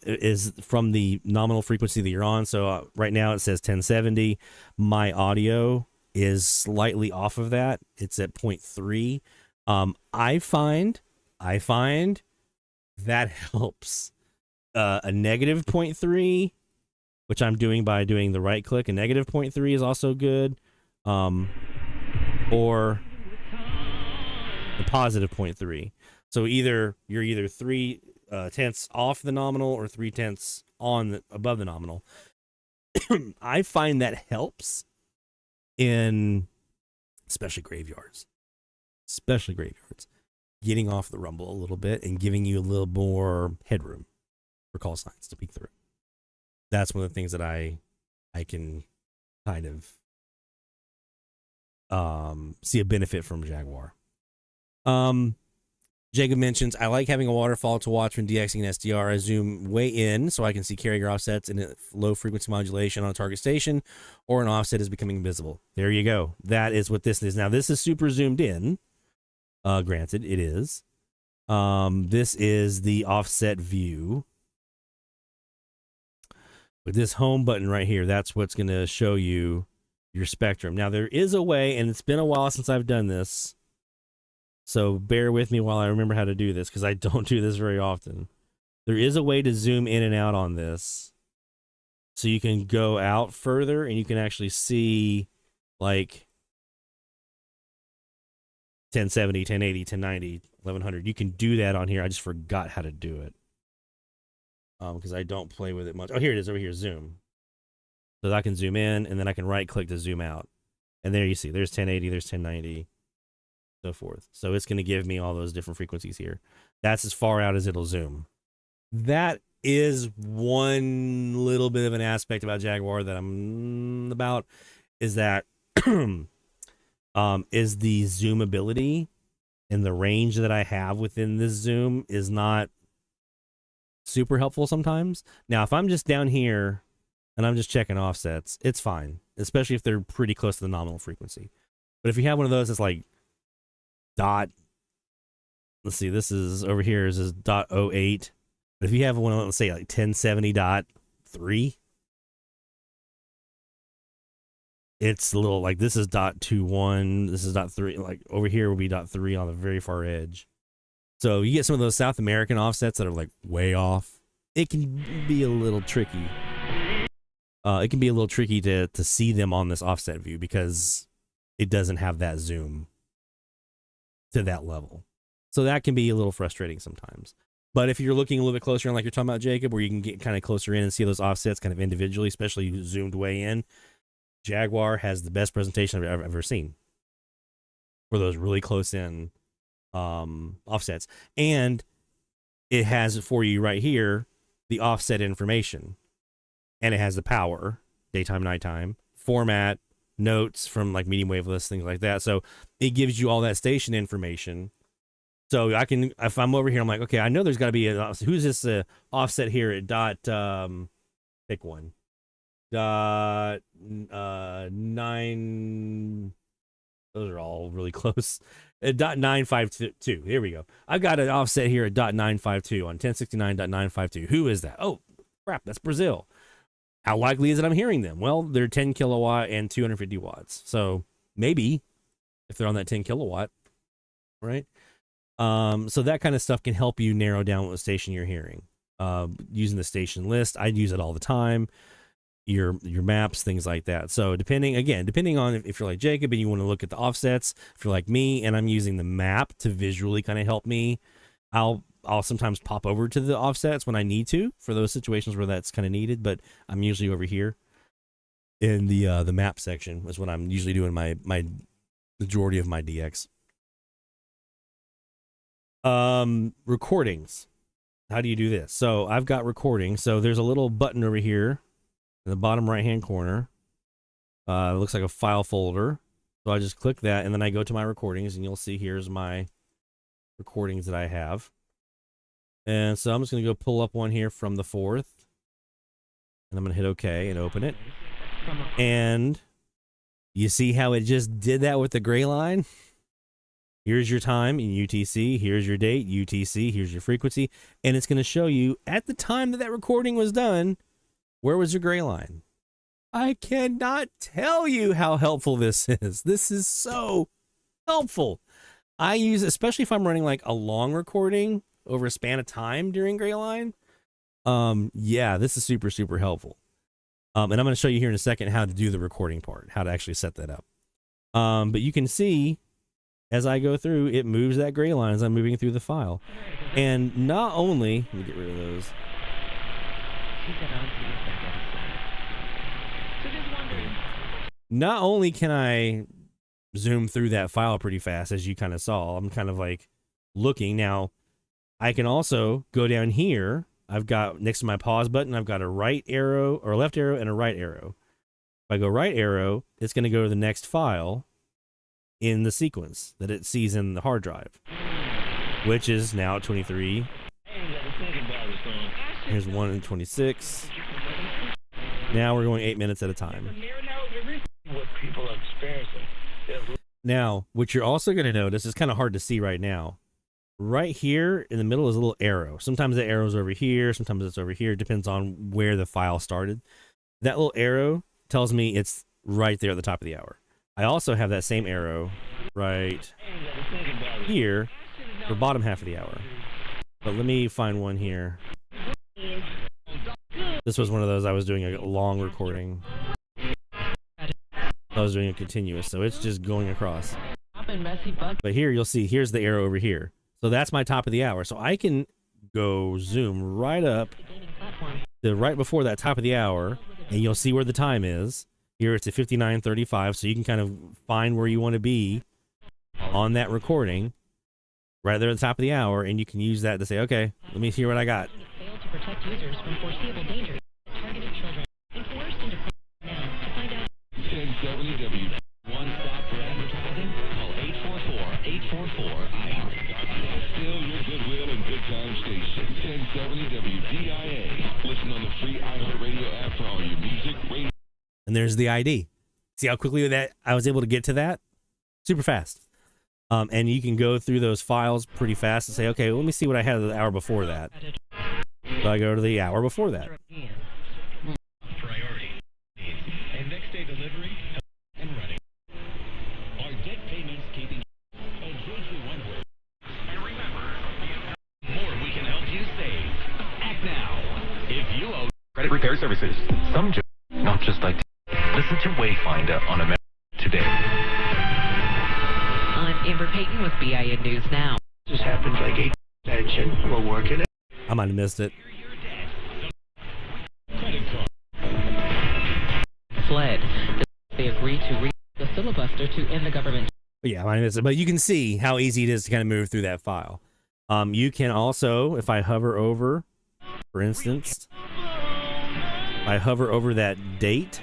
is from the nominal frequency that you're on. So right now it says 1070. My audio is slightly off of that. It's at 0.3. I find that helps. A negative 0.3, which I'm doing by doing the right click. A negative 0.3 is also good. Or the positive 0.3. So you're either 3 tenths off the nominal or 3 tenths above the nominal. I find that helps in especially graveyards, getting off the rumble a little bit and giving you a little more headroom for call signs to peek through. That's one of the things that I can kind of see a benefit from Jaguar. Jacob mentions, I like having a waterfall to watch when DXing an SDR. I zoom way in so I can see carrier offsets and low frequency modulation on a target station, or an offset is becoming visible. There you go. That is what this is. Now, this is super zoomed in. Granted, it is. This is the offset view. With this home button right here, that's what's going to show you your spectrum. Now, there is a way, and it's been a while since I've done this, so bear with me while I remember how to do this, because I don't do this very often. There is a way to zoom in and out on this, so you can go out further, and you can actually see, like, 1070, 1080, 1090, 1100. You can do that on here. I just forgot how to do it, because I don't play with it much. Oh, here it is over here, zoom. So I can zoom in, and then I can right-click to zoom out. And there you see, there's 1080, there's 1090, so forth. So it's going to give me all those different frequencies here. That's as far out as it'll zoom. That is one little bit of an aspect about Jaguar that I'm about, is that is the zoomability, and the range that I have within this zoom is not super helpful sometimes. Now, if I'm just down here and I'm just checking offsets, it's fine, especially if they're pretty close to the nominal frequency. But if you have one of those that's like dot, let's see, this is over here is .08. But if you have one, let's say like 1070.3, it's a little like, this is .21, this is .3, like over here will be .3 on the very far edge. So you get some of those South American offsets that are like way off. It can be a little tricky. It can be a little tricky to see them on this offset view because it doesn't have that zoom to that level. So that can be a little frustrating sometimes. But if you're looking a little bit closer in, like you're talking about, Jacob, where you can get kind of closer in and see those offsets kind of individually, especially zoomed way in, Jaguar has the best presentation I've ever seen for those really close in offsets. And it has for you right here the offset information, and it has the power, daytime, nighttime, format, notes from like medium wave lists, things like that. So it gives you all that station information. So I can, if I'm over here, I'm like, okay, I know there's got to be who's this offset here at dot, pick one, dot 9. Those are all really close. At dot 952. Here we go. I've got an offset here at dot 952 on 1069.952. Who is that? Oh, crap, that's Brazil. How likely is it I'm hearing them? Well, they're 10 kilowatt and 250 watts. So maybe if they're on that 10 kilowatt, right? So that kind of stuff can help you narrow down what station you're hearing. Using the station list, I use it all the time. Your maps, things like that. So depending on if you're like Jacob and you want to look at the offsets, if you're like me and I'm using the map to visually kind of help me, I'll sometimes pop over to the offsets when I need to for those situations where that's kind of needed. But I'm usually over here in the map section is what I'm usually doing my majority of my DX. Recordings. How do you do this? So I've got recording. So there's a little button over here in the bottom right hand corner. It looks like a file folder. So I just click that and then I go to my recordings and you'll see here's my recordings that I have. And so I'm just going to go pull up one here from the 4th. And I'm going to hit OK and open it. And you see how it just did that with the gray line? Here's your time in UTC. Here's your date, UTC. Here's your frequency. And it's going to show you at the time that recording was done, where was your gray line? I cannot tell you how helpful this is. This is so helpful. I use it, especially if I'm running like a long recording over a span of time during gray line. Yeah, this is super, super helpful. And I'm going to show you here in a second how to do the recording part, how to actually set that up. But you can see as I go through, it moves that gray line as I'm moving through the file. And not only, let me get rid of those. Not only can I zoom through that file pretty fast, as you kind of saw, I'm kind of like looking. Now, I can also go down here. I've got next to my pause button, I've got a right arrow or a left arrow and a right arrow. If I go right arrow, it's going to go to the next file in the sequence that it sees in the hard drive, which is now 23. Here's 1 and 26. Now we're going 8 minutes at a time. What people are experiencing. Now, what you're also going to notice is kind of hard to see right now. Right here in the middle is a little arrow. Sometimes the arrow's over here, sometimes it's over here. It depends on where the file started. That little arrow tells me it's right there at the top of the hour. I also have that same arrow right here for bottom half of the hour. But let me find one here. This was one of those I was doing a long recording. I was doing a continuous, so it's just going across. But here you'll see, here's the arrow over here. So that's my top of the hour. So I can go zoom right up to right before that top of the hour, and you'll see where the time is. Here it's at 59:35, so you can kind of find where you want to be on that recording right there at the top of the hour, and you can use that to say, okay, let me hear what I got. Fail to protect users from foreseeable danger, targeted children, and coerced into now to find out. 1070W. One stop for advertising. Call 844-844-IHEART. Still your goodwill and good time station. 1070W DIA. Listen on the free iHeartRadio app for all your music, radio. And there's the ID. See how quickly that I was able to get to that? Super fast. And you can go through those files pretty fast and say, okay, let me see what I had the hour before that. So I go to the hour before that. Priority. And next day delivery and running. Are debt payments keeping engaged with one word? And remember, more we can help you save. Act now. If you owe credit repair services, some not just like listen to Wayfinder on America Today. I'm Amber Payton with BIN News Now. This happens like 8 extension. We're working it. I might have missed it. Fled. They agreed to read the filibuster to end the government. But yeah, I might have missed it. But you can see how easy it is to kind of move through that file. You can also, if I hover over, for instance, I hover over that date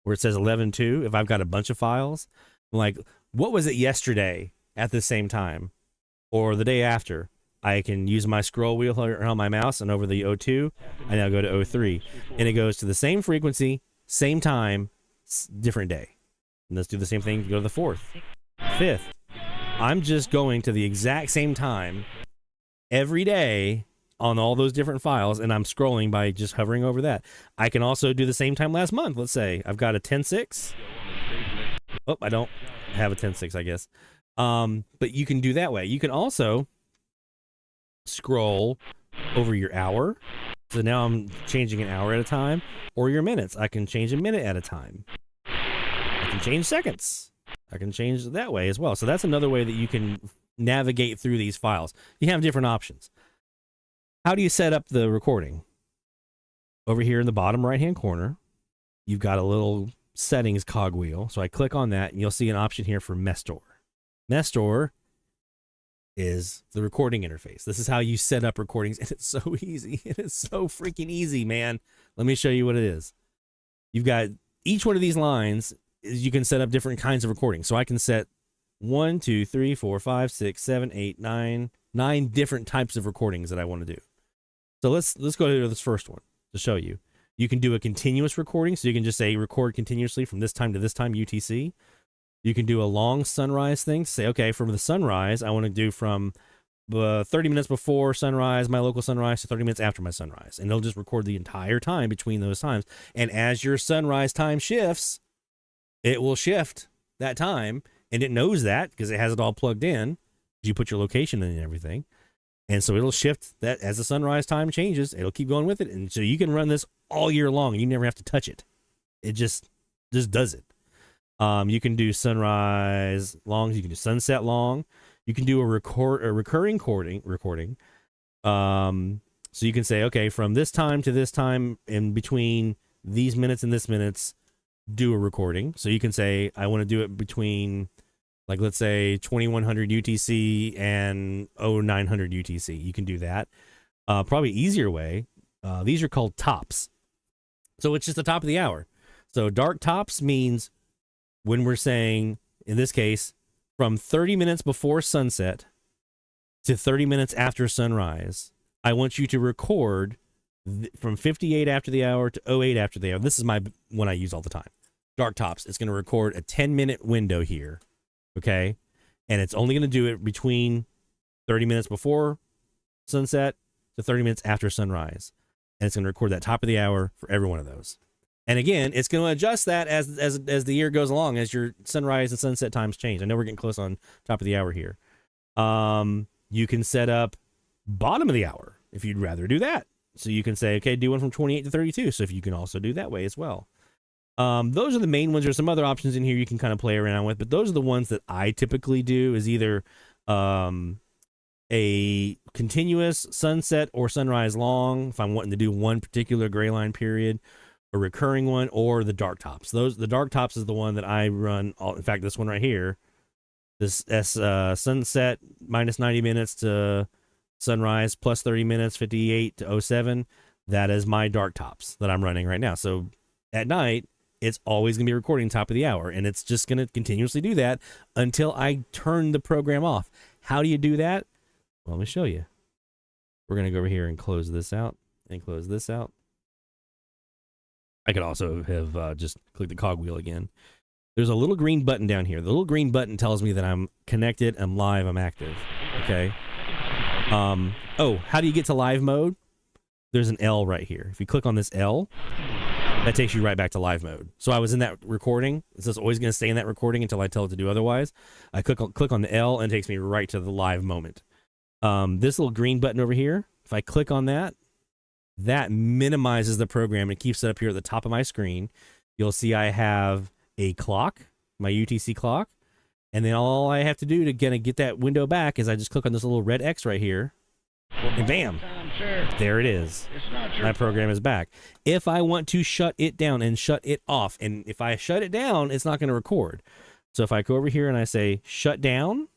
where it says 11:2. If I've got a bunch of files, I'm like, what was it yesterday at the same time or the day after? I can use my scroll wheel on my mouse, and over the 02, I now go to 03. And it goes to the same frequency, same time, different day. And let's do the same thing to go to the 4th, 5th. I'm just going to the exact same time every day on all those different files, and I'm scrolling by just hovering over that. I can also do the same time last month. Let's say I've got a 10-6. Oh, I don't have a 10-6, I guess. But you can do that way. You can also scroll over your hour. So now I'm changing an hour at a time, or your minutes. I can change a minute at a time. I can change seconds. I can change that way as well. So that's another way that you can navigate through these files. You have different options. How do you set up the recording? Over here in the bottom right-hand corner, you've got a little settings cogwheel. So I click on that, and you'll see an option here for Mestor. Mestor is the recording interface. This is how you set up recordings, and it's so easy. It is so freaking easy, man. Let me show you what it is. You've got each one of these lines. You can set up different kinds of recordings. So I can set 1, 2, 3, 4, 5, 6, 7, 8, 9 different types of recordings that I want to do. So let's go to this first one to show you. You can do a continuous recording, so you can just say record continuously from this time to this time UTC. You can do a long sunrise thing. Say, okay, from the sunrise, I want to do from 30 minutes before sunrise, my local sunrise, to 30 minutes after my sunrise. And it'll just record the entire time between those times. And as your sunrise time shifts, it will shift that time. And it knows that because it has it all plugged in. You put your location in and everything. And so it'll shift that as the sunrise time changes. It'll keep going with it. And so you can run this all year long, and you never have to touch it. It just does it. You can do sunrise long. You can do sunset long. You can do a recurring recording. So you can say, okay, from this time to this time, in between these minutes and this minutes, do a recording. So you can say, I want to do it between, like, let's say 2100 UTC and 0900 UTC. You can do that. Probably easier way. These are called tops. So it's just the top of the hour. So dark tops means when we're saying, in this case, from 30 minutes before sunset to 30 minutes after sunrise, I want you to record from 58 after the hour to 08 after the hour. This is my one I use all the time. Dark tops. It's going to record a 10-minute window here, okay? And it's only going to do it between 30 minutes before sunset to 30 minutes after sunrise. And it's going to record that top of the hour for every one of those. And again, it's going to adjust that as the year goes along, as your sunrise and sunset times change. I know we're getting close on top of the hour here. You can set up bottom of the hour if you'd rather do that. So you can say, okay, do one from 28 to 32. So if you can also do that way as well. Those are the main ones. There's some other options in here you can kind of play around with, but those are the ones that I typically do, is either a continuous sunset or sunrise long, if I'm wanting to do one particular gray line period, a recurring one, or the dark tops. The dark tops is the one that I run. In fact, this one right here, this sunset minus 90 minutes to sunrise plus 30 minutes, 58 to 07. That is my dark tops that I'm running right now. So at night, it's always going to be recording top of the hour, and it's just going to continuously do that until I turn the program off. How do you do that? Well, let me show you. We're going to go over here and close this out and close this out. I could also have just clicked the cogwheel again. There's a little green button down here. The little green button tells me that I'm connected, I'm live, I'm active. Okay. Oh, how do you get to live mode? There's an L right here. If you click on this L, that takes you right back to live mode. So I was in that recording. It's just always going to stay in that recording until I tell it to do otherwise. I click on the L, and it takes me right to the live moment. This little green button over here, if I click on that, that minimizes the program and keeps it up here at the top of my screen. You'll see I have a clock, my UTC clock, and then all I have to do to get that window back is I just click on this little red X right here, and bam, there it is. My program is back. If I want to shut it down and shut it off, and if I shut it down, it's not going to record. So if I go over here and I say shut down,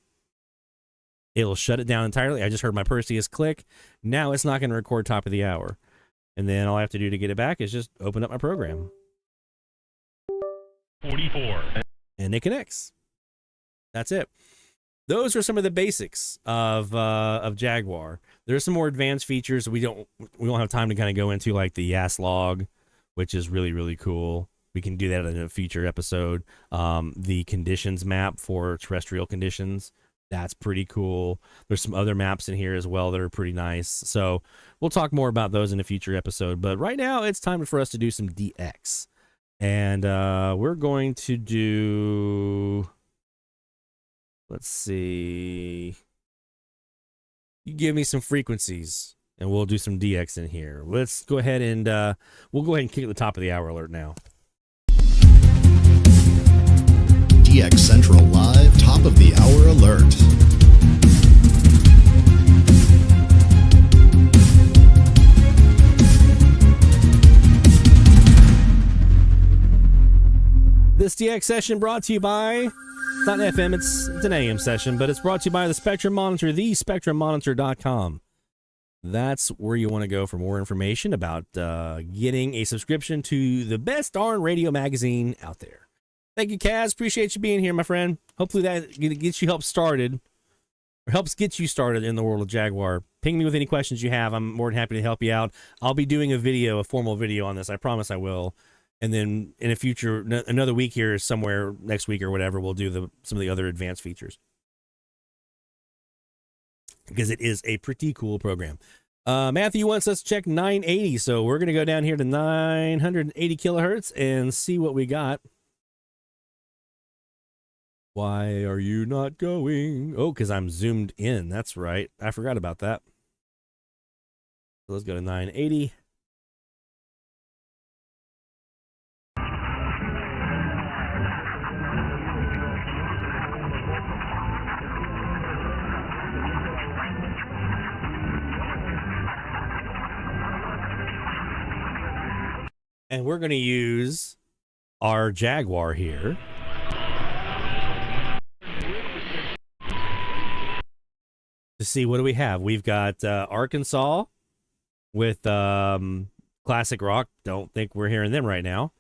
it'll shut it down entirely. I just heard my Perseus click. Now it's not going to record top of the hour. And then all I have to do to get it back is just open up my program. 44. And it connects. That's it. Those are some of the basics of Jaguar. There's some more advanced features we don't have time to kind of go into, like the YAS log, which is really, really cool. We can do that in a future episode. The conditions map for terrestrial conditions, that's pretty cool. There's some other maps in here as well that are pretty nice. So we'll talk more about those in a future episode. But right now, it's time for us to do some DX. And we're going to do... Let's see. You give me some frequencies, and we'll do some DX in here. Let's go ahead and we'll go ahead and kick at the top of the hour alert now. DX Central Live Top of the Hour Alert. This DX session brought to you by... It's not an FM, it's an AM session, but it's brought to you by the Spectrum Monitor, thespectrummonitor.com. That's where you want to go for more information about getting a subscription to the best darn radio magazine out there. Thank you, Kaz. Appreciate you being here, my friend. Hopefully that gets you helps get you started in the world of Jaguar. Ping me with any questions you have. I'm more than happy to help you out. I'll be doing a formal video on this. I promise I will. And then in a future, another week here somewhere next week or whatever, we'll do some of the other advanced features. Because it is a pretty cool program. Matthew wants us to check 980, so we're going to go down here to 980 kilohertz and see what we got. Why are you not going? Oh, because I'm zoomed in. That's right. I forgot about that. So let's go to 980. And we're going to use our Jaguar here. To see what do we have. We've got Arkansas with classic rock. Don't think we're hearing them right now.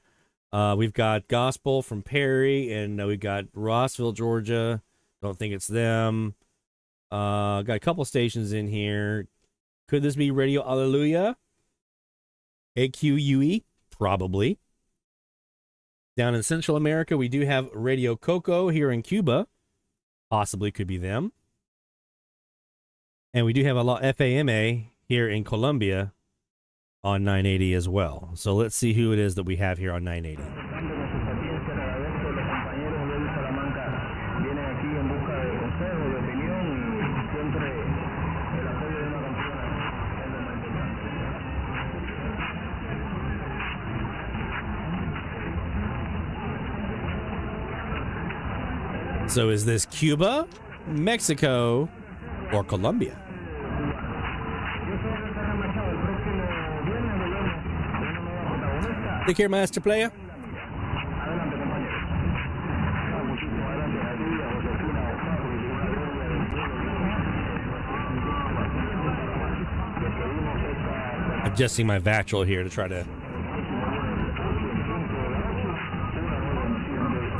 We've got gospel from Perry, and we've got Rossville, Georgia. Don't think it's them. Got a couple stations in here. Could this be Radio Alleluia? AQUE? Probably. Down in Central America, we do have Radio Coco here in Cuba. Possibly could be them. And we do have a lot FAMA here in Colombia on 980 as well. So let's see who it is that we have here on 980. So is this Cuba, Mexico, or Colombia? Take care, Master Player. Adjusting my vactrol here to try to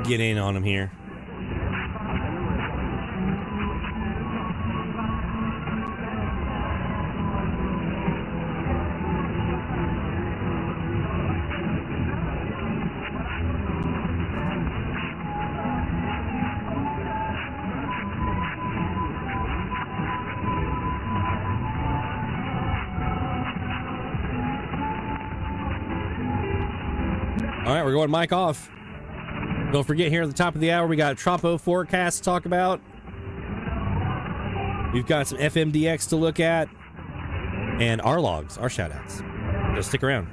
get in on him here. All right, we're going mic off. Don't forget, here at the top of the hour, we got Tropo forecast to talk about. We've got some FMDX to look at. And our logs, our shoutouts. Just stick around.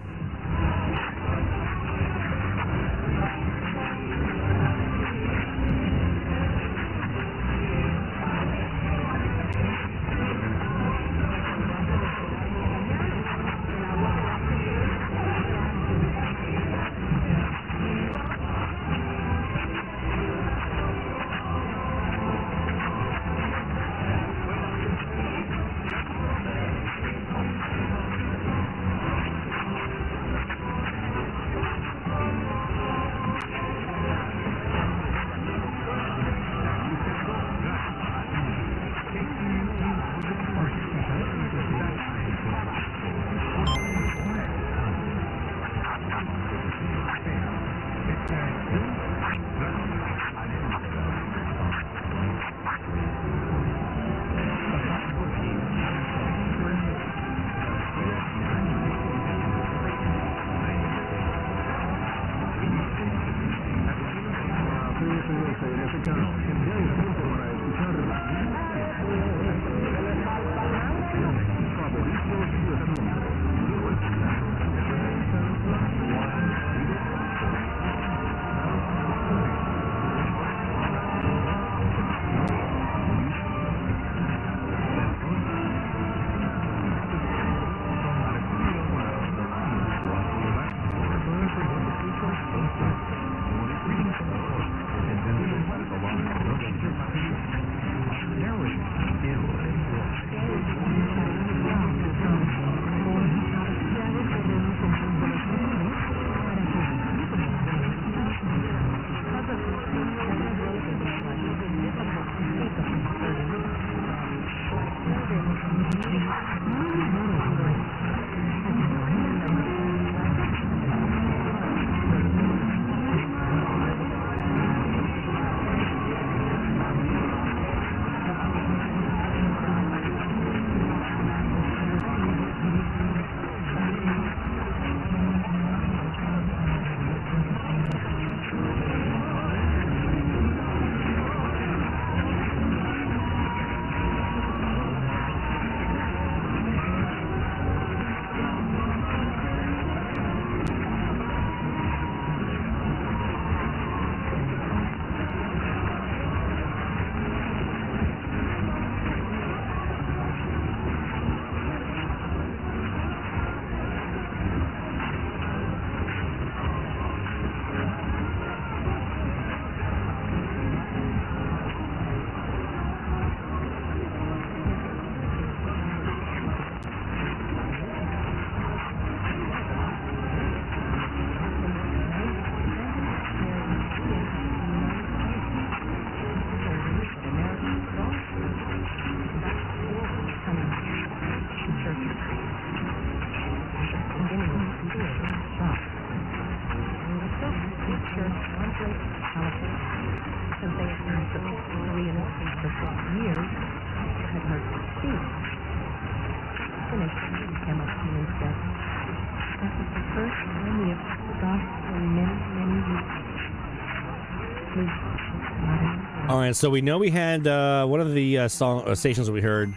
All right, so we know we had one of the stations that we heard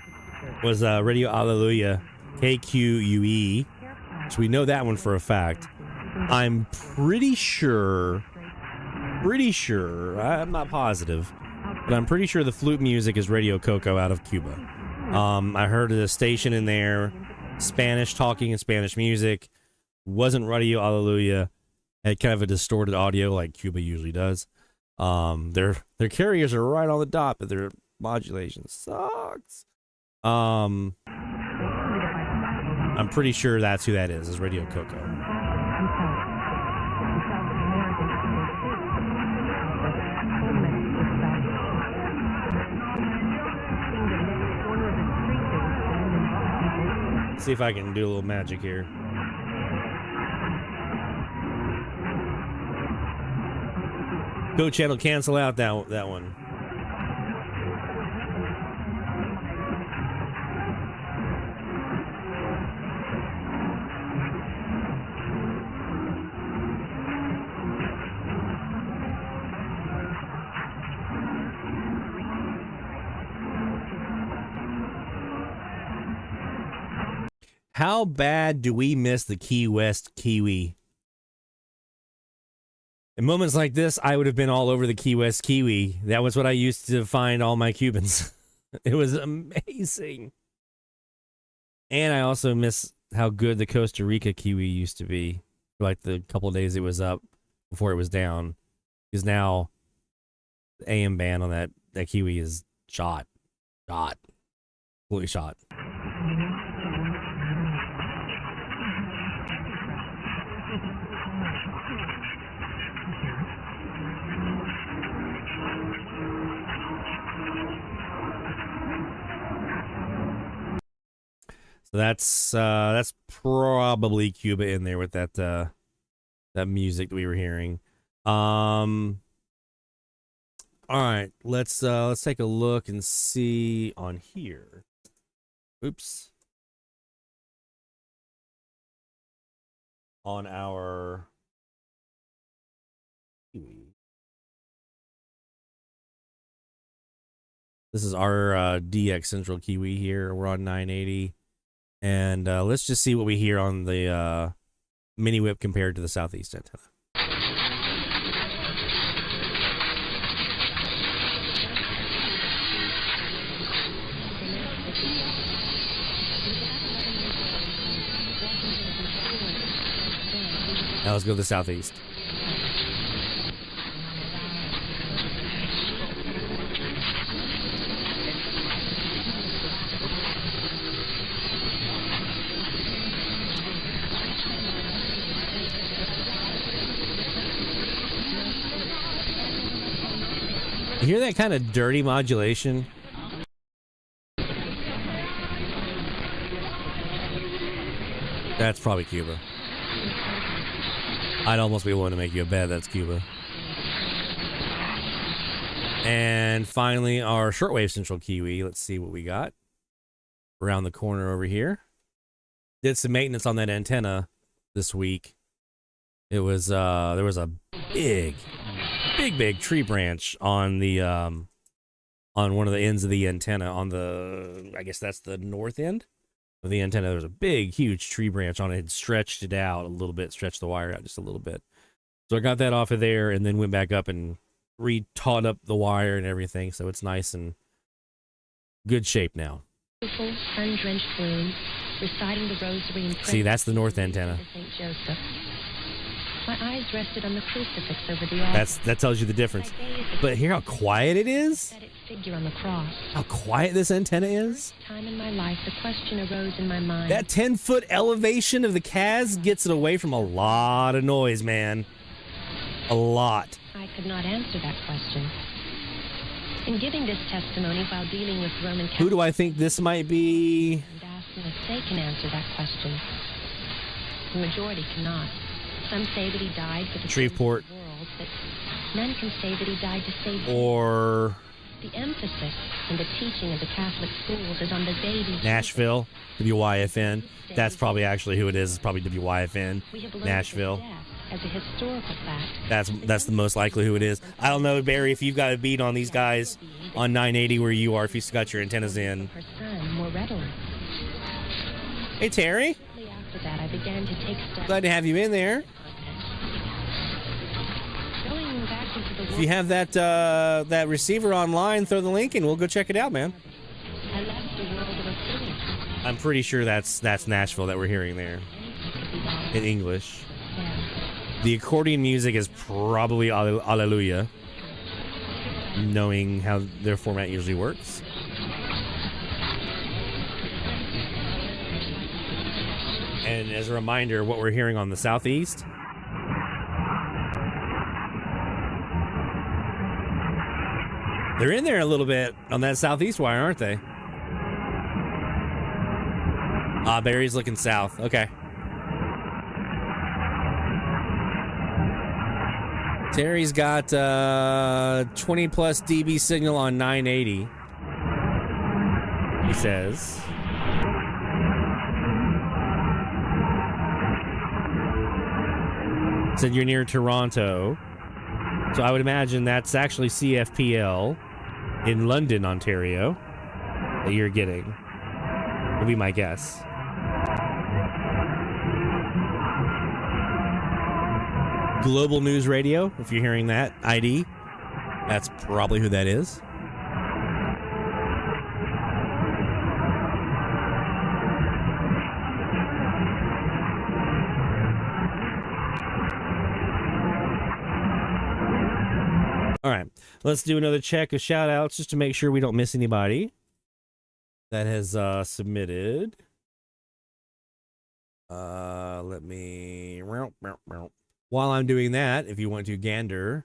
was Radio Alleluia, KQUE. So we know that one for a fact. I'm pretty sure, I'm not positive, but I'm pretty sure the flute music is Radio Coco out of Cuba. I heard the station in there, Spanish talking and Spanish music. Wasn't Radio Alleluia. Had kind of a distorted audio like Cuba usually does. Their carriers are right on the dot, but their modulation sucks. I'm pretty sure that's who that is Radio Coco. See if I can do a little magic here. Go channel, cancel out that one. How bad do we miss the Key West Kiwi? In moments like this, I would have been all over the Key West Kiwi. That was what I used to find all my Cubans. It was amazing. And I also miss how good the Costa Rica Kiwi used to be. Like the couple of days it was up before it was down. Because now the AM band on that Kiwi is shot. Completely shot. So that's probably Cuba in there with that that music that we were hearing. All right, let's take a look and see on here. Oops. On our This is our DX Central Kiwi here. We're on 980. And let's just see what we hear on the mini whip compared to the Southeast antenna. Now let's go to the Southeast. You hear that kind of dirty modulation? That's probably Cuba. I'd almost be willing to make you a bet that's Cuba. And finally, our shortwave Central Kiwi. Let's see what we got. Around the corner over here. Did some maintenance on that antenna this week. It was there was a big tree branch on the on one of the ends of the antenna on the, I guess that's the north end of the antenna. There was a big, huge tree branch on it. It stretched it out a little bit, stretched the wire out just a little bit. So I got that off of there and then went back up and re-taut up the wire and everything. So it's nice and good shape now. Beautiful, sun-drenched bloom, reciting the rosary and See, that's the north antenna. Saint Joseph. My eyes rested on the crucifix over the altar. That tells you the difference. But hear how quiet it is? Its figure on the cross. How quiet this antenna is? Time in my life, the question arose in my mind. That 10-foot elevation of the CAS gets it away from a lot of noise, man. A lot. I could not answer that question. In giving this testimony while dealing with Roman Catholic, Who do I think this might be? and asking if they can answer that question. The majority cannot. Some say that he died for the Shreveport. sins of the world, but none can say that he died to save the Or The emphasis in the teaching of the Catholic schools is on the baby. Nashville, WYFN. That's probably actually who it is. It's probably WYFN, We have learned Nashville. his death as a historical fact. That's the most likely who it is. I don't know, Barry, if you've got a beat on these guys on 980 where you are, if you've got your antennas in. Her son more readily. Hey, Terry. Shortly after that, I began to take steps. Glad to have you in there. Going back into the If world, you have that receiver online, throw the link in. We'll go check it out, man. I left the world of affluence. I'm pretty sure that's Nashville that we're hearing there in English. The accordion music is probably Alleluia, knowing how their format usually works. And as a reminder, what we're hearing on the southeast. They're in there a little bit on that southeast wire, aren't they? Barry's looking south. Okay. Terry's got 20 plus dB signal on 980. He says. Said you're near Toronto. So I would imagine that's actually CFPL in London, Ontario, that you're getting. Would be my guess. Global News Radio, if you're hearing that ID, that's probably who that is. All right, let's do another check of shout outs just to make sure we don't miss anybody that has submitted. Let me. While I'm doing that, if you want to gander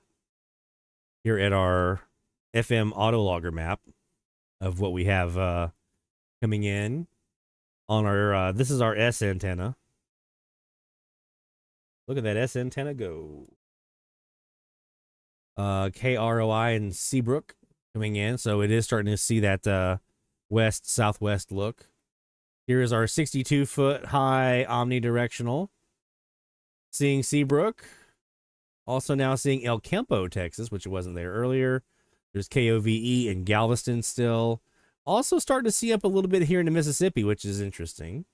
here at our FM autologger map of what we have coming in on our, this is our S antenna. Look at that S antenna go. KROI and Seabrook coming in, so it is starting to see that west southwest look. Here is our 62-foot high omnidirectional. Seeing Seabrook. Also now seeing El Campo, Texas, which wasn't there earlier. There's KOVE in Galveston still. Also starting to see up a little bit here in the Mississippi, which is interesting.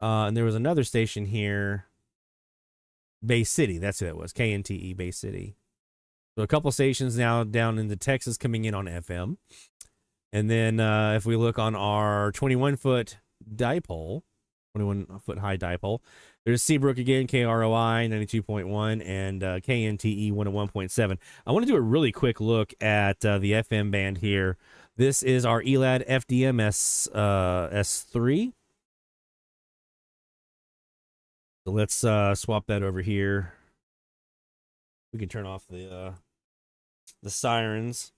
And there was another station here, Bay City. That's who that was, KNTE Bay City. So a couple stations now down into Texas coming in on FM. And then if we look on our 21-foot dipole, 21-foot high dipole, there's Seabrook again, KROI 92.1 and KNTE 101.7. I want to do a really quick look at the FM band here. This is our ELAD FDM S3. So let's swap that over here. We can turn off the sirens.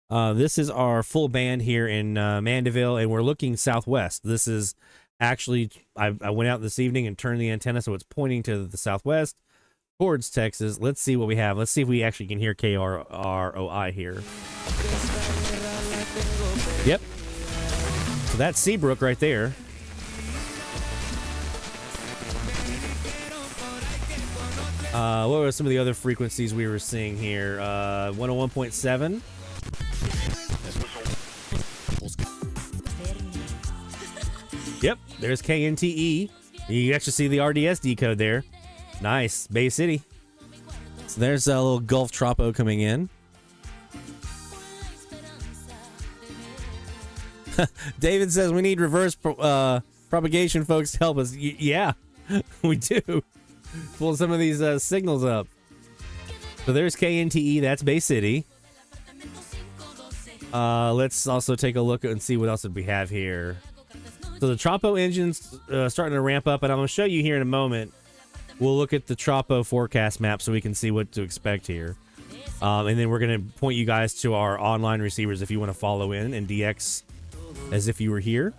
This is our full band here in Mandeville, and we're looking southwest. This is actually, I went out this evening and turned the antenna so it's pointing to the southwest towards Texas. Let's see what we have. Let's see if we actually can hear KROI here. Yep. So that's Seabrook right there. What were some of the other frequencies we were seeing here? 101.7. Yep, there's KNTE. You actually see the RDSD code there. Nice. Bay City. So there's a little Gulf Tropo coming in. David says we need reverse propagation folks to help us. Yeah, we do. Pull some of these signals up. So there's KNTE. That's Bay City. Let's also take a look and see what else did we have here. So the Tropo engine's starting to ramp up, and I'm going to show you here in a moment. We'll look at the Tropo forecast map so we can see what to expect here. And then we're going to point you guys to our online receivers if you want to follow in and DX as if you were here.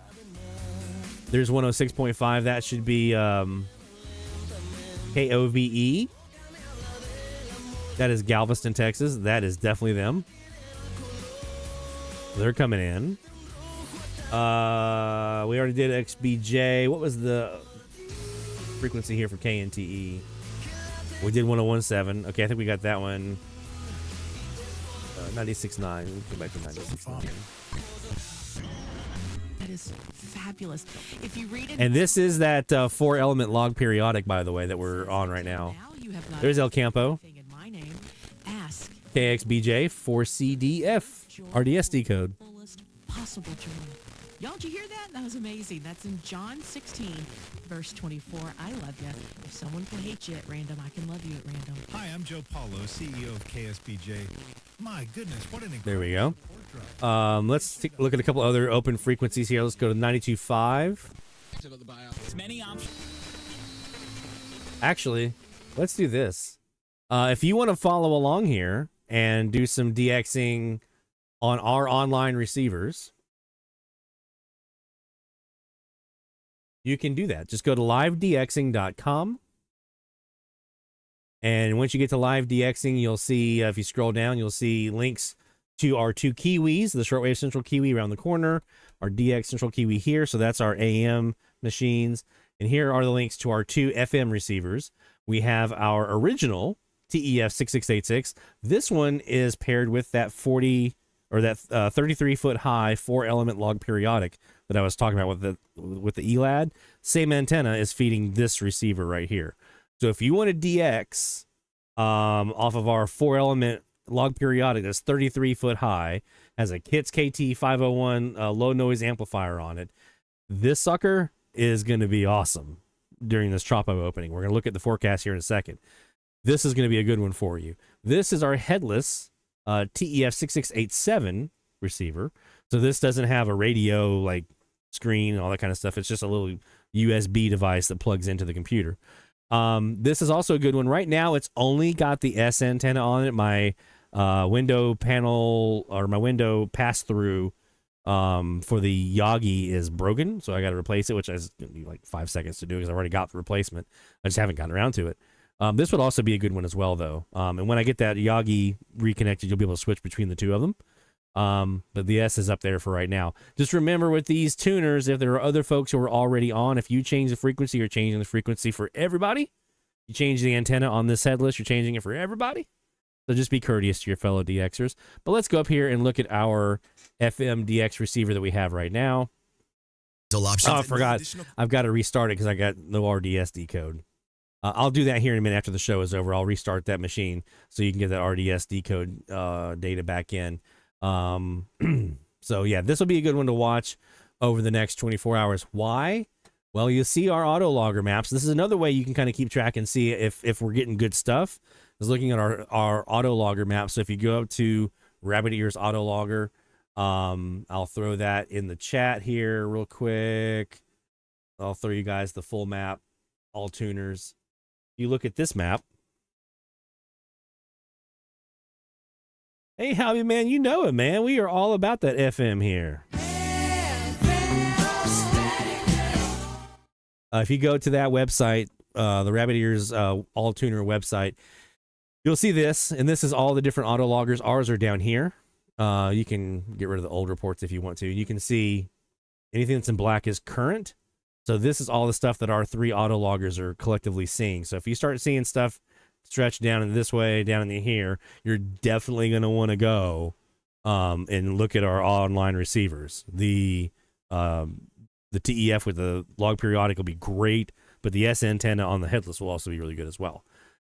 There's 106.5. That should be KOVE. That is Galveston, Texas. That is definitely them. They're coming in. We already did XBJ. What was the frequency here for KNTE? We did 101.7. Okay, I think we got that one. 96.9. We'll go back to 96.9. That is fabulous. If you read it, and this is that 4-element log periodic, by the way, that we're on right now. There's El Campo. KXBJ 4CDF RDSD code. Possible journey. Y'all, did you hear that? That was amazing. That's in John 16, verse 24. I love you. If someone can hate you at random, I can love you at random. Hi, I'm Joe Paulo, CEO of KSBJ. My goodness, what an incredible... There we go. Let's take a look at a couple other open frequencies here. Let's go to 92.5. Many options. Actually, let's do this. If you want to follow along here and do some DXing on our online receivers, you can do that. Just go to livedxing.com. And once you get to live DXing, you'll see, if you scroll down, you'll see links to our two Kiwis, the shortwave central Kiwi around the corner, our DX central Kiwi here. So that's our AM machines. And here are the links to our two FM receivers. We have our original TEF 6686. This one is paired with that 33-foot high 4-element log periodic that I was talking about with the ELAD. Same antenna is feeding this receiver right here. So if you want to DX off of our 4-element log periodic that's 33-foot high, has a KITS KT 501 low noise amplifier on it, this sucker is going to be awesome during this Tropo opening. We're going to look at the forecast here in a second. This is going to be a good one for you. This is our headless TEF 6687 receiver. So this doesn't have a radio like screen and all that kind of stuff. It's just a little USB device that plugs into the computer. This is also a good one. Right now, it's only got the S antenna on it. My window panel or my window pass-through for the Yagi is broken, so I got to replace it, which is going to be like 5 seconds to do because I already got the replacement. I just haven't gotten around to it. This would also be a good one as well, though. And when I get that Yagi reconnected, you'll be able to switch between the two of them. But the S is up there for right now. Just remember with these tuners, if there are other folks who are already on, if you change the frequency, you're changing the frequency for everybody. You change the antenna on this headless, you're changing it for everybody. So just be courteous to your fellow DXers. But let's go up here and look at our FM DX receiver that we have right now. Oh, I forgot. I've got to restart it because I got no RDSD code. I'll do that here in a minute after the show is over. I'll restart that machine so you can get that RDSD code data back in. So, yeah, this will be a good one to watch over the next 24 hours. Why? Well, you see our auto logger maps. This is another way you can kind of keep track and see if we're getting good stuff, is looking at our auto logger map. So if you go up to Rabbit Ears Auto Logger, I'll throw that in the chat here real quick. I'll throw you guys the full map, all tuners. You look at this map. Hey, Hobby Man, you know it, man. We are all about that FM here. If you go to that website, the Rabbit Ears All Tuner website, you'll see this, and this is all the different auto loggers. Ours are down here. You can get rid of the old reports if you want to. You can see anything that's in black is current. So this is all the stuff that our 3 auto loggers are collectively seeing. So if you start seeing stuff stretch down in this way, down in here, you're definitely going to want to go and look at our online receivers. The TEF with the log periodic will be great, but the S antenna on the headless will also be really good as well.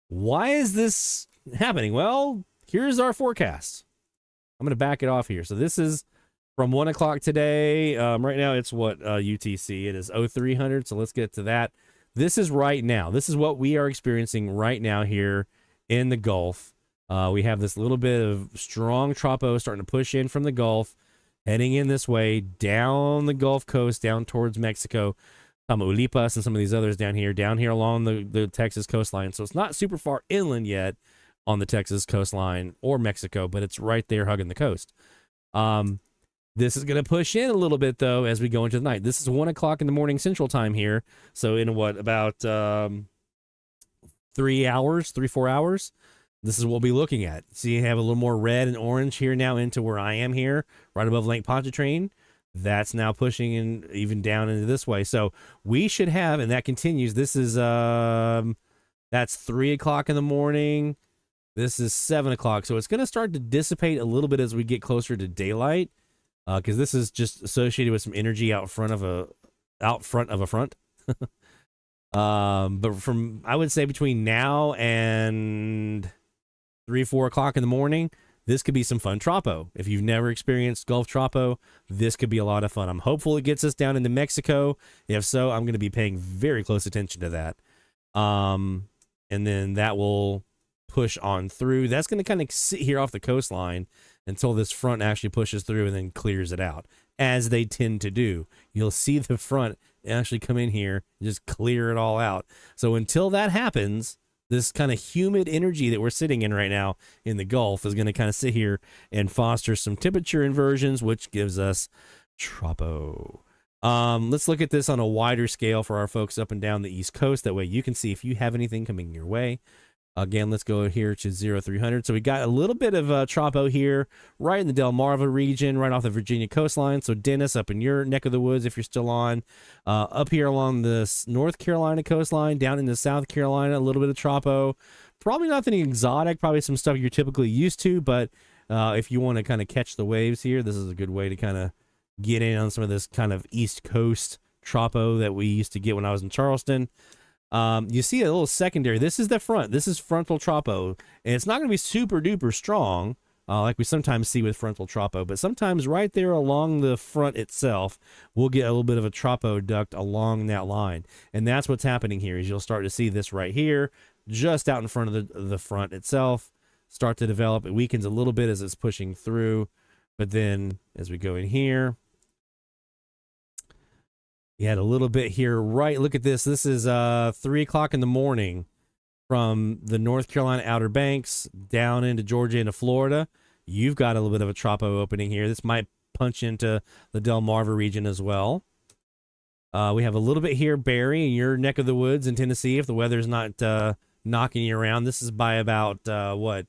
Why is this happening? Well, here's our forecast. I'm going to back it off here. So this is from 1 o'clock today. Right now it's what UTC. It is 0300. So let's get to that. This is right now. This is what we are experiencing right now here in the Gulf. We have this little bit of strong tropo starting to push in from the Gulf, heading in this way down the Gulf Coast, down towards Mexico, Tamaulipas, and some of these others down here along the Texas coastline. So it's not super far inland yet on the Texas coastline or Mexico, but it's right there hugging the coast. This is going to push in a little bit, though, as we go into the night. This is 1 o'clock in the morning Central Time here. So in about 3 hours, 4 hours, this is what we'll be looking at. See, you have a little more red and orange here now into where I am here, right above Lake Pontchartrain. That's now pushing in even down into this way. So we should have, and that continues. This is, that's 3 o'clock in the morning. This is 7 o'clock. So it's going to start to dissipate a little bit as we get closer to daylight. Because this is just associated with some energy out front of a front. But from, I would say, between now and 3-4 o'clock in the morning, this could be some fun tropo. If you've never experienced Gulf tropo, this could be a lot of fun. I'm hopeful it gets us down into Mexico. If so, I'm going to be paying very close attention to that. And then that will push on through. That's going to kind of sit here off the coastline until this front actually pushes through and then clears it out, as they tend to do. You'll see the front actually come in here and just clear it all out. So until that happens, this kind of humid energy that we're sitting in right now in the Gulf is going to kind of sit here and foster some temperature inversions, which gives us tropo. Let's look at this on a wider scale for our folks up and down the East Coast. That way you can see if you have anything coming your way. Again, let's go here to 0300. So we got a little bit of tropo here, right in the Delmarva region, right off the Virginia coastline. So Dennis, up in your neck of the woods, if you're still on, up here along the North Carolina coastline, down into South Carolina, a little bit of tropo. Probably nothing exotic, probably some stuff you're typically used to, but if you want to kind of catch the waves here, this is a good way to kind of get in on some of this kind of East Coast tropo that we used to get when I was in Charleston. You see a little secondary. This is the front. This is frontal tropo, and it's not going to be super duper strong like we sometimes see with frontal tropo, but sometimes right there along the front itself, we'll get a little bit of a tropo duct along that line, and that's what's happening here. Is you'll start to see this right here, just out in front of the front itself, start to develop. It weakens a little bit as it's pushing through, but then as we go in here, you had a little bit here, right? Look at this. This is 3 o'clock in the morning from the North Carolina Outer Banks down into Georgia into Florida. You've got a little bit of a tropo opening here. This might punch into the Delmarva region as well. We have a little bit here, Barry, in your neck of the woods in Tennessee, if the weather's not knocking you around. This is by about, 9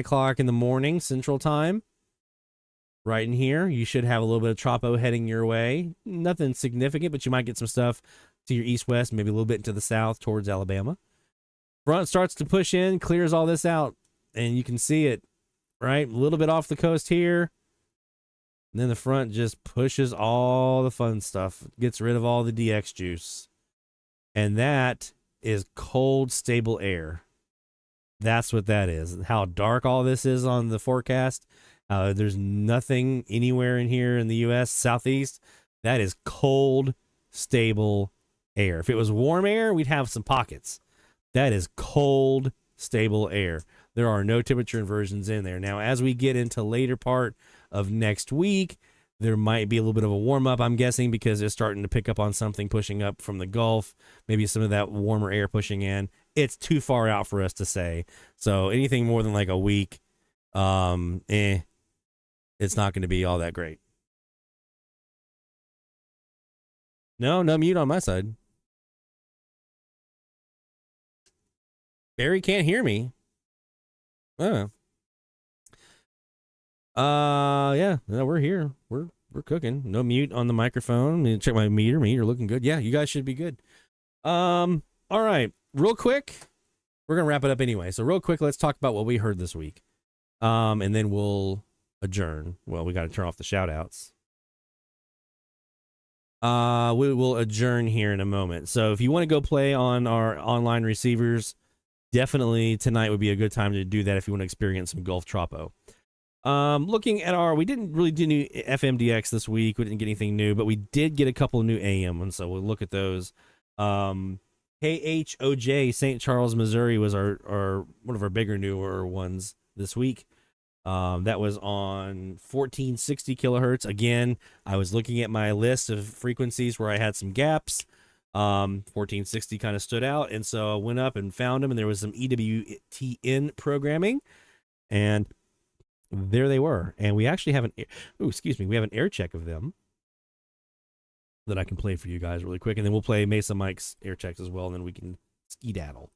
o'clock in the morning Central Time. Right in here, you should have a little bit of tropo heading your way. Nothing significant, but you might get some stuff to your east-west, maybe a little bit into the south towards Alabama. Front starts to push in, clears all this out, and you can see it, right? A little bit off the coast here. And then the front just pushes all the fun stuff, gets rid of all the DX juice. And that is cold, stable air. That's what that is. How dark all this is on the forecast. There's nothing anywhere in here in the U.S. Southeast. That is cold, stable air. If it was warm air, we'd have some pockets. That is cold, stable air. There are no temperature inversions in there. Now, as we get into later part of next week, there might be a little bit of a warm up, I'm guessing, because it's starting to pick up on something pushing up from the Gulf, maybe some of that warmer air pushing in. It's too far out for us to say. So anything more than like a week, it's not going to be all that great. No mute on my side. Barry can't hear me. Oh. Yeah, no, we're here. We're cooking. No mute on the microphone. Check my meter looking good. Yeah, you guys should be good. All right, real quick, we're gonna wrap it up anyway. So real quick, let's talk about what we heard this week. And then we'll adjourn. Well, we got to turn off the shout outs. We will adjourn here in a moment. So if you want to go play on our online receivers, definitely tonight would be a good time to do that if you want to experience some Gulf Tropo. Looking at we didn't really do new FMDX this week. We didn't get anything new, but we did get a couple of new AM ones, so we'll look at those. KHOJ St. Charles, Missouri was our one of our bigger, newer ones this week. That was on 1460 kilohertz. Again, I was looking at my list of frequencies where I had some gaps. 1460 kind of stood out, and so I went up and found them, and there was some EWTN programming, and there they were. And we actually have we have an air check of them that I can play for you guys really quick, and then we'll play Mesa Mike's air checks as well, and then we can skedaddle.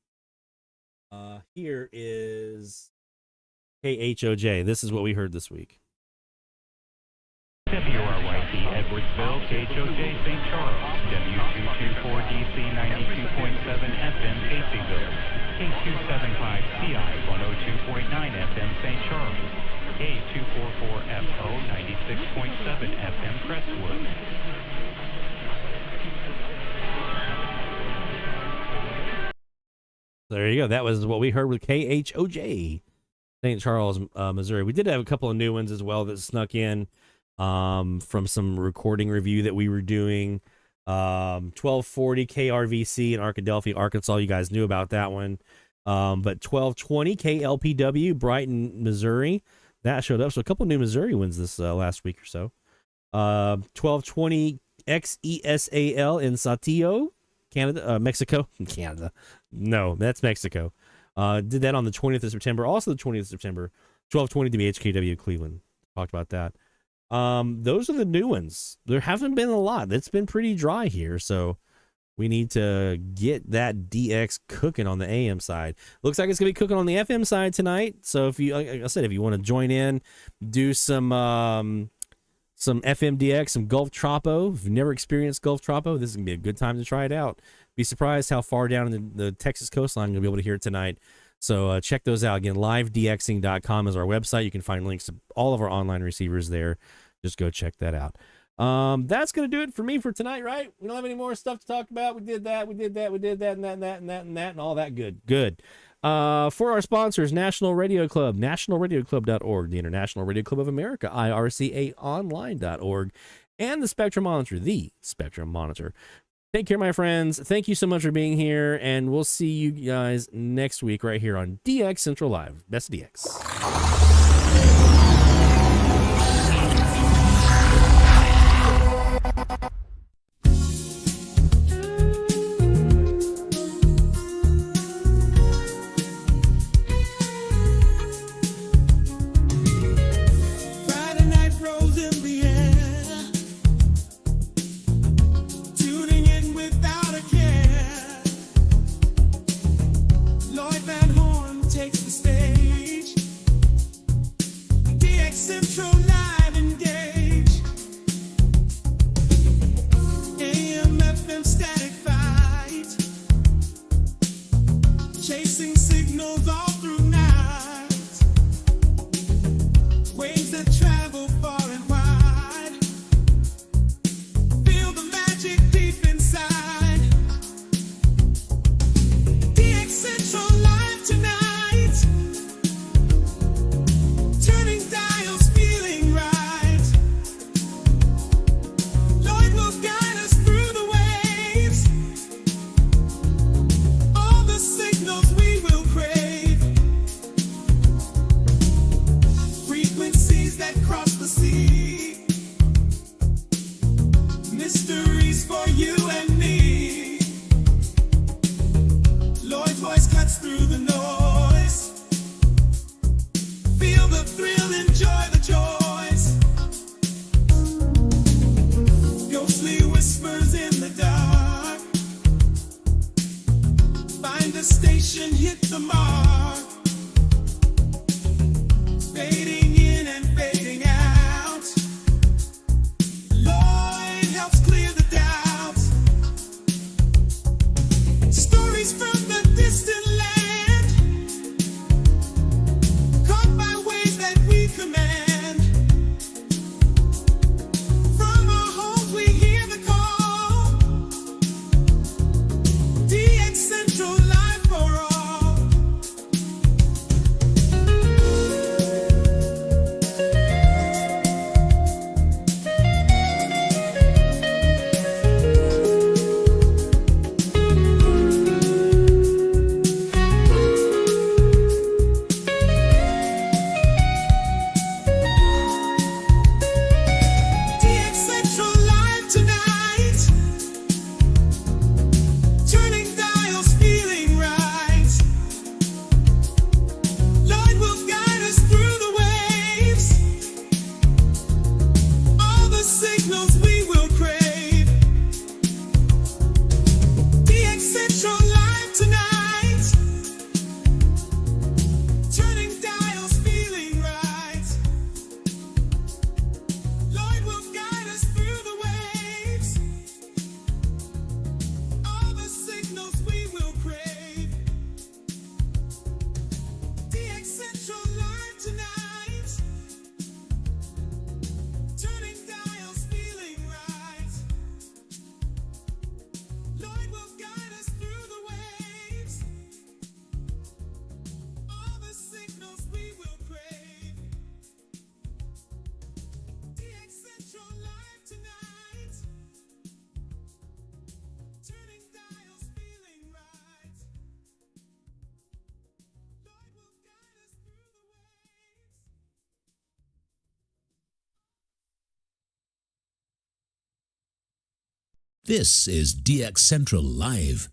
Here is KHOJ. This is what we heard this week. WRYC Edwardsville, KHOJ St. Charles, W224DC 92.7 FM Caseyville, K275CI 102.9 FM St. Charles, K244FO 96.7 FM Crestwood. There you go. That was what we heard with KHOJ St. Charles, Missouri. We did have a couple of new ones as well that snuck in from some recording review that we were doing. 1240 KRVC in Arkadelphia, Arkansas. You guys knew about that one. But 1220 KLPW, Brighton, Missouri. That showed up. So a couple new Missouri ones this last week or so. 1220 XESAL in Saltillo, Canada, Mexico. Canada. No, that's Mexico. Did that on the 20th of September. Also the 20th of September. 1220 WHKW Cleveland. Talked about that. Those are the new ones. There haven't been a lot. It's been pretty dry here, so we need to get that DX cooking on the AM side. Looks like it's gonna be cooking on the FM side tonight. So if you, like I said, if you want to join in, do some FMDX, some Gulf Tropo. If you've never experienced Gulf Tropo, this is gonna be a good time to try it out. Be surprised how far down in the Texas coastline you'll be able to hear it tonight. So check those out. Again, livedxing.com is our website. You can find links to all of our online receivers there. Just go check that out. That's going to do it for me for tonight, right? We don't have any more stuff to talk about. We did that, and all that good. Good. For our sponsors, National Radio Club, nationalradioclub.org, the International Radio Club of America, IRCAonline.org, and the Spectrum Monitor, the Spectrum Monitor. Take care, my friends. Thank you so much for being here, and we'll see you guys next week right here on DX Central Live. Best DX. Lloyd Van Horn takes the stage. This is DX Central Live.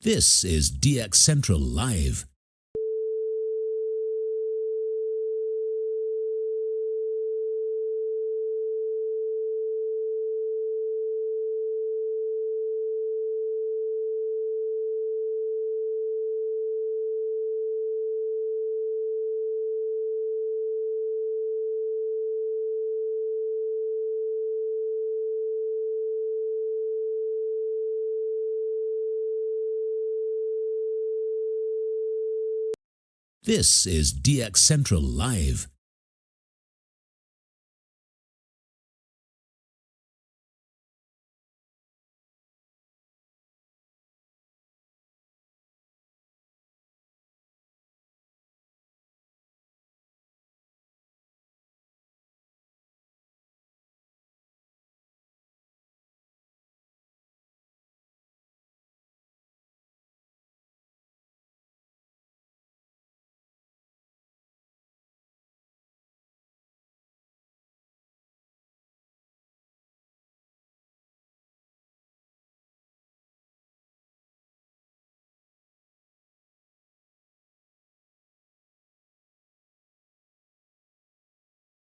This is DX Central Live. This is DX Central Live.